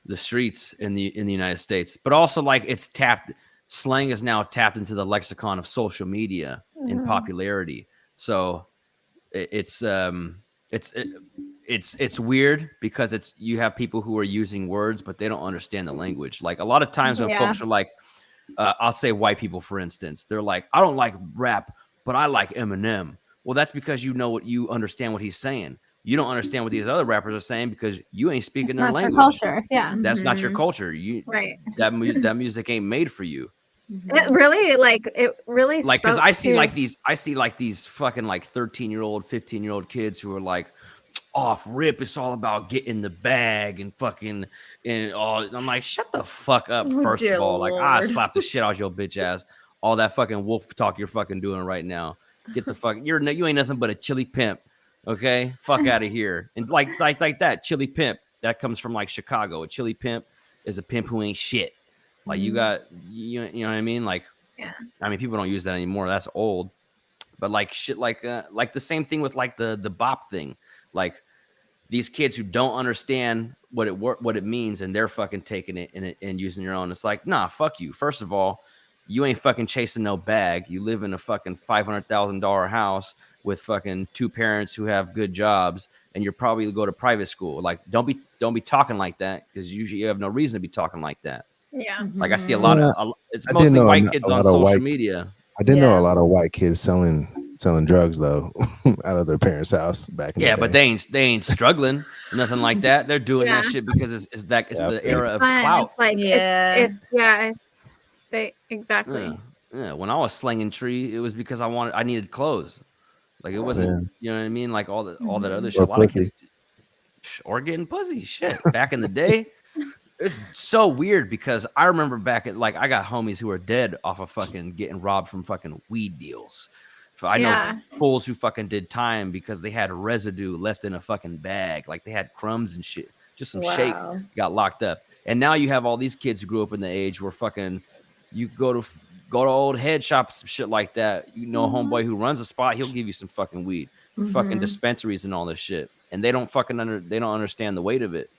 The streets in the United States, but also like it's tapped. Slang is now tapped into the lexicon of social media in popularity. So it's it's weird because it's you have people who are using words but they don't understand the language. Like a lot of times when Yeah. folks are like, I'll say white people for instance, they're like, I don't like rap, but I like Eminem. Well, that's because you understand what he's saying. You don't understand what these other rappers are saying because you ain't speaking It's their not your language. culture. Yeah. That's not your Mhm. culture. You Right. that music ain't made for you. It really Like because spoke I see to like these fucking like 13-year-old 15-year-old kids who are like off rip, it's all about getting the bag and fucking and all. I'm like, shut the fuck up. Oh, First dear of all, like I Lord. slap the shit out your bitch ass. All that fucking wolf talk you're fucking doing right now. Get the fuck. You ain't nothing but a chili pimp. Okay, fuck out of here. And like that chili pimp that comes from like Chicago. A chili pimp is a pimp who ain't shit. Like you got you know what I mean? Like Yeah. I mean people don't use that anymore. That's old. But like shit like the same thing with like the bop thing. Like these kids who don't understand what it means and they're fucking taking it and using your own. It's like, nah, fuck you. First of all, you ain't fucking chasing no bag. You live in a fucking $500,000 house with fucking two parents who have good jobs, and you're probably go to private school. Like, don't be talking like that because usually you have no reason to be talking like that. Yeah. Like I see a Mhm. lot Yeah, of it's I didn't mostly know white a kids on lot of social white. media. I didn't know a Yeah. lot of white kids selling drugs though out of their parents' house back in Yeah, the but day. they ain't struggling, nothing like that. They're doing Yeah. that shit because it's Yeah, I the feel era It's of fun. clout. It's like Yeah. it's yeah, it's they Yeah, exactly. yeah. When I was slinging tree, it was because I needed clothes. Like it yeah. wasn't, you know what I mean? Like all that other shit. Or A lot of pussy. kids or getting pussy shit back in the day. It's so weird because I remember back at like I got homies who are dead off of fucking getting robbed from fucking weed deals. I know Yeah. fools who fucking did time because they had residue left in a fucking bag, like they had crumbs and shit, just some shake, Wow. got locked up. And now you have all these kids who grew up in the age where fucking you go to old head shops, some shit like that. You know, a homeboy who runs a spot, he'll give you some fucking weed, fucking Mhm. dispensaries and all this shit, and they don't understand the weight of it.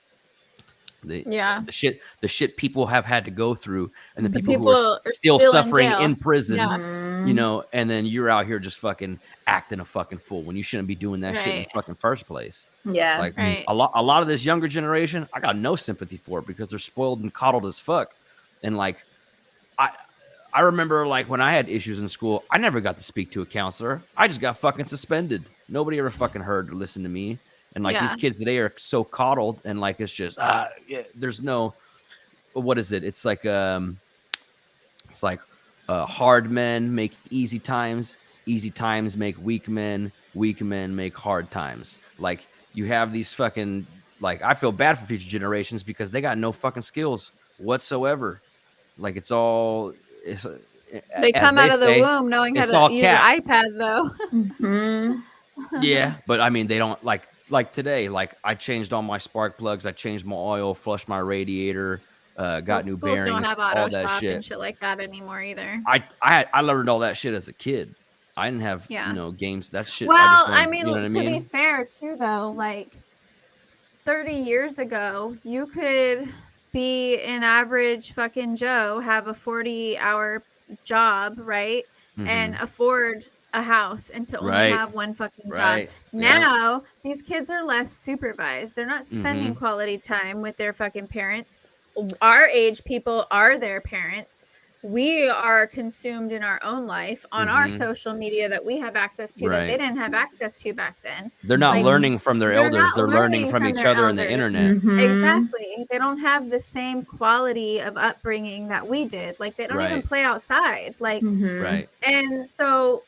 Yeah. The shit people have had to go through and the The people who are people are still still in suffering jail. in prison, Yeah. you Mhm. know, and then you're out here just fucking acting a fucking fool when you shouldn't be doing that shit in the Right. fucking first place. Yeah. Like Right. a lot of this younger generation, I got no sympathy for it because they're spoiled and coddled as fuck. And like I remember like when I had issues in school, I never got to speak to a counselor. I just got fucking suspended. Nobody ever fucking heard or listened to me. And like these Yeah. kids today are so coddled and like it's just yeah, there's no what is it? It's like hard men make easy times make weak men make hard times. Like you have these fucking like I feel bad for future generations because they got no fucking skills whatsoever. Like it's They as come they out of the say, womb knowing how it's to all use an cap. iPad though. Mhm. Yeah, but I mean they don't like today. Like I changed all my spark plugs, I changed my oil, flushed my radiator, Well, got new schools don't bearings, have auto all that shop and shit. shit like that anymore either. I learned all that shit as a kid. I didn't have Yeah. games. That's shit. I Well, just I learned. mean, You know what I to be mean? fair too though, like 30 years ago, you could be an average fucking Joe, have a 40-hour job, right? And Mm-hmm. afford a house and to only Right. have one fucking job. Right. Yeah. Now, these kids are less supervised. They're not spending Mm-hmm. quality time with their fucking parents. our age people are their parents. We are consumed in our own life on our social media that we have access to that they Right. didn't have access to back then. They're not Like, learning from their they're elders. not They're learning learning from from each their other in the elders. internet. Mhm. Exactly. They don't have the same quality of upbringing that we did. Like, they don't even Right. play outside. Like, Mhm. Right. and so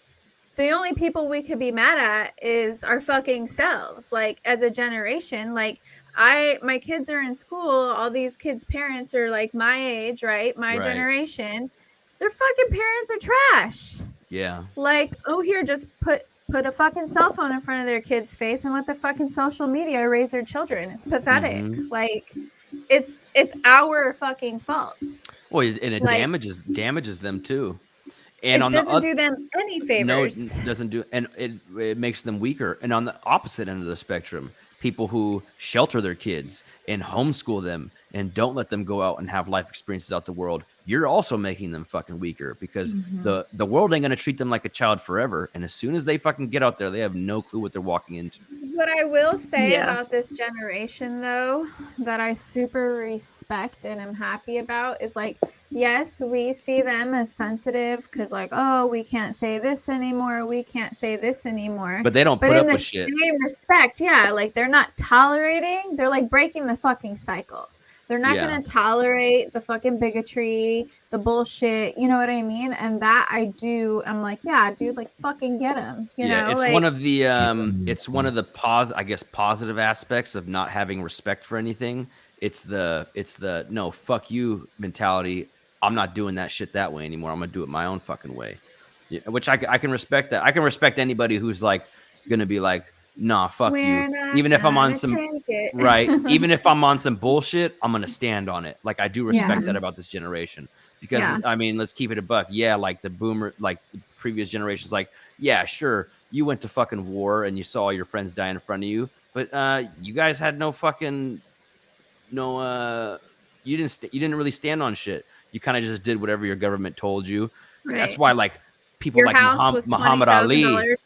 the only people we could be mad at is our fucking selves. Like, as a generation, like, my kids are in school, all these kids' parents are like my age, right? My Right. generation. Their fucking parents are trash. Yeah. Like, oh, here, just put a fucking cell phone in front of their kids' face and let the fucking social media raise their children. It's pathetic. Mhm. Like, it's our fucking fault. Well, and it Like, damages them too. And it on the doesn't do them any no, favors. it doesn't do, and it makes them weaker. And on the opposite end of the spectrum, people who shelter their kids and homeschool them and don't let them go out and have life experiences out the world, you're also making them fucking weaker because Mhm. the world ain't gonna treat them like a child forever. And as soon as they fucking get out there, they have no clue what they're walking into. What I will say Yeah. about this generation, though, that I super respect and am happy about is like, yes, we see them as sensitive because, like, oh, we can't say this anymore. We can't say this anymore. But they don't But put in up the with shit. same respect, yeah, like they're not tolerating, they're like breaking the fucking cycle. They're not Yeah. going to tolerate the fucking bigotry, the bullshit. You know what I mean? And that I do. I'm like, yeah, dude, like fucking get him. You Yeah, know, it's like, one of the positive aspects of not having respect for anything. It's the no, fuck you mentality. I'm not doing that shit that way anymore. I'm gonna do it my own fucking way. Yeah, which I can respect that. I can respect anybody who's like gonna be like, nah, fuck you. we're not Even if I'm on gonna some take it. right, even if I'm on some bullshit, I'm gonna stand on it. Like I do respect Yeah. that about this generation. Because Yeah. I mean, let's keep it a buck. Yeah, like the previous generations, like, yeah, sure, you went to fucking war and you saw your friends die in front of you, but you guys had no fucking you didn't really stand on shit. You kind of just did whatever your government told you. That's Right. why like people Your like house was Muhammad Ali. $20,000.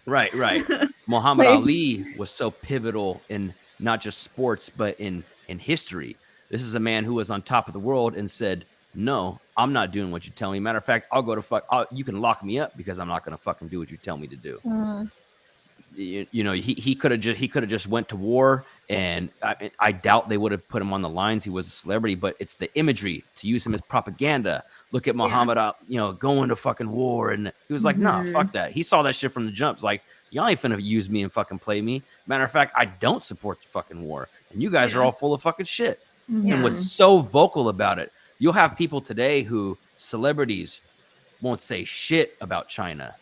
Right. Muhammad Like, Ali was so pivotal in not just sports, but in history. This is a man who was on top of the world and said, no, I'm not doing what you tell me. Matter of fact, I'll go to you can lock me up because I'm not going to fucking do what you tell me to do. You know, he could have just went to war, and I doubt they would have put him on the lines. He was a celebrity, but it's the imagery to use him as propaganda. Look at Muhammad, going to fucking war, and he was like, nah, fuck that. He saw that shit from the jumps. Like, y'all ain't finna use me and fucking play me. Matter of fact, I don't support the fucking war, and you guys are all full of fucking shit. And was so vocal about it. You'll have people today who celebrities won't say shit about China.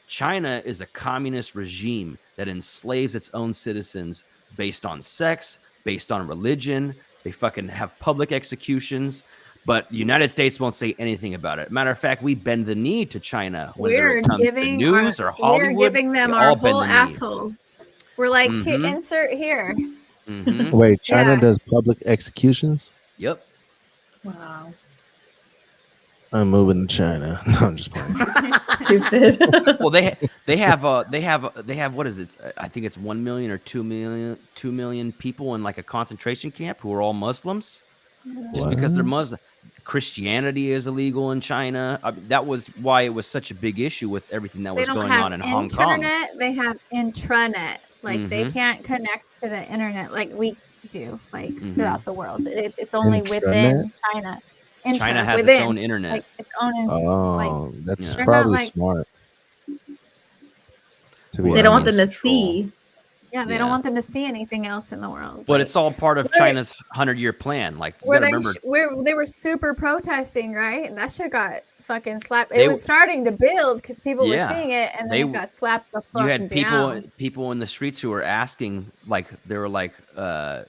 China is a communist regime that enslaves its own citizens based on sex, based on religion. They fucking have public executions, but the United States won't say anything about it. Matter of fact, we bend the knee to China whenever it comes to news or Hollywood. We're giving them we our all bend whole the knee. asshole. We're like, Mhm. insert here. Mhm. Wait, China Yeah. does public executions? Yep. Wow. I'm moving to China. No, I'm just playing. Stupid. Well, they have what is it? I think it's 1 million or 2 million people in like a concentration camp who are all Muslims. Just because they're Muslim. Christianity is illegal in China. That was why it was such a big issue with everything that They was don't going have on in Hong Kong. internet. They have intranet. Like, they Mhm. can't connect to the internet like we do, like Mhm. throughout the world. It's only Intranet? within China. China has within, its own internet. like its own instance. Like, Oh, that's Yeah. they're probably not like, smart. To be They don't want honest. them to see. yeah, they Yeah. don't want them to see anything else in the world. But like, it's all part of where- China's 100-year plan. Like, you where gotta they remember, they were super protesting, right? And that shit got fucking slapped. They It was starting to build because people were Yeah. seeing it, and then They it got slapped the fuck you had down. people in the streets who were asking, like, they were like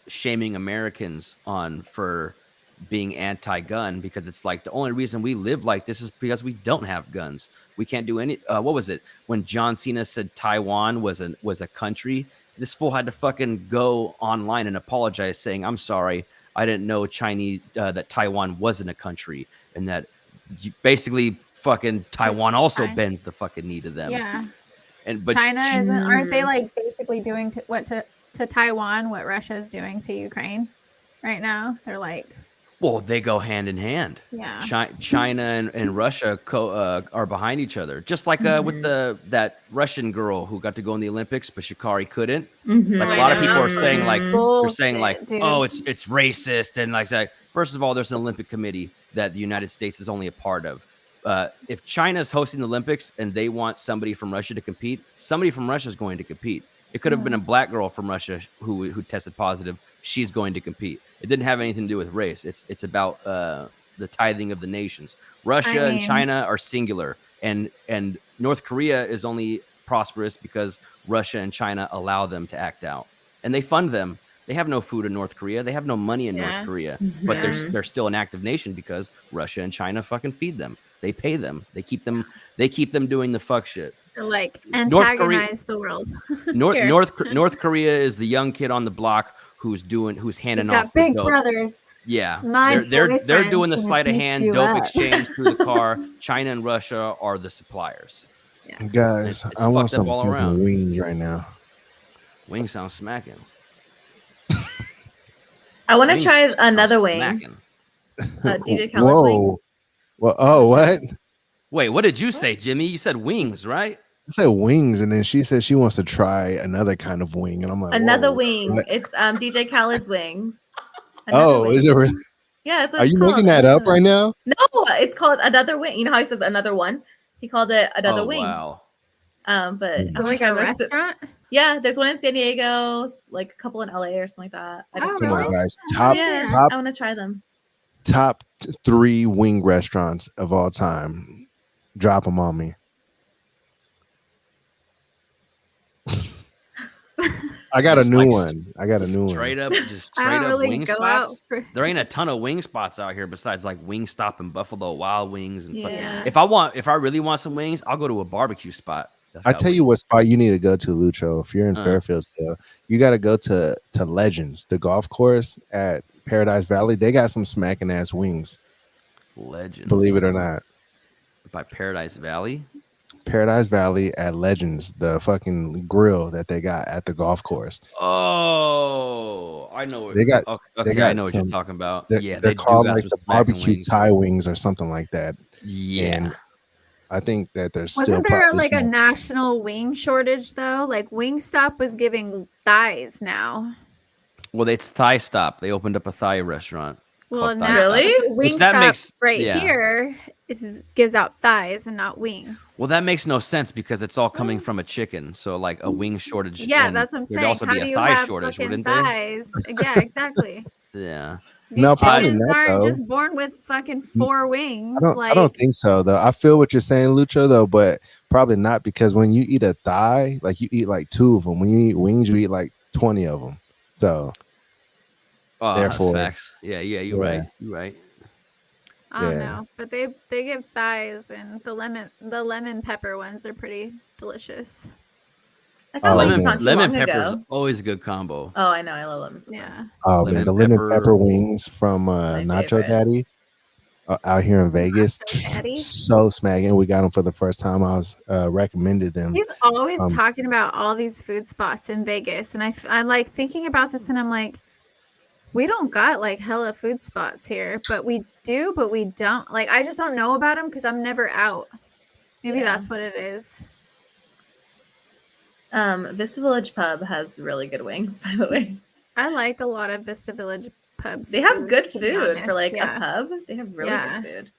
shaming Americans for being anti-gun, because it's like the only reason we live like this is because we don't have guns. We can't do any. What was it when John Cena said Taiwan was a country? This fool had to fucking go online and apologize, saying, "I'm sorry, I didn't know that Taiwan wasn't a country, and that basically fucking Taiwan also fine. bends the fucking knee to them." Yeah, But China isn't. Aren't they like basically doing to Taiwan what Russia is doing to Ukraine right now? They're like Well, they go hand in hand. Yeah. China and Russia are behind each other, just like with that Russian girl who got to go in the Olympics, but Shikari couldn't. Like a I lot of know, people are that's saying, like bullshit, dude. oh, it's racist, and like that. First of all, there's an Olympic committee that the United States is only a part of. If China's hosting the Olympics and they want somebody from Russia to compete, somebody from Russia is going to compete. It could have been a black girl from Russia who tested positive. She's going to compete. It didn't have anything to do with race. It's about the tithing of the nations. Russia and China are singular, and North Korea is only prosperous because Russia and China allow them to act out, and they fund them. They have no food in North Korea. They have no money in North Korea, but they're still an active nation because Russia and China fucking feed them. They pay them. They keep them doing the fuck shit. They're like antagonize the world. North Korea is the young kid on the block who's handing off. Got big brothers. Yeah, they're doing the sleight of hand dope exchange through the car. China and Russia are the suppliers. Yeah. Guys, It's I want fucked up some all fucking around. wings right now. Wings sound smacking. I want to Wings try sound another wing. smacking. DJ Khaled's wings. Well, oh, what? Wait, what did you say, Jimmy? You said wings, right? I said wings, and then she said she wants to try another kind of wing, and I'm like, Another whoa, wing. what? It's DJ Khaled's wings. Another Oh, wing. is it? Really? Yeah, it's what Are it's you called. making that up right now? No, it's called another wing. You know how he says another one? He called it another wing. Wow. But Mm. I'm Like try a the rest of- restaurant? Yeah, there's one in San Diego, like a couple in LA or something like that. I don't Come know. on, guys. Top I want to try them. top 3 wing restaurants of all time. Drop them on me. I got Just a new like one. I got a new one. Straight up I straight don't up really wing go spots. out for There ain't a ton of wing spots out here besides like Wingstop and Buffalo Wild Wings and fucking- Yeah. if I really want some wings, I'll go to a barbecue spot. I tell you what spot you need to go to, Lucho. If you're in Uh. Fairfield still, you got to go to Legends, the golf course at Paradise Valley. They got some smacking ass wings. Legends. Believe it or not. By Paradise Valley. Paradise Valley at Legends, the fucking grill that they got at the golf course. Oh, I know. They got- Okay, got I know what some- you're talking about. They're, Yeah, they're they do called got like some the smacking barbecue wings. Thai wings or something like that. Yeah. And I think that there's still Wasn't there probably like a some- national wing shortage though? Like Wingstop was giving thighs now. Well, it's Thigh Stop. They opened up a Thai restaurant. Well, called now Thigh Stop. Really? Which Wingstop that makes- right yeah. here gives out thighs and not wings. Well, that makes no sense because it's all coming from a chicken. So, like a wing shortage. Yeah, and that's what I'm there'd saying. also How be do a you thigh have shortage, fucking wouldn't there? thighs? Yeah, exactly. Yeah. These No, probably chickens not, aren't though. just born with fucking 4 wings. I don't think so though. I feel what you're saying, Lucho, though, but probably not because when you eat a thigh, like you eat like 2 of them. When you eat wings, you eat like 20 of them. So Oh, Therefore- that's facts. Yeah, you're Yeah. right. You're right. I don't yeah. know, but they give thighs, and the lemon pepper ones are pretty delicious. I got Oh, wings man. not too Lemon long pepper's ago. always a good combo. Oh, I know. I love them. Yeah. oh Lemon man, the lemon pepper. pepper wings from my Nacho favorite. Daddy out here in Vegas, Nacho Daddy? so smacking. We got them for the first time. I was recommended them. He's always Um, talking about all these food spots in Vegas, and I'm like thinking about this, and I'm like, we don't got like hella food spots here, but we do, but we don't. Like, I just don't know about them because I'm never out. Maybe Yeah. that's what it is. Vista Village Pub has really good wings, by the way. I like a lot of Vista Village pubs. They have good to be food for honest, like yeah. a pub. They have really Yeah. good food.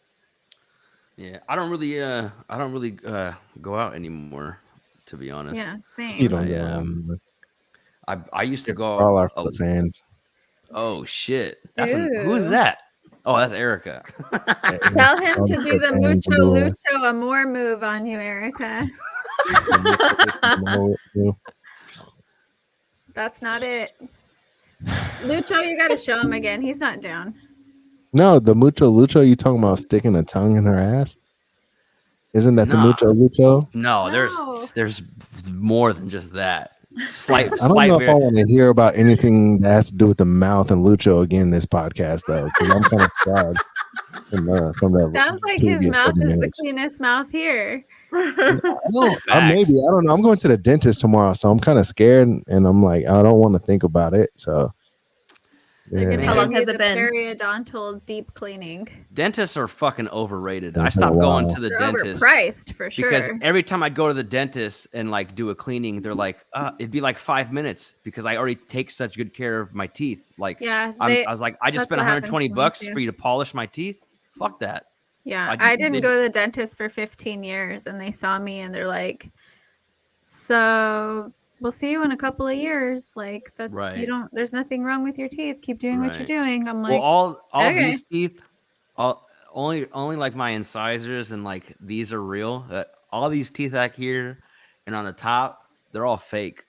Yeah, I don't really go out anymore, to be honest. Yeah, same. You don't I, know. I used to go. For all our a- fans. Oh shit! Who is Ew. that? Oh, that's Erica. Tell him to do the fans mucho doing- lucho amor move on you, Erica. That's not it. Lucho, you got to show him again. He's not down. No, the mucho lucho. You talking about sticking a tongue in her ass? Isn't that the Nah. mucho lucho? No, No. there's more than just that. Slight, I don't slight. know if I want to hear about anything that has to do with the mouth and lucho again this podcast though, because I'm kind of scarred from that. Sounds like his previous mouth is the segments. cleanest mouth here. I Facts. don't know. I'm going to the dentist tomorrow, so I'm kind of scared, and I'm like, I don't want to think about it. So They're Yeah. gonna How give long you has the it been? periodontal deep cleaning. Dentists are fucking overrated. It's I been a stopped going while. to the They're dentist overpriced for because sure. every time I go to the dentist and like do a cleaning, they're like, it'd be like 5 minutes because I already take such good care of my teeth. Like, Yeah, I was like, I just that's spent what happens 120 to me bucks too. for you to polish my teeth. Fuck that. Yeah, I- I didn't they- go to the dentist for 15 years, and they saw me, and they're like, "So we'll see you in a couple of years. Like that, you Right. don't. There's nothing wrong with your teeth. Keep doing what you're Right. doing." I'm Well, like, all okay. these teeth, only like my incisors and like these are real. All these teeth back here and on the top, they're all fake.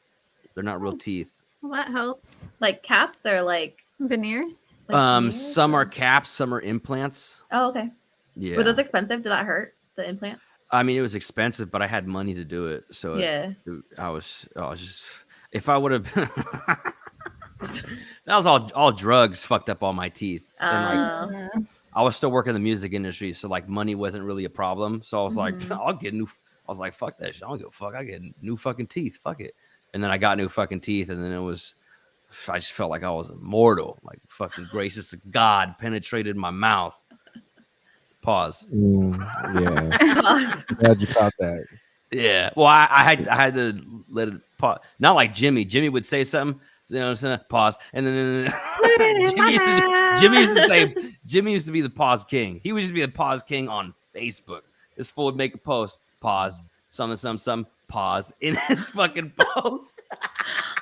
They're not real teeth. Well, that helps. Like caps or like Veneers. veneers Some or- are caps, some are implants. Oh, okay. Yeah. Were those expensive? Did that hurt the implants? I mean, it was expensive, but I had money to do it. So Yeah. I was just, if I would have, that was all drugs fucked up all my teeth. And like, Mhm. I was still working in the music industry, so like money wasn't really a problem. So I was like, Mhm. I'll get new. I was like, fuck that shit. I don't give a fuck. I get new fucking teeth. Fuck it. And then I got new fucking teeth, and then I just felt like I was immortal. Like fucking gracious God penetrated my mouth. Pause. Yeah. Pause. Glad you caught that. Yeah. Well, I had to let it pause. Not like Jimmy. Jimmy would say something. You know what I'm saying? Pause. And then Put it in my mouth. Jimmy used to be the pause king. He would just be the pause king on Facebook. This fool would make a post, pause, some, pause in his fucking post.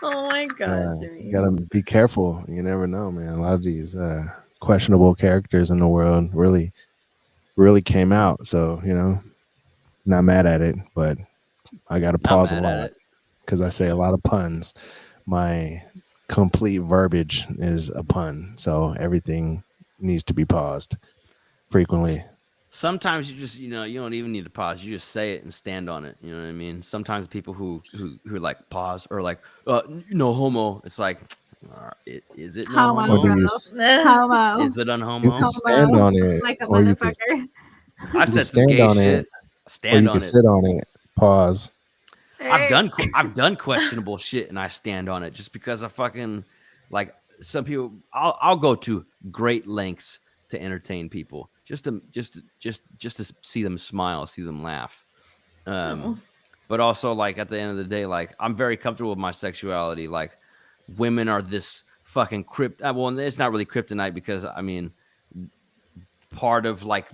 Oh my god, Jimmy. You gotta be careful. You never know, man. A lot of these questionable characters in the world really came out. So, not mad at it, but I gotta pause a lot because I say a lot of puns. My complete verbiage is a pun, so everything needs to be paused frequently. Sometimes you just, you don't even need to pause. You just say it and stand on it. You know what I mean? Sometimes people who like pause or like, no homo. It's like, is it no Homo. homo? Or do you Homo. Is it you unhomo? can stand on it, Like a or you can motherfucker. I've said some stand gay on shit. it, or Stand you on can it. sit on it. Pause. I've done questionable shit and I stand on it just because I fucking like some people. I'll go to great lengths to entertain people just to see them smile, see them laugh. But also like at the end of the day, like I'm very comfortable with my sexuality. Like women are this fucking well, it's not really kryptonite because I mean part of like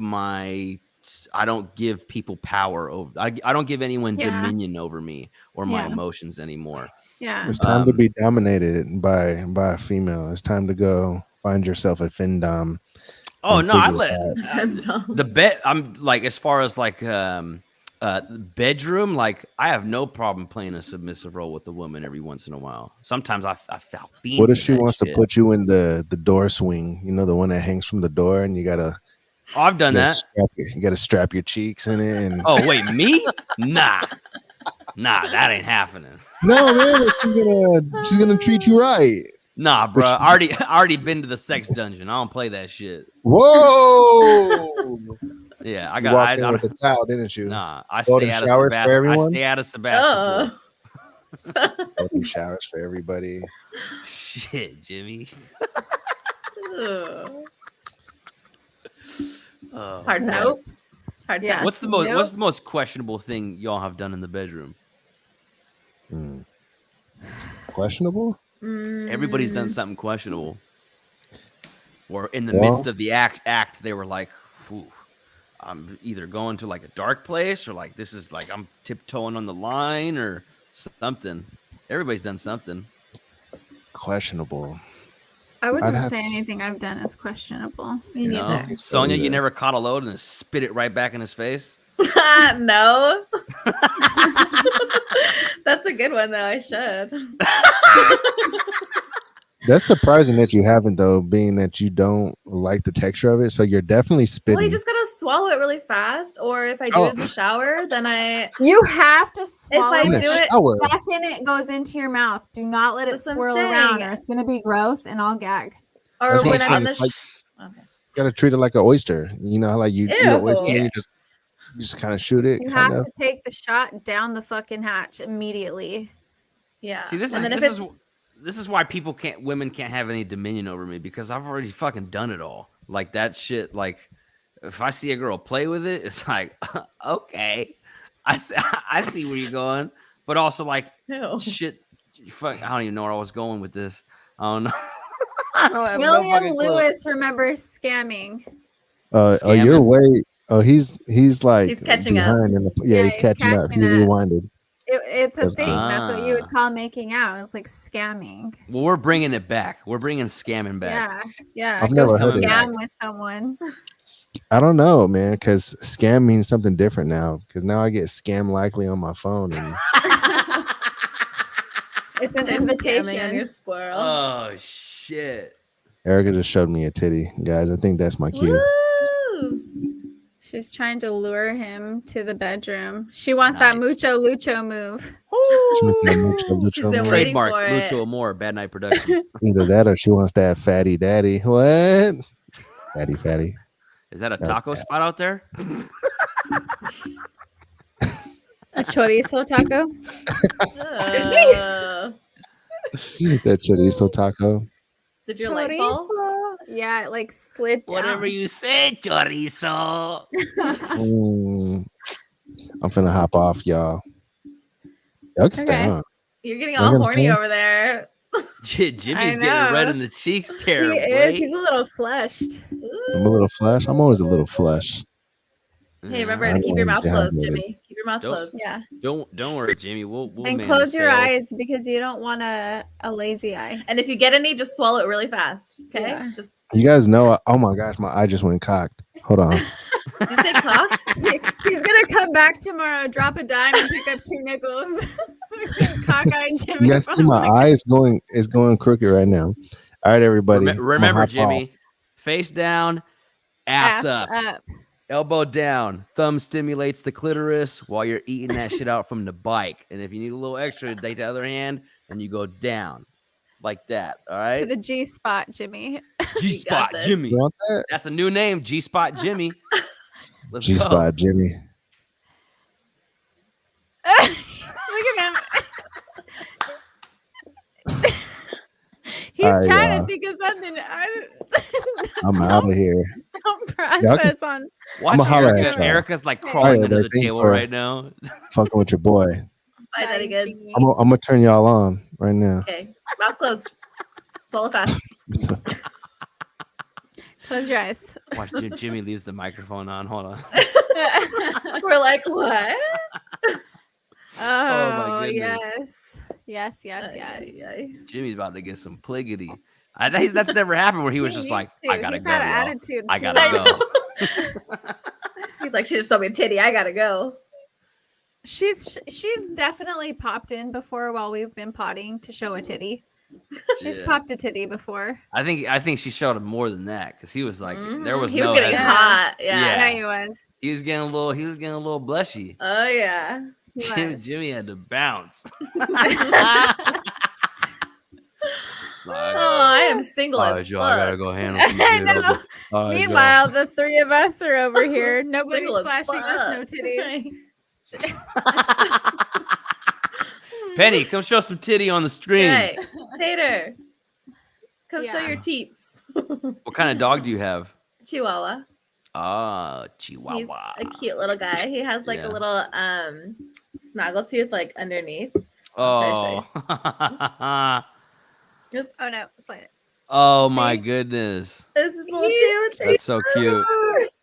I don't give people power over. I don't give anyone dominion over me or my emotions anymore. Yeah. It's time to be dominated by a female. It's time to go find yourself a findom. Oh no, I let Femdom. the bed. I'm like as far as like bedroom. Like I have no problem playing a submissive role with a woman every once in a while. Sometimes I feel. What if she wants to put you in the door swing? You know, the one that hangs from the door, and you gotta. Oh, I've done that. You gotta strap your cheeks in it. And... Oh wait, me? Nah, that ain't happening. No, man, she's gonna treat you right. Nah, bro. I already been to the sex dungeon. I don't play that shit. Whoa. Yeah, You walked in with a towel, didn't you? Nah, I Golden stay out of showers for everyone? I stay out of Sebastopol. Golden showers for everybody. Shit, Jimmy. Hard pass. Nope. Hard Yeah. pass. What's the most questionable thing y'all have done in the bedroom? Questionable? Everybody's done something questionable. Or in the midst of the act, they were like, "Whew, I'm either going to like a dark place or like this is like I'm tiptoeing on the line or something." Everybody's done something. Questionable. I wouldn't say anything I've done is questionable. Me neither. Sonia, you never caught a load and spit it right back in his face? No. That's a good one, though. I should. That's surprising that you haven't, though, being that you don't like the texture of it. So you're definitely spitting. Well, you just gotta swallow it really fast, or if I do it in the shower, then You have to swallow If I it. do it, The second it goes into your mouth, do not let it That's what I'm swirl saying. around, or it's gonna be gross, and I'll gag. or That's when what I'm in I'm the. saying. Okay. You gotta treat it like an oyster. You know how like you eat an oyster, Ew. you just kind of shoot it. You kind have of. to take the shot down the fucking hatch immediately. Yeah. See, this and is- then this if is- it's this is why women can't have any dominion over me, because I've already fucking done it all. Like that shit. Like if I see a girl play with it, it's like, okay, I see where you're going, but also like No. shit. Fuck, I don't even know where I was going with this. I don't know. I don't have no William fucking clue. Lewis remembers scamming. Oh, Scamming. you're way. Oh, he's like He's catching up. behind in the. Yeah, he's catching up. He rewinded. It's a That's thing. cool. That's what you would call making out. It's like scamming. Well, we're bringing it back. We're bringing scamming back. Yeah. I've Go never heard of scam that. with someone. I don't know, man, because scam means something different now. Because now I get scam likely on my phone, and It's an Scamming on invitation. your squirrel. Oh shit! Erica just showed me a titty, guys. I think that's my cue. Woo! She's trying to lure him to the bedroom. She wants that Nice. mucho lucho move. She wants that mucho She's lucho been move. waiting Trademark for it. Lucho Amore, Bad Night Productions. Either that or she wants that fatty daddy. What? Fatty. Is that a No, taco spot out there? A chorizo taco. That chorizo taco. Did your light fall? Yeah, it like slid down. Whatever you say, chorizo. I'm finna hop off, y'all. Y'all can stay Okay. on. You're getting You're all gonna horny say? over there. Jimmy's I getting red know. in the cheeks. He Terrible. is. He's a little flushed. I'm a little flush. I'm always a little flush. Hey, remember I to keep your know mouth you have closed, it. Jimmy. Keep your mouth Don't- closed. Yeah. Don't worry, Jimmy. We'll And man close the your sales. eyes because you don't want a lazy eye. And if you get any, just swallow it really fast. Okay? Yeah. Just You guys know, oh my gosh, my eye just went cocked. Hold on. did you say cock? He's gonna come back tomorrow, drop a dime, and pick up 2 nickels. Cockeyed Jimmy. You guys see my eye is going crooked right now. All right, everybody. I'ma Remember, hop Jimmy, off. face down, ass up, elbow down. Thumb stimulates the clitoris while you're eating that shit out from the bike. And if you need a little extra, take the other hand and you go down like that. All to right. the G spot, Jimmy. G spot this. Jimmy. You want that? That's a new name. G spot Jimmy. Let's G go. spot, Jimmy. Look at him. He's All right, trying y'all. to think of something. I'm out of here. Don't Y'all process on. Watch I'ma holler Erica. at y'all. Erica's like All crawling right, under the everybody, thanks table for- right now. Fucking with your boy. Bye, Daddy Bye, Goods. Jimmy. I'm gonna turn y'all on right now. Okay. Mouth closed. Swallow fast. Close your eyes. Watch Jimmy leaves the microphone on. Hold on. We're like, what? Oh, goodness. yes. Ay, ay. Jimmy's about to get some pliggity. I think that's never happened where he was just like, I gotta He's go. had y'all. an attitude. I too. gotta go. He's like, she just showed me a titty. I gotta go. She's definitely popped in before while we've been potting to show a titty. She's Yeah. popped a titty before. I think she showed him more than that because he was like, there was he no was getting hesitation. hot. Yeah. Yeah. Yeah, he was. He was getting a little blushy. Oh yeah. He was. Jimmy had to bounce. Oh, I am single All as right, y'all, I gotta fuck. go handle some I shit know. over. All right, y'all. Meanwhile, the 3 of us are over here. Nobody's Single as flashing us no fuck. titties. Penny, come show some titty on the screen. Right. Tater. Come show Yeah. your teats. What kind of dog do you have? Chihuahua. Ah, He's Chihuahua. a cute little guy. He has like Yeah. a little snaggle tooth like underneath. Oh. Oops. Oh no, slide it. Oh my See? goodness. This is little He's tooth. That's so cute.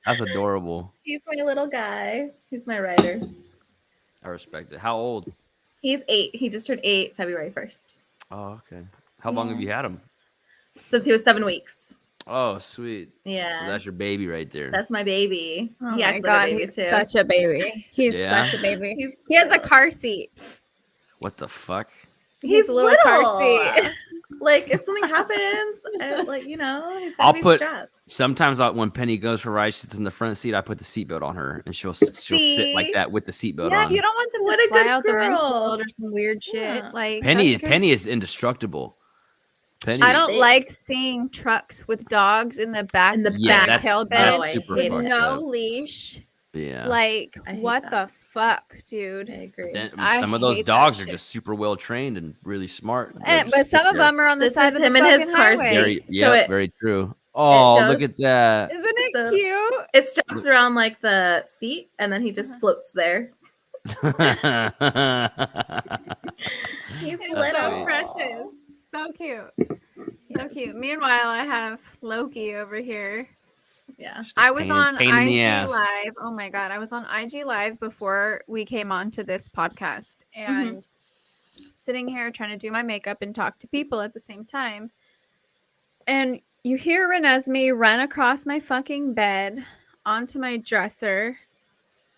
That's adorable. He's my little guy. He's my rider. I respect it. How old? He's 8. He just turned 8 February 1st. Oh, okay. How long have you had him? Since he was 7 weeks. Oh, sweet. Yeah. So that's your baby right there. That's my baby. Oh He my acts god, like a baby he's too. such a baby. He's Yeah? such a baby. He's He has a car seat. What the fuck? He's a little car little. seat. Like if something happens, like he's I'll gotta be put- strapped. Sometimes when Penny goes for rides, she sits in the front seat. I put the seatbelt on her, and she'll sit like See? that with the seatbelt Yeah, on. you don't want them What to a fly good out the girl. windshield or some weird shit. Yeah. Like Penny that's crazy. Penny is indestructible. Penny. I don't Big. like seeing trucks with dogs in the back, In the Yeah, back that's tail that's bed super hate fucked with no up. leash Yeah. Like, I hate what that. the fuck, I dude? agree. Then I some of those hate that dogs are shit. just super well trained and really smart. And they'll But just sit some of there. them are on the This side is of the him in his fucking car highway. Very, seat. yep, So it very true. Oh, look goes- at that. Isn't it So- cute? it straps around like the seat, and then he just Uh-huh. floats there. He's It's That's so sweet. precious. So cute. So Yes. cute. Meanwhile, I have Loki over here. Yeah. Just a I was on pain in the IG ass. Live. Oh my God. I was on IG Live before we came on to this podcast and sitting here trying to do my makeup and talk to people at the same time. And you hear Renesmee run across my fucking bed onto my dresser.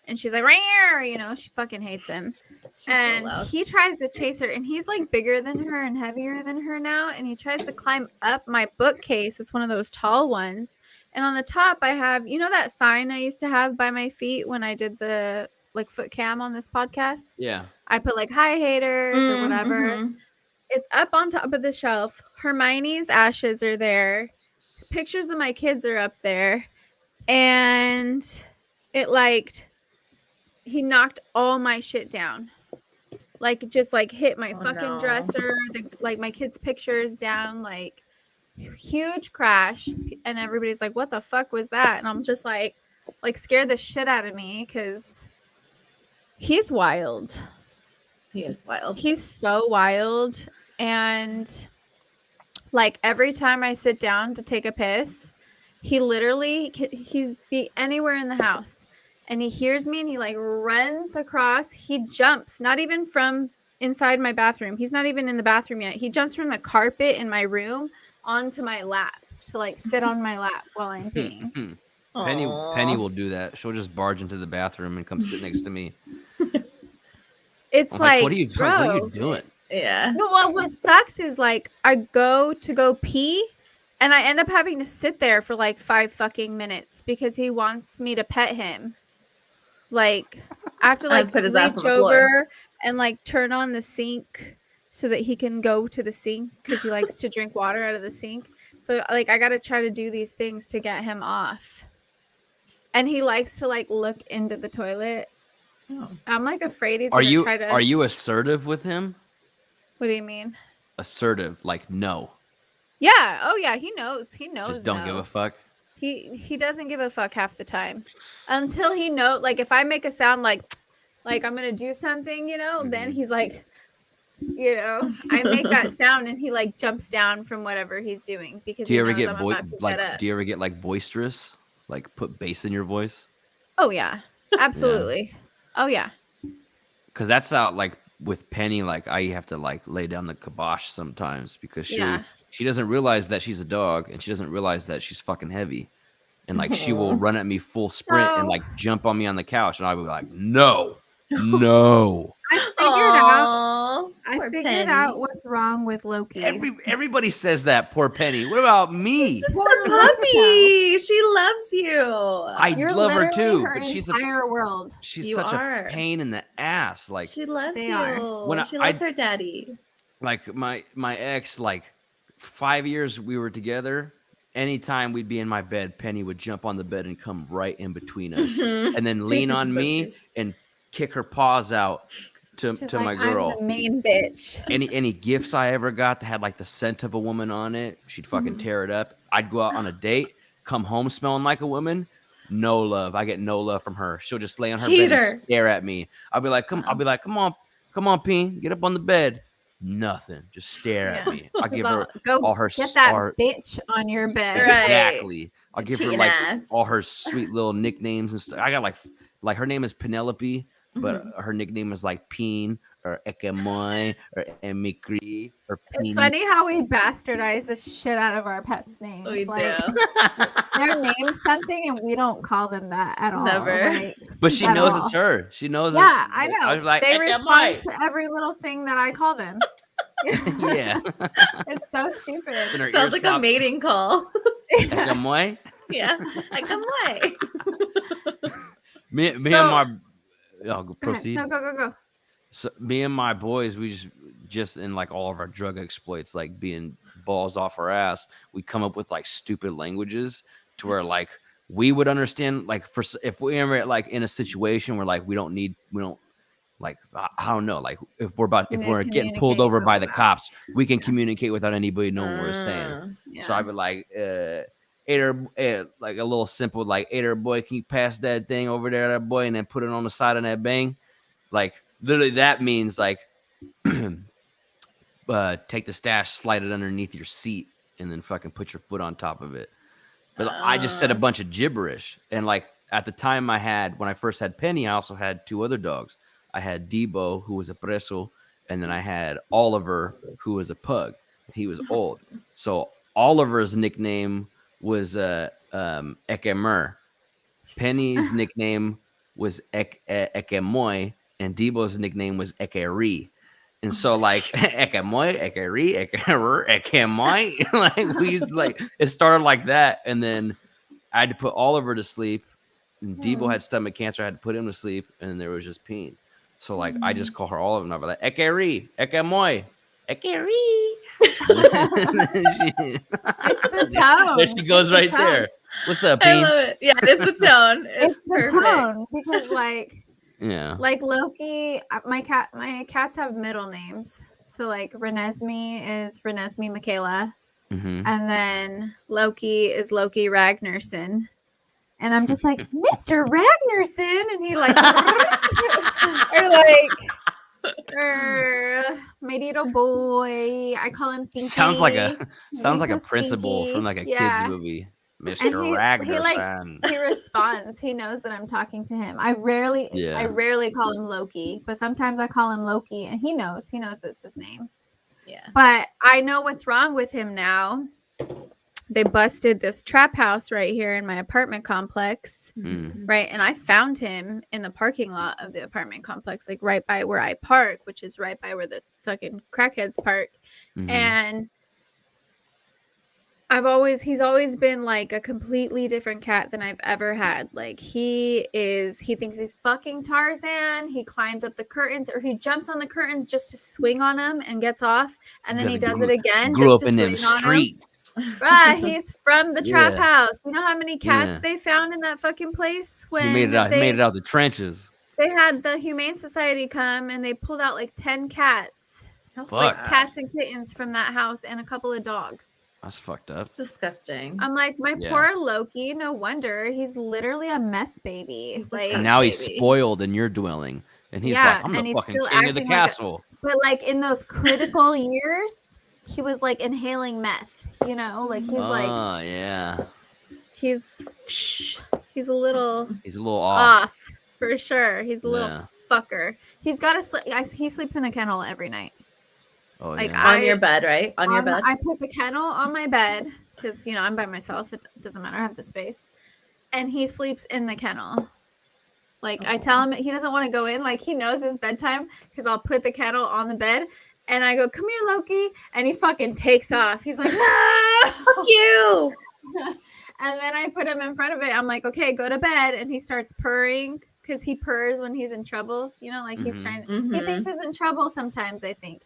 And she's like, "Rare," you know, she fucking hates him. She's so And loud. he tries to chase her, and he's like bigger than her and heavier than her now. And he tries to climb up my bookcase. It's one of those tall ones. And on the top, I have, you know, that sign I used to have by my feet when I did the like foot cam on this podcast? Yeah. I put like hi haters or whatever. Mhm. It's up on top of the shelf. Hermione's ashes are there. Pictures of my kids are up there. And it like he knocked all my shit down. Like just like hit my Oh, fucking no. dresser, like my kids' pictures down, like huge crash. And everybody's like, "What the fuck was that?" And I'm just like scared the shit out of me because he's wild. He is wild. He's so wild. And like every time I sit down to take a piss, he's be anywhere in the house and he hears me and he like runs across. He jumps, not even from inside my bathroom. He's not even in the bathroom yet. He jumps from the carpet in my room onto my lap to like sit on my lap while I'm peeing. Penny Aw. will do that. She'll just barge into the bathroom and come sit next to me. It's I'm like, what are you bro. doing? Yeah. No, well, what sucks is like I go pee and I end up having to sit there for like 5 fucking minutes because he wants me to pet him. Like I have to like put his ass on reach the floor. over and like turn on the sink so that he can go to the sink because he likes to drink water out of the sink. So like I got to try to do these things to get him off. And he likes to like look into the toilet. Oh. I'm like afraid he's Are gonna you try to. are you assertive with him? What do you mean? Assertive, like no. Yeah. Oh yeah. He knows. He knows. Just don't give a fuck. He doesn't give a fuck half the time until he knows. Like if I make a sound like I'm gonna do something, you know, then Mhm. he's like, you know, I make that sound and he like jumps down from whatever he's doing because Do you he ever knows get I'm about to get up. do you ever get like boisterous? Like put bass in your voice? Oh yeah, absolutely. Oh yeah. Because that's how like with Penny, like I have to like lay down the kibosh sometimes because Yeah. she doesn't realize that she's a dog and she doesn't realize that she's fucking heavy. And like she will Aw. run at me full sprint and So- like jump on me on the couch and I'll be like, no. I Poor figured Penny. out what's wrong with Loki. Everybody says that, poor Penny. What about me? She's just Poor a puppy. She loves you. I You're love her literally too, her but she's entire world. You such are. a pain in the ass. Like She loves They you. are. When She I- loves her daddy. like my ex, like 5 years we were together. Anytime we'd be in my bed, Penny would jump on the bed and come right in between us, Mhm. and then Take lean it to on the me tooth. and kick her paws out to She's my like, girl. I'm the main bitch. Any gifts I ever got that had like the scent of a woman on it, she'd fucking tear it up. I'd go out on a date, come home smelling like a woman. No love. I get no love from her. She'll just lay on her bed Cheater. and stare at me. I'll be like, come on, Peen, get up on the bed. Nothing. Just stare at Yeah. me. I'll give her Go all her get that all her- bitch on your bed. Right. exactly. I'll give her Cheating like ass. all her sweet little nicknames and stuff. I got like her name is Penelope, but Mhm. her nickname is like Peen or Ekemoy or Emikri or Peen. It's funny how we bastardize the shit out of our pets' names. We like, do. They're named something and we don't call them that at all. Never. Like, But she at knows all. it's her. She knows. Yeah, it. I know. I was like, they Ekemoy. respond to every little thing that I call them. Yeah. It's so stupid. And her Sounds ears like a pop. mating call. Ekemoy. Yeah. Like a way. Me So- and my. I'll Go ahead. proceed. No, go. So me and my boys, we just in like all of our drug exploits, like being balls off our ass, we come up with like stupid languages to where like we would understand, like, if we ever like in a situation where like we don't like, I don't know, like if we're getting pulled over by the cops, we can communicate without anybody knowing what we're saying. Yeah. So I would like, like a little simple, like, Ader boy, can you pass that thing over there, that boy, and then put it on the side of that bang? Like, literally, that means like, take the stash, slide it underneath your seat, and then fucking put your foot on top of it. But I just said a bunch of gibberish, and like at the time when I first had Penny, I also had 2 other dogs. I had Debo, who was a preso, and then I had Oliver, who was a pug. He was old. So Oliver's nickname was Ekemer. Penny's nickname was Ekemoy, and Debo's nickname was Ekeri. And so like Ekemoy, Ekeri, Ekerer, Ekemoy, like we used to, like, it started like that, and then I had to put Oliver to sleep, and Debo had stomach cancer. I had to put him to sleep, and there was just Peen. So like I just call her all of them. I'm like, Ekeri, Ekemoy, Ekeri. It's the tone. There she goes, right there. What's up, Peen? I love it. Yeah, it's the tone. It's the perfect. tone because like. Yeah. Like Loki, my cats have middle names. So like Renesmee is Renesmee Michaela. Mm-hmm. And then Loki is Loki Ragnarsson. And I'm just like, Mr. Ragnarsson. And he like, or like, my little boy. I call him Stinky. Sounds like a so principal stinky. from like a kids movie. Mr. And Ragnarsson. he responds. He knows that I'm talking to him. I rarely call him Loki, but sometimes I call him Loki, and he knows that's his name. Yeah. But I know what's wrong with him now. They busted this trap house right here in my apartment complex, right? And I found him in the parking lot of the apartment complex, like right by where I park, which is right by where the fucking crackheads park, and he's always been like a completely different cat than I've ever had. Like he thinks he's fucking Tarzan. He climbs up the curtains, or he jumps on the curtains just to swing on them and gets off. And then he does it again Grew just up to in swing them on streets. him. Bruh, he's from the trap Yeah. house. You know how many cats Yeah. they found in that fucking place when He made it out the trenches. They had the Humane Society come and they pulled out like 10 cats. Like cats and kittens from that house and a couple of dogs. That's fucked up. It's disgusting. I'm like, my poor Loki, no wonder. He's literally a meth baby. He's like, And now baby. he's spoiled in your dwelling. And he's like, I'm the fucking king of the castle. But like in those critical years, he was like inhaling meth, you know? Like he's like, oh, yeah. He's a little off. For sure. He's a little fucker. He's got he sleeps in a kennel every night. Oh, like yeah. On your bed, right? On your bed. I put the kennel on my bed because I'm by myself. It doesn't matter. I have the space, and he sleeps in the kennel. Like I tell him he doesn't want to go in. Like he knows his bedtime because I'll put the kennel on the bed, and I go, "Come here, Loki," and he fucking takes off. He's like, "No, fuck you!" And then I put him in front of it. I'm like, "Okay, go to bed," and he starts purring because he purrs when he's in trouble. Like he's trying. He thinks he's in trouble sometimes. I think.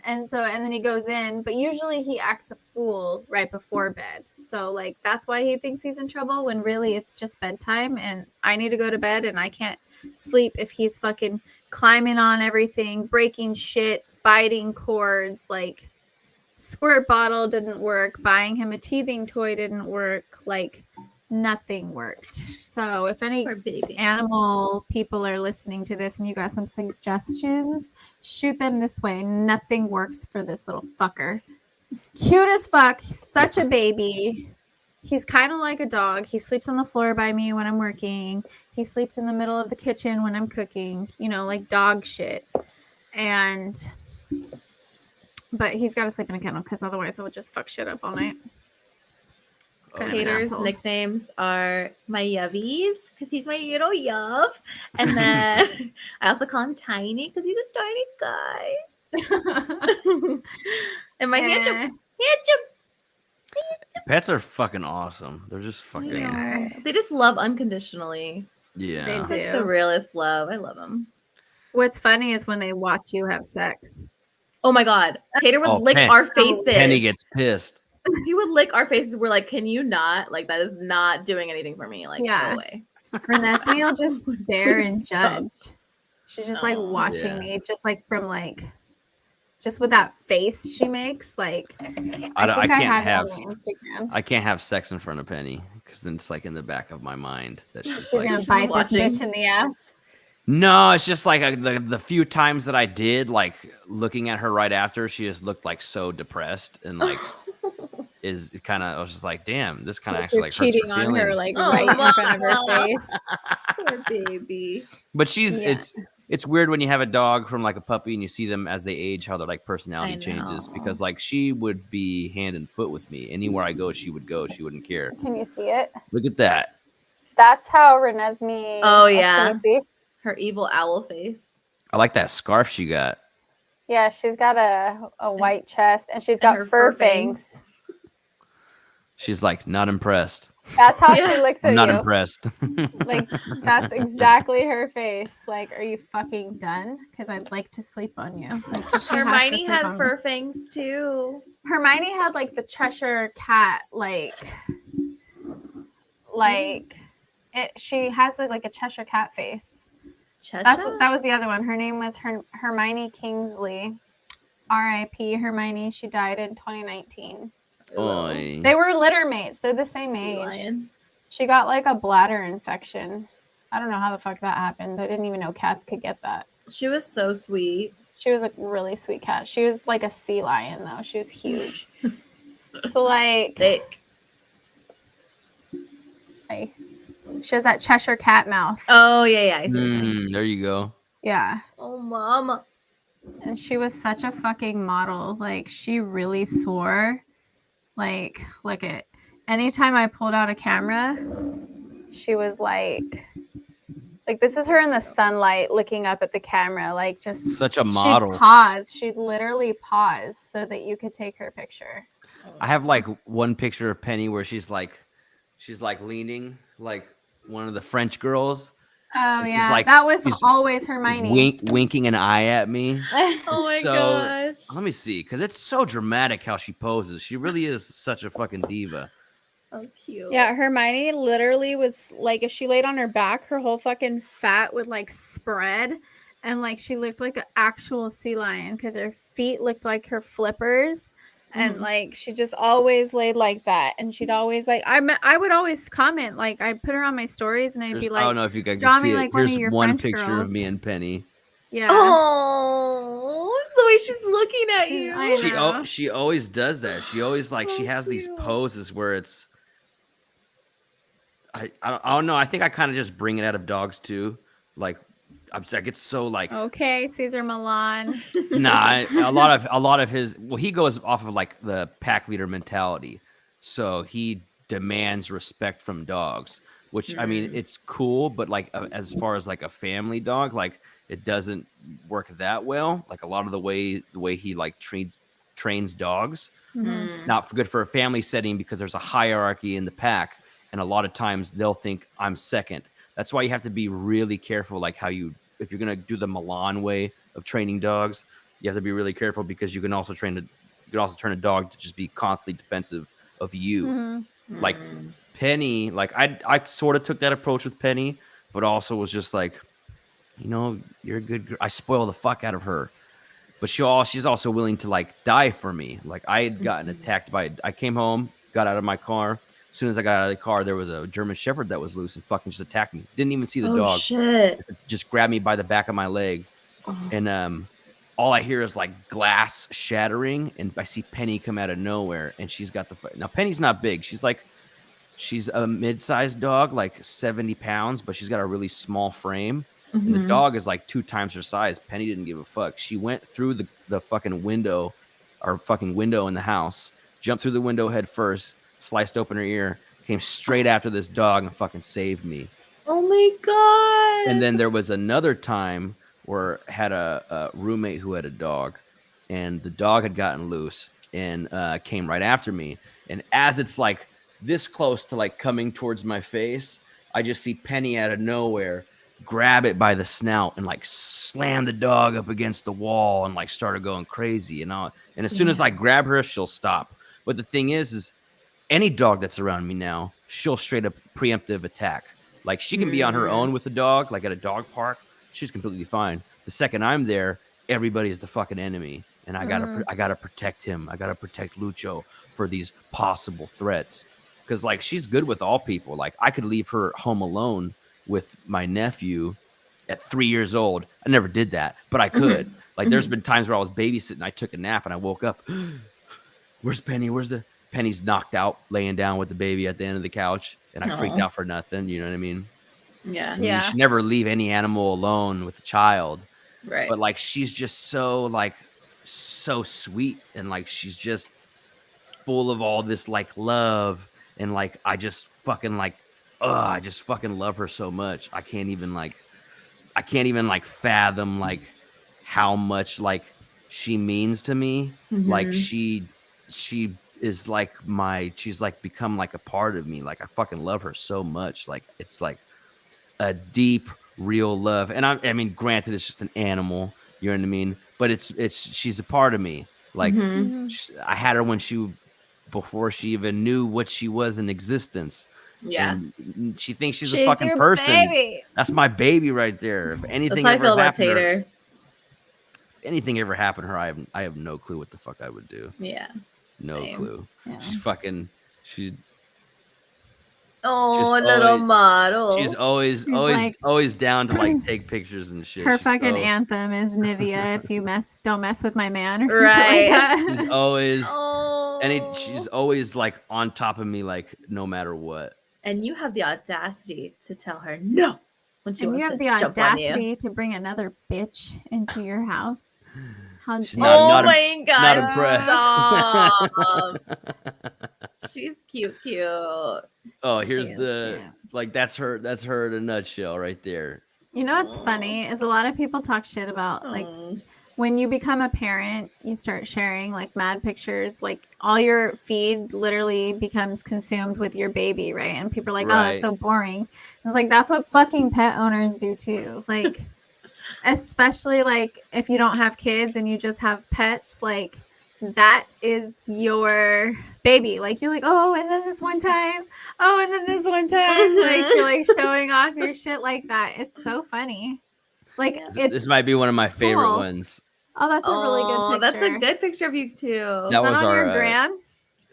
And then he goes in, but usually he acts a fool right before bed. So like, that's why he thinks he's in trouble when really it's just bedtime and I need to go to bed and I can't sleep if he's fucking climbing on everything, breaking shit, biting cords, like squirt bottle didn't work. Buying him a teething toy didn't work. Like nothing worked. So if any animal people are listening to this and you got some suggestions, shoot them this way. Nothing works for this little fucker. Cute as fuck. Such a baby. He's kind of like a dog. He sleeps on the floor by me when I'm working. He sleeps in the middle of the kitchen when I'm cooking, like dog shit. But he's got to sleep in a kennel because otherwise I would just fuck shit up all night. Tater's nicknames are my Yuvies because he's my little Yuv, and then I also call him Tiny because he's a tiny guy. And my handsome. Pets are fucking awesome. They're just fucking. Yeah. They just love unconditionally. Yeah, they do. Like the realest love. I love them. What's funny is when they watch you have sex. Oh my god, Tater would lick our faces. Penny gets pissed. he would lick our faces. We're like, can you not? Like, that is not doing anything for me. Like, Yeah. go away. Renesmee will just stare and Please stop. judge. She's just like Oh, watching yeah. me, just like from like, just with that face she makes. Like, I think I can't have have it on my Instagram. I can't have sex in front of Penny because then it's like in the back of my mind that she's She's like, gonna she's bite watching. this bitch in the ass. no, it's just like the few times that I did, like looking at her right after, she just looked like so depressed and like is kind of. I was just like, damn, this kind of actually You're like hurts cheating her on her feelings. like Oh, right in front of her Mama. face. Poor baby. But she's Yeah. it's weird when you have a dog from like a puppy and you see them as they age, how their like personality I changes. know. Because like she would be hand and foot with me anywhere I go. She would go. She wouldn't care. Can you see it? Look at that. That's how Renesmee. Oh, can you yeah. see? Her evil owl face. I like that scarf she got. Yeah, she's got a white chest and she's And got her fur fur fangs. She's like not impressed. That's how Yeah. she looks at I'm not you. impressed. Like, that's exactly her face. Like, are you fucking done? Because I'd like to sleep on you. Like, she has to Hermione sleep had on me. fur fangs too. Hermione had like the Cheshire cat, like it. She has like a Cheshire cat face. That was the other one. Her name was Hermione Kingsley. R.I.P. Hermione. She died in 2019. Oy. They were litter mates. They're the same Sea age. lion. She got like a bladder infection. I don't know how the fuck that happened. I didn't even know cats could get that. She was so sweet. She was a really sweet cat. She was like a sea lion though. She was huge. So like Thick. she has that Cheshire cat mouth. Oh yeah. I see this one. There you go. Yeah. Oh mama. And she was such a fucking model. Like she really swore. Like, look at anytime I pulled out a camera, she was like this is her in the sunlight looking up at the camera, like just Such a model. She'd pause. She'd literally pause so that you could take her picture. I have like one picture of Penny where she's like leaning like one of the French girls. Oh She's yeah, like- that was she's always Hermione. Winking an eye at me. Oh my So- gosh. Let me see, because it's so dramatic how she poses. She really is such a fucking diva. So cute. Yeah, Hermione literally was like, if she laid on her back, her whole fucking fat would like spread, and like she looked like an actual sea lion because her feet looked like her flippers, and like she just always laid like that, and she'd always like I would always comment, like I'd put her on my stories, and I'd be I like, don't know if you guys draw can me see it. like one of Here's your one French picture girls. of me and Penny. yeah. Oh, it's the way she's looking at She- you. I know. She always does that. She always like she Oh, has these cute. poses where it's I don't know. I think I kind of just bring it out of dogs too. Like I get so like Okay, Caesar Milan. nah. A lot of his he goes off of like the pack leader mentality. So he demands respect from dogs, which I mean it's cool, but like as far as like a family dog, like it doesn't work that well. Like a lot of the way he like trains dogs, not good for a family setting because there's a hierarchy in the pack. And a lot of times they'll think I'm second. That's why you have to be really careful, like if you're gonna do the Milan way of training dogs, you have to be really careful because you can also turn a dog to just be constantly defensive of you. Like Penny, like I sort of took that approach with Penny, but also was just like, you know, you're a good girl. I spoil the fuck out of her, but she's also willing to like die for me. Like I had gotten attacked I came home, got out of my car. As soon as I got out of the car, there was a German Shepherd that was loose and fucking just attacked me. Didn't even see the dog. Shit. Just grabbed me by the back of my leg. And all I hear is like glass shattering. And I see Penny come out of nowhere. And she's got now Penny's not big. She's a mid-sized dog, like 70 pounds, but she's got a really small frame. And the dog is like 2 times her size. Penny didn't give a fuck. She went through the fucking window, or fucking window in the house, jumped through the window head first, sliced open her ear, came straight after this dog and fucking saved me. Oh my god. And then there was another time where I had a roommate who had a dog, and the dog had gotten loose and came right after me. And as it's like this close to like coming towards my face, I just see Penny out of nowhere grab it by the snout and like slam the dog up against the wall and like started going crazy. And as soon as I grab her, she'll stop. But the thing is any dog that's around me now, she'll straight up preemptive attack. Like she can be on her own with the dog, like at a dog park. She's completely fine. The second I'm there, everybody is the fucking enemy, and I gotta protect him. I gotta protect Lucho for these possible threats. Because like she's good with all people. Like I could leave her home alone with my nephew at 3 years old. I never did that, but I could. Like there's been times where I was babysitting, I took a nap, and I woke up. Where's Penny? Penny's knocked out, laying down with the baby at the end of the couch, and I freaked out for nothing. You know what I mean? Yeah. I mean, you should never leave any animal alone with a child. Right. But like she's just so sweet, and like she's just full of all this like love, and like I just fucking love her so much. I can't even fathom like how much like she means to me. Like she is like she's like become like a part of me. Like I fucking love her so much. Like it's like a deep, real love. And I mean, granted, it's just an animal, you know what I mean? But she's a part of me. Like I had her before she even knew what she was in existence. Yeah. And she thinks she's a fucking person. Baby. That's my baby right there. If anything That's how I ever feel about happened to her, Tater. if anything ever happened to her, I have no clue what the fuck I would do. Yeah. No Same. clue. Yeah. She's Oh, just little always- model. She's always down to like take pictures and shit. Her She's fucking so- anthem is Nivea. If you don't mess with my man, or something Right. like that. She's always Oh. she's always like on top of me, like no matter what. And you have the audacity to tell her no when she And wants you have to the jump on you. audacity to bring another bitch into your house. How She's dare not- you. My God! not impressed. Stop. She's cute. Oh, She here's is the cute. like that's her in a nutshell right there. You know what's funny is a lot of people talk shit about like Oh. when you become a parent, you start sharing like mad pictures, like all your feed literally becomes consumed with your baby, right? And people are like, oh, that's Right. so boring. It's like that's what fucking pet owners do too. Like especially like if you don't have kids and you just have pets, like that is your baby. Like you're like, oh, and then this one time, oh, and then this one time, like you're like showing off your shit like that. It's so funny. Like it's This might be one of my favorite cool. ones. oh, that's a really good picture. That's a good picture of you too. That Is that was on our your gram?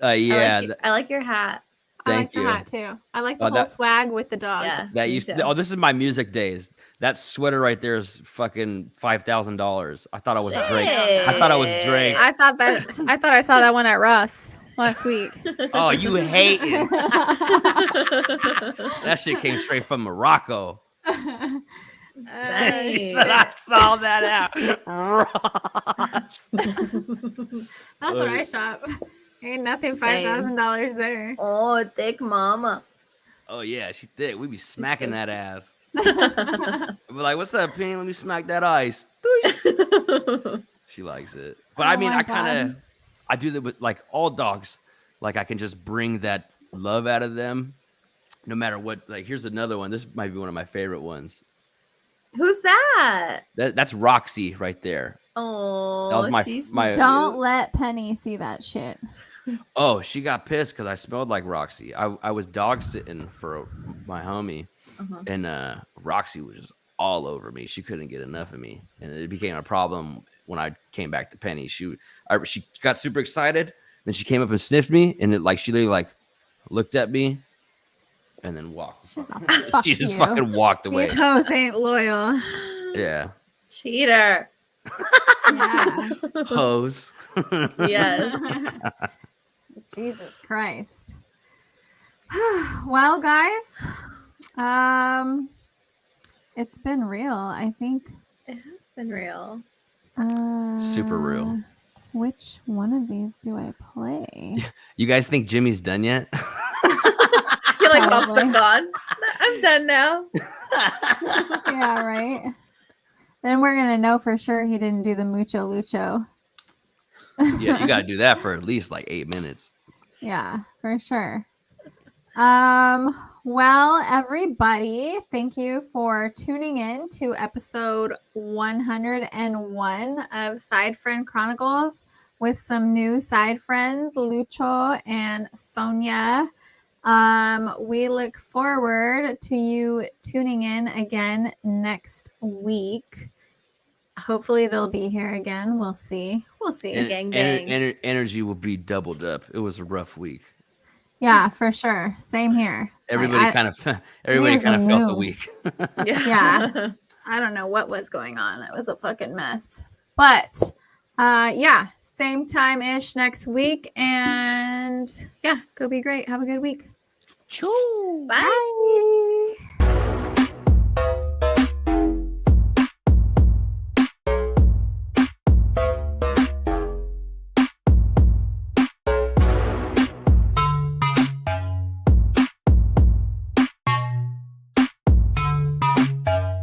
yeah. I like your hat. I like Thank the you. hat too. I like the Oh, whole that- swag with the dog. Yeah. That me used too. this is my music days. That sweater right there is fucking $5,000. I thought I was Drake. I thought I was Drake. I thought I saw that one at Ross last week. Oh, you hating. That shit came straight from Morocco. Nice. She said I saw that out. Ross. That's where I shop. Ain't nothing Same. $5,000 there. Oh, thick mama. Oh yeah, she thick. We be smacking so that ass. We're like, what's up, Penny? Let me smack that ice. She likes it. But I Oh mean, my I do that with like all dogs. Like I can just bring that love out of them no matter what. Like here's another one. This might be one of my favorite ones. Who's that? That's Roxy right there. Oh, That was my- she's my- Don't cute. let Penny see that shit. Oh, she got pissed because I smelled like Roxy. I was dog sitting for my homie, and Roxy was just all over me. She couldn't get enough of me, and it became a problem when I came back to Penny. She got super excited, then she came up and sniffed me, and she literally looked at me, and then walked. She's like, fuck She just you. fucking walked away. These hoes ain't loyal. Yeah, Cheater. Yeah. hose. Yes. Jesus Christ. Well, guys, it's been real. I think It has been real. Super real. Which one of these do I play? You guys think Jimmy's done yet? You're like, mom's Probably. been gone. I'm done now. Yeah, right. Then we're gonna know for sure he didn't do the mucho lucho. Yeah, you got to do that for at least like 8 minutes. Yeah, for sure. Well, everybody, thank you for tuning in to episode 101 of Side Friend Chronicles with some new side friends, Lucho and Sonia. We look forward to you tuning in again next week. Hopefully they'll be here again. We'll see. Gang, gang. Energy will be doubled up. It was a rough week. Yeah, for sure. Same here. Everybody kind of felt the week. Yeah. I don't know what was going on. It was a fucking mess. But yeah, same time-ish next week. And yeah, go be great. Have a good week. Choo. Bye. Bye.